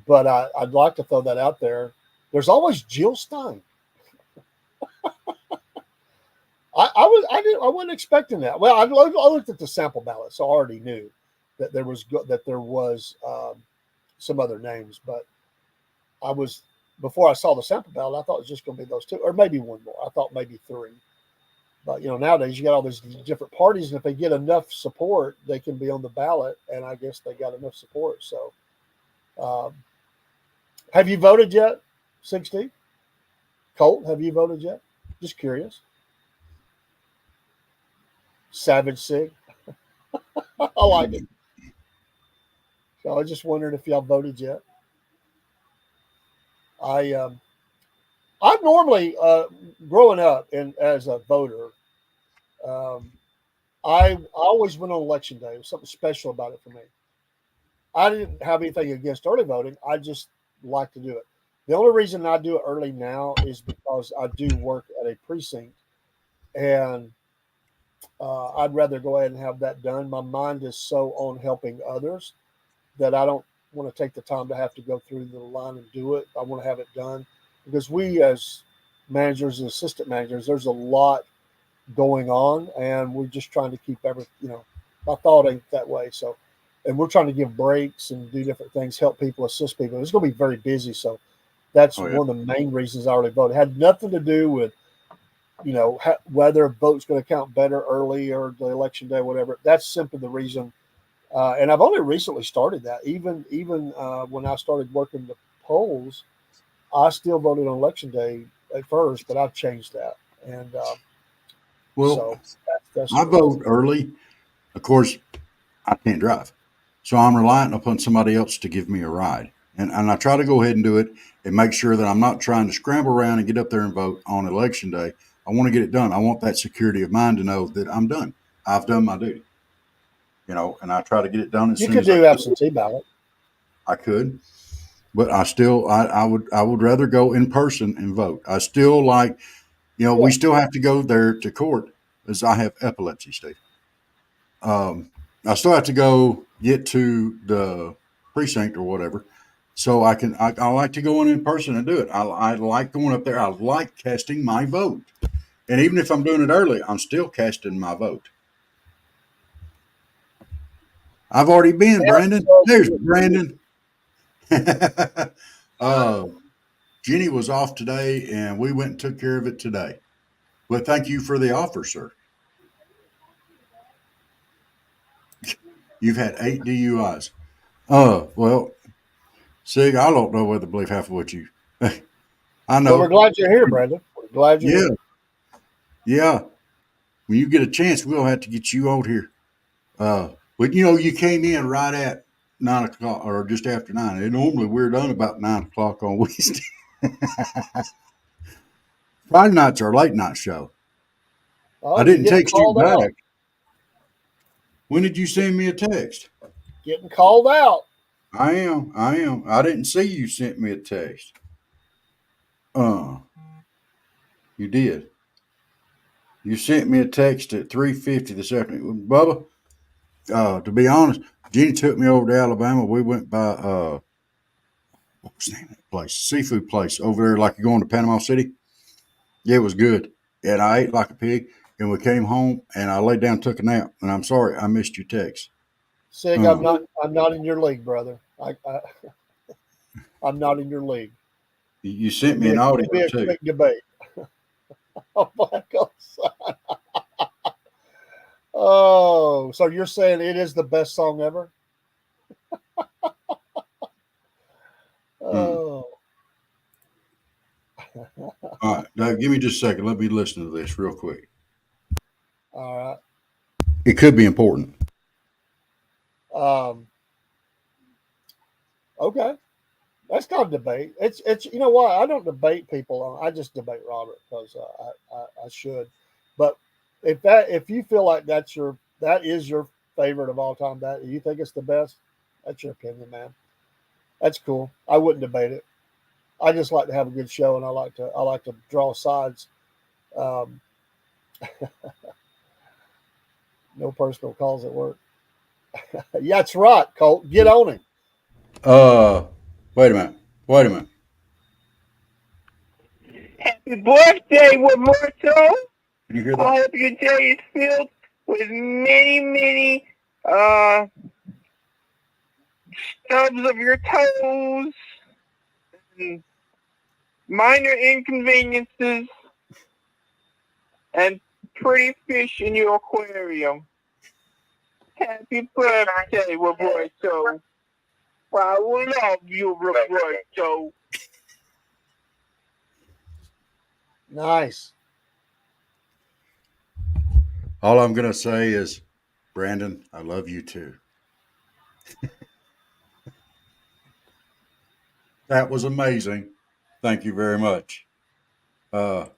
But I'd like to throw that out there. There's always Jill Stein. I wasn't expecting that. Well, I looked at the sample ballot, so I already knew that there was some other names. But before I saw the sample ballot, I thought it was just going to be those 2, or maybe one more. I thought maybe 3. But nowadays you got all these different parties, and if they get enough support, they can be on the ballot. And I guess they got enough support. So, have you voted yet, 60? Colt, have you voted yet? Just curious. Savage Sig. I like it. So I just wondered if y'all voted yet. I normally, growing up and as a voter, I always went on election day. There was something special about it for me. I didn't have anything against early voting. I just like to do it. The only reason I do it early now is because I do work at a precinct, and I'd rather go ahead and have that done. My mind is so on helping others that I don't want to take the time to have to go through the line and do it. I want to have it done because we as managers and assistant managers, there's a lot going on, and we're just trying to keep my thought ain't that way. So, and we're trying to give breaks and do different things, help people, assist people. It's going to be very busy. So that's one of the main reasons I already voted. It had nothing to do with, whether a vote's going to count better early or the election day, whatever. That's simply the reason. And I've only recently started that. Even when I started working the polls, I still voted on election day at first, but I've changed that. And so that's I vote early. Of course, I can't drive, so I'm reliant upon somebody else to give me a ride. And I try to go ahead and do it and make sure that I'm not trying to scramble around and get up there and vote on election day. I want to get it done. I want that security of mind to know that I'm done. I've done my duty. And I try to get it done as soon as I can. You could do absentee ballot. I could, but I would rather go in person and vote. I still like, we still have to go there to court is I have epilepsy, Steve. I still have to go get to the precinct or whatever. So I like to go in person and do it. I like going up there. I like casting my vote. And even if I'm doing it early, I'm still casting my vote. I've already been, Brandon. There's Brandon. Jenny was off today, and we went and took care of it today. But thank you for the offer, sir. You've had 8 DUIs. Well, Sig, I don't know whether to believe half of what you. I know. Well, we're glad you're here, Brandon. We're glad you're here. Yeah. When you get a chance, we'll have to get you out here. But you came in right at 9 o'clock or just after 9. And normally we're done about 9 o'clock on Wednesday. Friday night's our late night show. Oh, I didn't text you back. Out. When did you send me a text? Getting called out. I am. I didn't see you sent me a text. You did. You sent me a text at 3:50 this afternoon. Bubba, to be honest, Jenny took me over to Alabama. We went by, what was the name of that place? Seafood place over there, like you're going to Panama City. Yeah, it was good. And I ate like a pig. And we came home, and I laid down and took a nap. And I'm sorry, I missed your text. Sig, I'm not in your league, brother. I'm not in your league. You sent me an audio too. It'd be a quick debate. Oh, my God. Oh, so you're saying it is the best song ever? Oh. All right, Dave, give me just a second. Let me listen to this real quick. All right. It could be important. Okay. That's not a debate. It's you know what? I don't debate people. I just debate Robert because I should. But if you feel like that is your favorite of all time, that you think it's the best, that's your opinion, man. That's cool. I wouldn't debate it. I just like to have a good show, and I like to draw sides. No personal calls at work. Yeah, that's right, Colt. Get on him. Wait a minute. Happy birthday, Roberto. Can you hear that? I hope your day is filled with many stubs of your toes and minor inconveniences and pretty fish in your aquarium. Happy birthday, Roberto. I will love you, Roberto. Nice. All I'm going to say is, Brandon, I love you too. That was amazing. Thank you very much. Oh,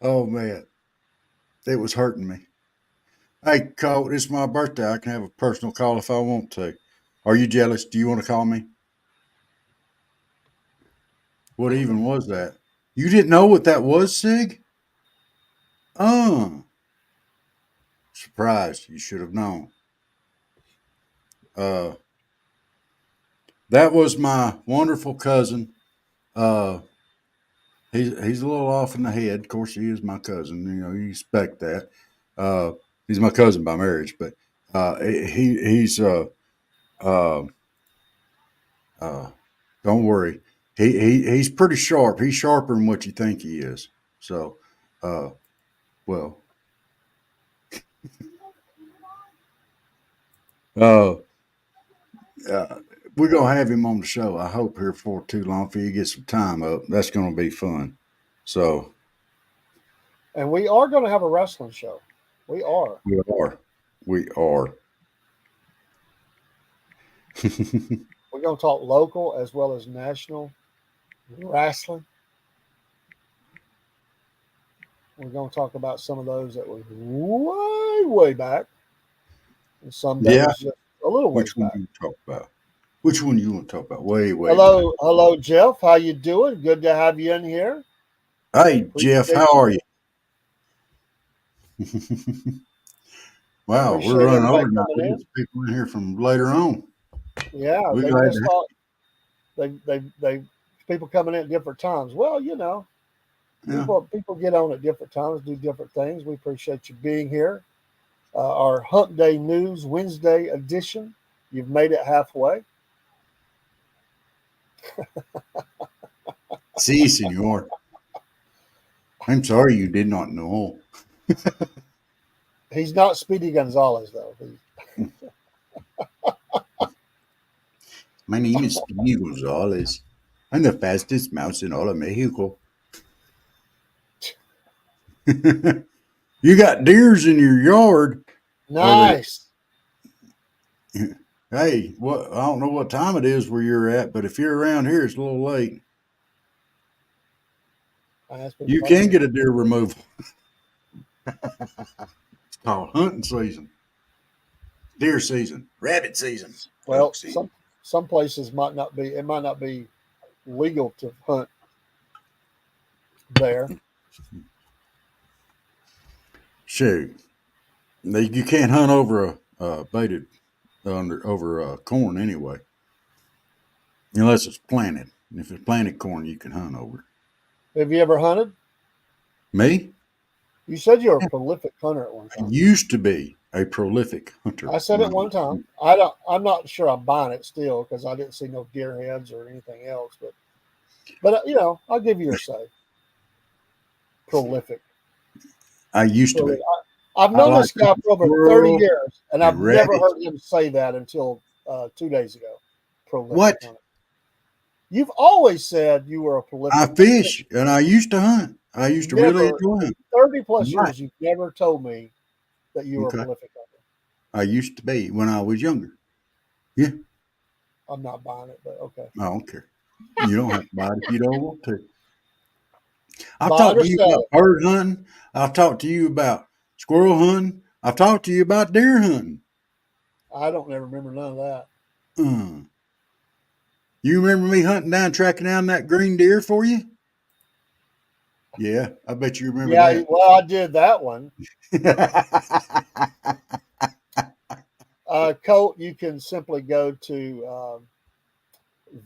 man. It was hurting me. Hey, Colt, it's my birthday. I can have a personal call if I want to. Are you jealous? Do you want to call me? What even was that? You didn't know what that was, Sig? Surprised. You should have known. That was my wonderful cousin. He's a little off in the head. Of course, he is my cousin. You expect that. He's my cousin by marriage, but he's don't worry. He's pretty sharp. He's sharper than what you think he is. So, well, we're gonna have him on the show. I hope here for too long. If he gets some time up, that's gonna be fun. So, and we are going to have a wrestling show. We are. We are. We're going to talk local as well as national wrestling. We're going to talk about some of those that were way back, and some that was just a little way Which one back. you talk about? Which one you want to talk about? Way. Hello, Jeff. How you doing? Good to have you in here. Hey, Jeff, how are you? Wow, we're Appreciate running everybody over now. coming We in. get people in here from later on. Yeah, We they glad just to. thought they people coming in at different times. Well, Yeah. people get on at different times, do different things. We appreciate you being here. Our Hump Day News Wednesday edition. You've made it halfway. Si, senor. I'm sorry you did not know. He's not Speedy Gonzalez though. My name is Speedy Gonzalez. I'm the fastest mouse in all of Mexico. You got deers in your yard. Are Nice. they? Hey, what? I don't know what time it is where you're at, but if you're around here, it's a little late. That's been You funny. can get a deer removal. It's called hunting season, deer season, rabbit season, Well, elk season. some places might not be. It might not be legal to hunt there. Shoot, you can't hunt over a baited over corn anyway, unless it's planted. And if it's planted corn, you can hunt over. Have you ever hunted? Me? You said you were a prolific hunter at one I time. used to be a prolific hunter. I said when it I one was time. I don't. I'm not sure I'm buying it still because I didn't see no deer heads or anything else. But I'll give you your say. Prolific. I used to Prolific. be. I've I known like this guy for over 30 squirrel years, and I've and never rabbit. heard him say that until 2 days ago. Prolific What? hunter. You've always said you were a I prolific hunter. fish and I used to hunt. I used to really Never, enjoy in it. 30 plus Right. years, you've never told me that you were a Okay. prolific hunter. I used to be when I was younger. Yeah. I'm not buying it, but okay. I don't care. You don't have to buy it if you don't want to. I've Buy it talked or to you sell about it. bird hunting. I've talked to you about squirrel hunting. I've talked to you about deer hunting. I don't ever remember none of that. Uh, you remember me hunting down, tracking down that green deer for you? Yeah, I bet you remember Yeah, well, I did that one. that. Colt, you can simply go to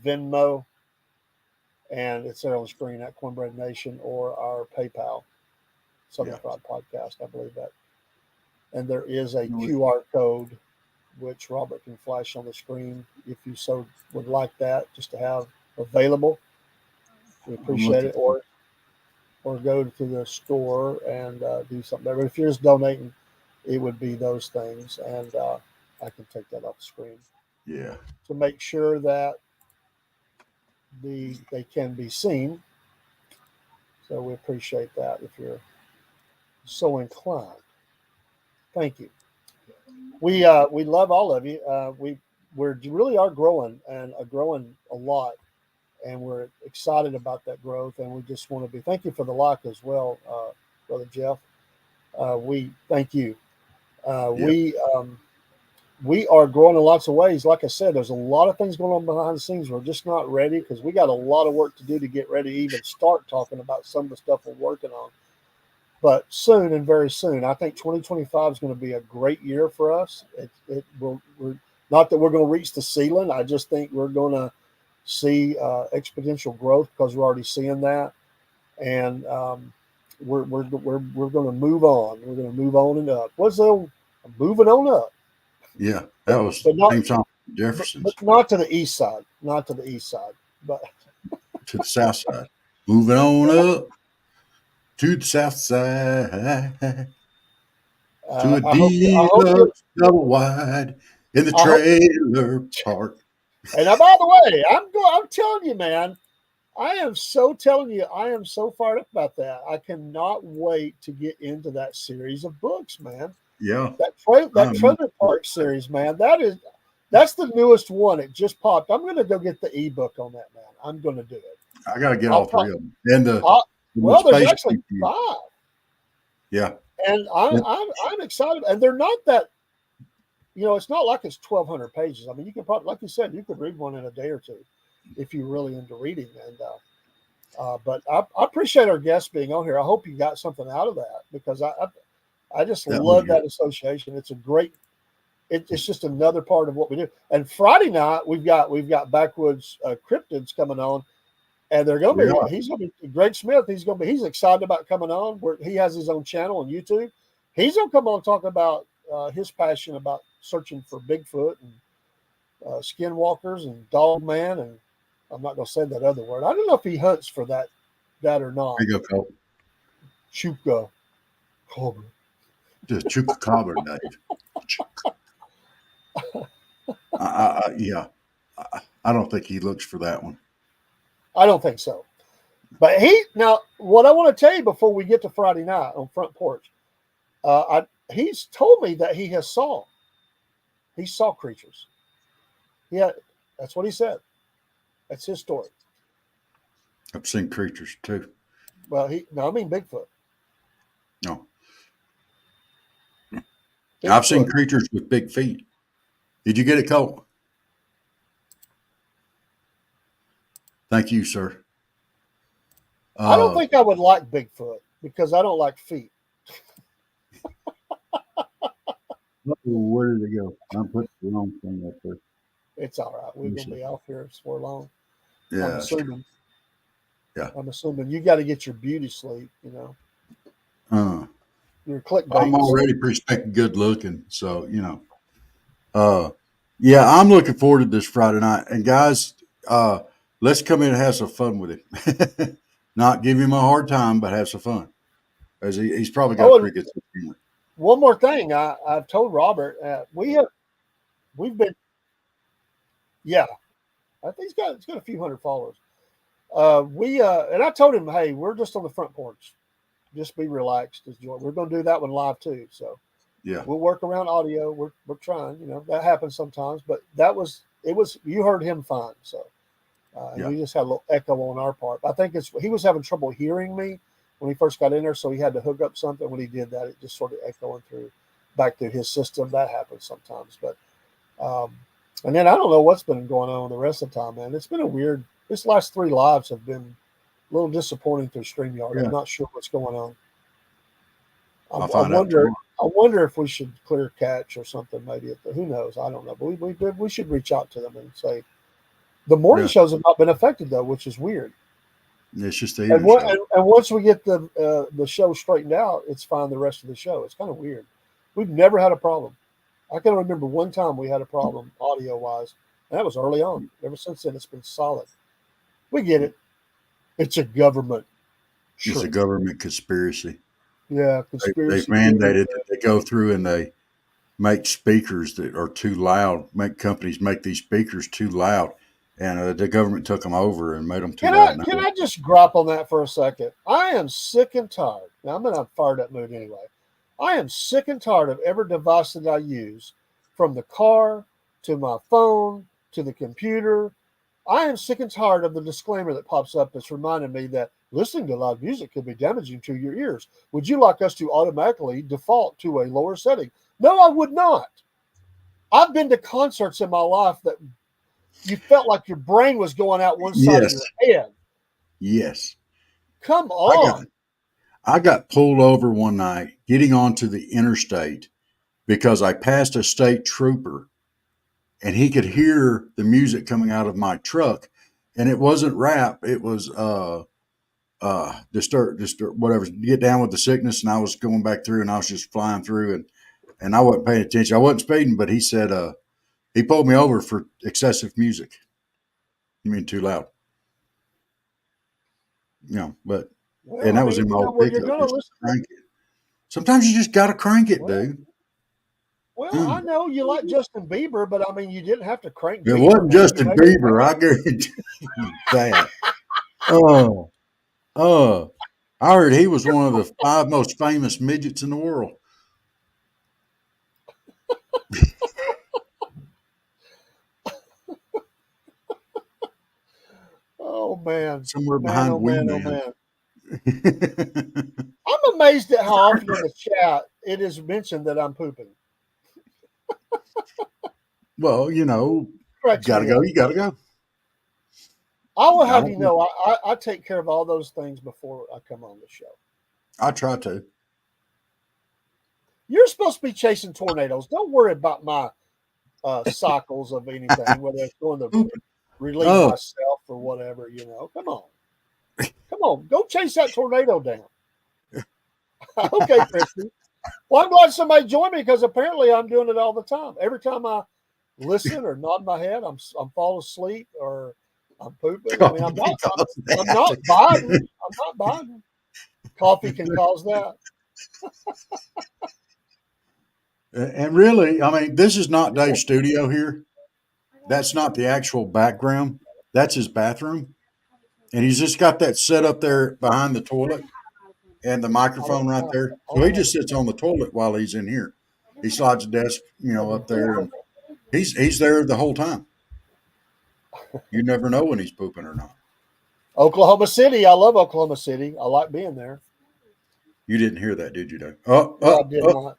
Venmo, and it's there on the screen at Cornbread Nation or our PayPal, Southern Yeah. Fried Podcast, I believe that. And there is a QR code which Robert can flash on the screen if you so would like that, just to have available. We appreciate it. Or go to the store and do something there. But if you're just donating, it would be those things, and I can take that off the screen Yeah. to make sure that they can be seen. So we appreciate that if you're so inclined. Thank you. We love all of you. We really are growing and growing a lot, and we're excited about that growth. And we just want to be thank you for the like as well, Brother Jeff. We thank you. Uh, Yep. we we are growing in lots of ways. Like I said, there's a lot of things going on behind the scenes. We're just not ready because we got a lot of work to do to get ready to even start talking about some of the stuff we're working on. But soon and very soon, I think 2025 is going to be a great year for us. It will. We're not that we're going to reach the ceiling. I just think we're going to see exponential growth because we're already seeing that, and we're going to move on. We're going to move on and up. What's the old moving on up? Yeah. That was But not same song but, Jefferson's but not to the east side. Not to the east side. But to the south side. Moving on up to the south side. To a I hope you. deluxe double wide in the I hope. trailer park. And by the way, I'm telling you, man. I am so telling you, I am so fired up about that. I cannot wait to get into that series of books, man. Yeah. That Trailer Park series, man. That's the newest one. It just popped. I'm going to go get the ebook on that, man. I'm going to do it. I got to get I'll all three of them. And well, there's space actually review. 5, Yeah. and I'm excited. And they're not that. It's not like it's 1,200 pages. I mean, you can probably, like you said, you could read one in a day or two if you're really into reading. And But I appreciate our guests being on here. I hope you got something out of that because I just That was love that association. It's a great. It's just another part of what we do. And Friday night we've got Backwoods Cryptids coming on, and they're going to be. Yeah. He's going to be Greg Smith. He's excited about coming on. Where he has his own channel on YouTube. He's going to come on and talk about his passion about searching for Bigfoot and skinwalkers and dog man, and I'm not going to say that other word. I don't know if he hunts for that or not. There you go, Cole. Chuka Cobra. The Chupacabra, Dave. Yeah. I don't think he looks for that one. I don't think so. But now what I want to tell you before we get to Friday night on Front Porch, he's told me that he saw creatures. Yeah, that's what he said. That's his story. I've seen creatures too. Well, I mean Bigfoot. No. Bigfoot. I've seen creatures with big feet. Did you get it, Cole? Thank you, sir. I don't think I would like Bigfoot because I don't like feet. Where did it go? I'm putting the wrong thing up there. It's all right. We're going to be off here for long. Yeah. I'm assuming. Yeah. I'm assuming you got to get your beauty sleep, Your clickbait. I'm already pretty good looking, so yeah, I'm looking forward to this Friday night. And guys, let's come in and have some fun with him. Not give him a hard time, but have some fun. As he's probably got pretty good humor. One more thing, I've told Robert we've been, yeah, I think he's got a few hundred followers. And I told him, hey, we're just on the front porch, just be relaxed, enjoy. We're going to do that one live too, so yeah, we'll work around audio. We're trying, that happens sometimes, but you heard him fine, so we just had a little echo on our part. I think he was having trouble hearing me when he first got in there, so he had to hook up something. When he did that, it just sort of echoing back through his system. That happens sometimes, but and then I don't know what's been going on the rest of the time, man. It's been this last 3 lives have been a little disappointing through StreamYard. Yeah. I'm not sure what's going on. I wonder if we should clear catch or something. Maybe who knows? I don't know. But we should reach out to them and say the morning shows have not been affected though, which is weird. It's just the and once we get the show straightened out, it's fine. The rest of the show, it's kind of weird. We've never had a problem. I can remember one time we had a problem audio wise, and that was early on. Ever since then, it's been solid. We get it. It's a government. It's a government conspiracy. Yeah, conspiracy. They've mandated that they go through and they make speakers that are too loud. Make companies make these speakers too loud, and the government took them over and made them too loud. Can I just drop on that for a second? I am sick and tired. Now I'm in a fired up mood anyway. I am sick and tired of every device that I use, from the car to my phone to the computer. I am sick and tired of the disclaimer that pops up that's reminding me that listening to loud music could be damaging to your ears. Would you like us to automatically default to a lower setting? No, I would not. I've been to concerts in my life that you felt like your brain was going out one side of your head. Yes. Come on. I got pulled over one night getting onto the interstate because I passed a state trooper and he could hear the music coming out of my truck, and it wasn't rap. It was disturb whatever, Get Down with the Sickness. And I was going back through and I was just flying through and I wasn't paying attention. I wasn't speeding, but he said, he pulled me over for excessive music. You mean too loud? But and that was in my old pickup. Sometimes you just got to crank it, dude. Well, I know you like Justin Bieber, but I mean, you didn't have to crank. It wasn't Justin Bieber. I guarantee you that. I heard he was one of the 5 most famous midgets in the world. Oh man! Somewhere behind man. I'm amazed at how often in the chat it is mentioned that I'm pooping. Well, you gotta go. You gotta go. I will I have don't you know. know, I take care of all those things before I come on the show. I try to. You're supposed to be chasing tornadoes. Don't worry about my cycles of anything, whether it's going to relieve Oh, myself or whatever. Come on, go chase that tornado down. Okay, Christy. Well, I'm glad somebody joined me because apparently I'm doing it all the time. Every time I listen or nod my head, I'm falling asleep or I'm pooping. I mean, I'm not Biden. I'm not Biden. Coffee can cause that. And really, I mean, this is not Dave's studio here. That's not the actual background. That's his bathroom. And he's just got that set up there behind the toilet and the microphone right there. So he just sits on the toilet while he's in here. He slides a desk, up there, and he's there the whole time. You never know when he's pooping or not. Oklahoma City. I love Oklahoma City. I like being there. You didn't hear that, did you, Dave? No, I did not.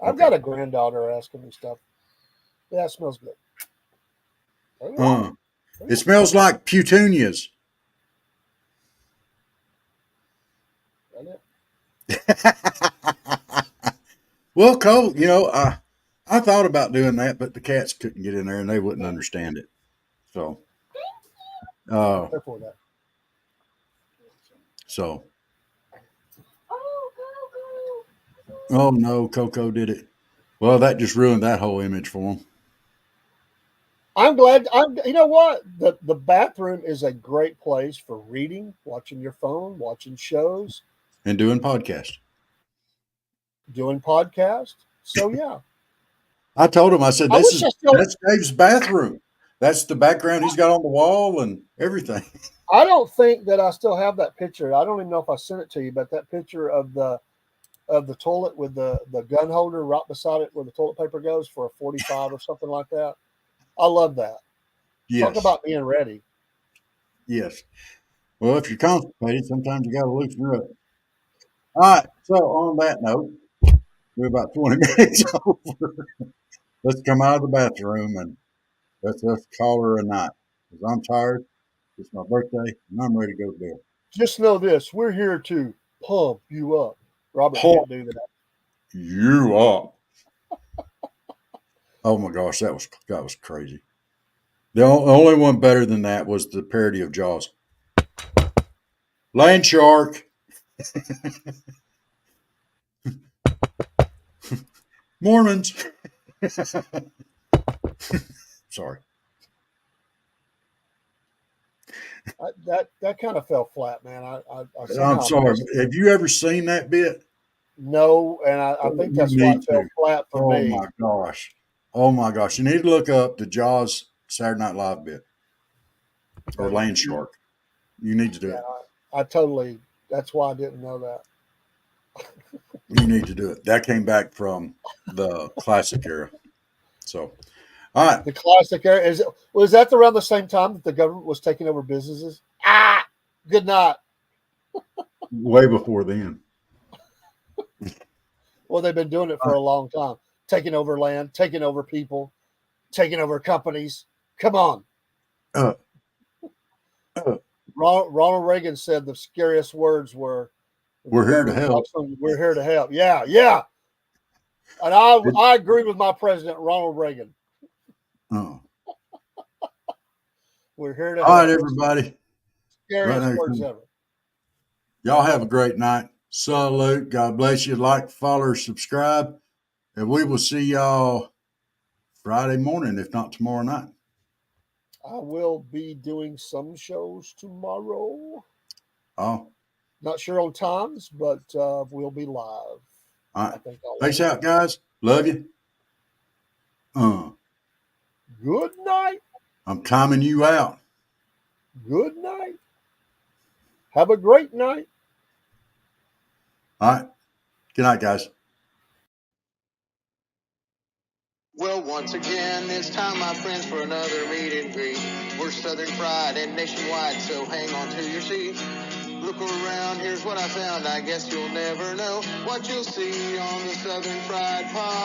I've Okay. got a granddaughter asking me stuff. Yeah, it smells good. It smells like petunias. Well, Cole, I thought about doing that, but the cats couldn't get in there and they wouldn't understand it. So, Careful with that. so. Oh no, Coco did it. Well, that just ruined that whole image for him. I'm glad. You know what? The bathroom is a great place for reading, watching your phone, watching shows, And doing podcasts. doing podcasts. So yeah, I told him, I said, I wish that's Dave's bathroom. That's the background he's got on the wall and everything. I don't think that I still have that picture. I don't even know if I sent it to you, but that picture of the toilet with the gun holder right beside it where the toilet paper goes for a 45 or something like that. I love that. Yes. Talk about being ready. Yes. Well, if you're constipated, sometimes you got to loosen her up. All right. So on that note, we're about 20 minutes over. Let's come out of the bathroom and let's call her a night. Because I'm tired. It's my birthday and I'm ready to go to bed. Just know this: we're here to pump you up. Robert can't do that. You up. Oh my gosh, that was crazy. The only one better than that was the parody of Jaws. Land shark. Mormons. Sorry. That kind of fell flat, man. I'm sorry. Have you ever seen that bit? No, and I think that's why it fell flat for me. Oh my gosh. Oh my gosh. You need to look up the Jaws Saturday Night Live bit. Or Land Shark. You need to do it. I totally, that's why I didn't know that. You need to do it. That came back from the classic era. So, all right. The classic era, was that around the same time that the government was taking over businesses? Good night. Way before then. Well, they've been doing it for a long time. Taking over land, taking over people, taking over companies. Come on. Ronald Reagan said the scariest words were, "We're here to help." We're here to help. Yeah. And I agree with my president, Ronald Reagan. Oh. We're here to help. All right, everybody. Scariest words ever. Y'all have a great night. Salute. God bless you. Like, follow, subscribe. And we will see y'all Friday morning, if not tomorrow night. I will be doing some shows tomorrow. Oh. Not sure on times, but we'll be live. All right. Peace out, guys. Love you. Good night. I'm timing you out. Good night. Have a great night. All right. Good night, guys. Well, once again, it's time, my friends, for another meet and greet. We're Southern Fried and nationwide, so hang on to your seat. Look around, here's what I found. I guess you'll never know what you'll see on the Southern Fried Podcast.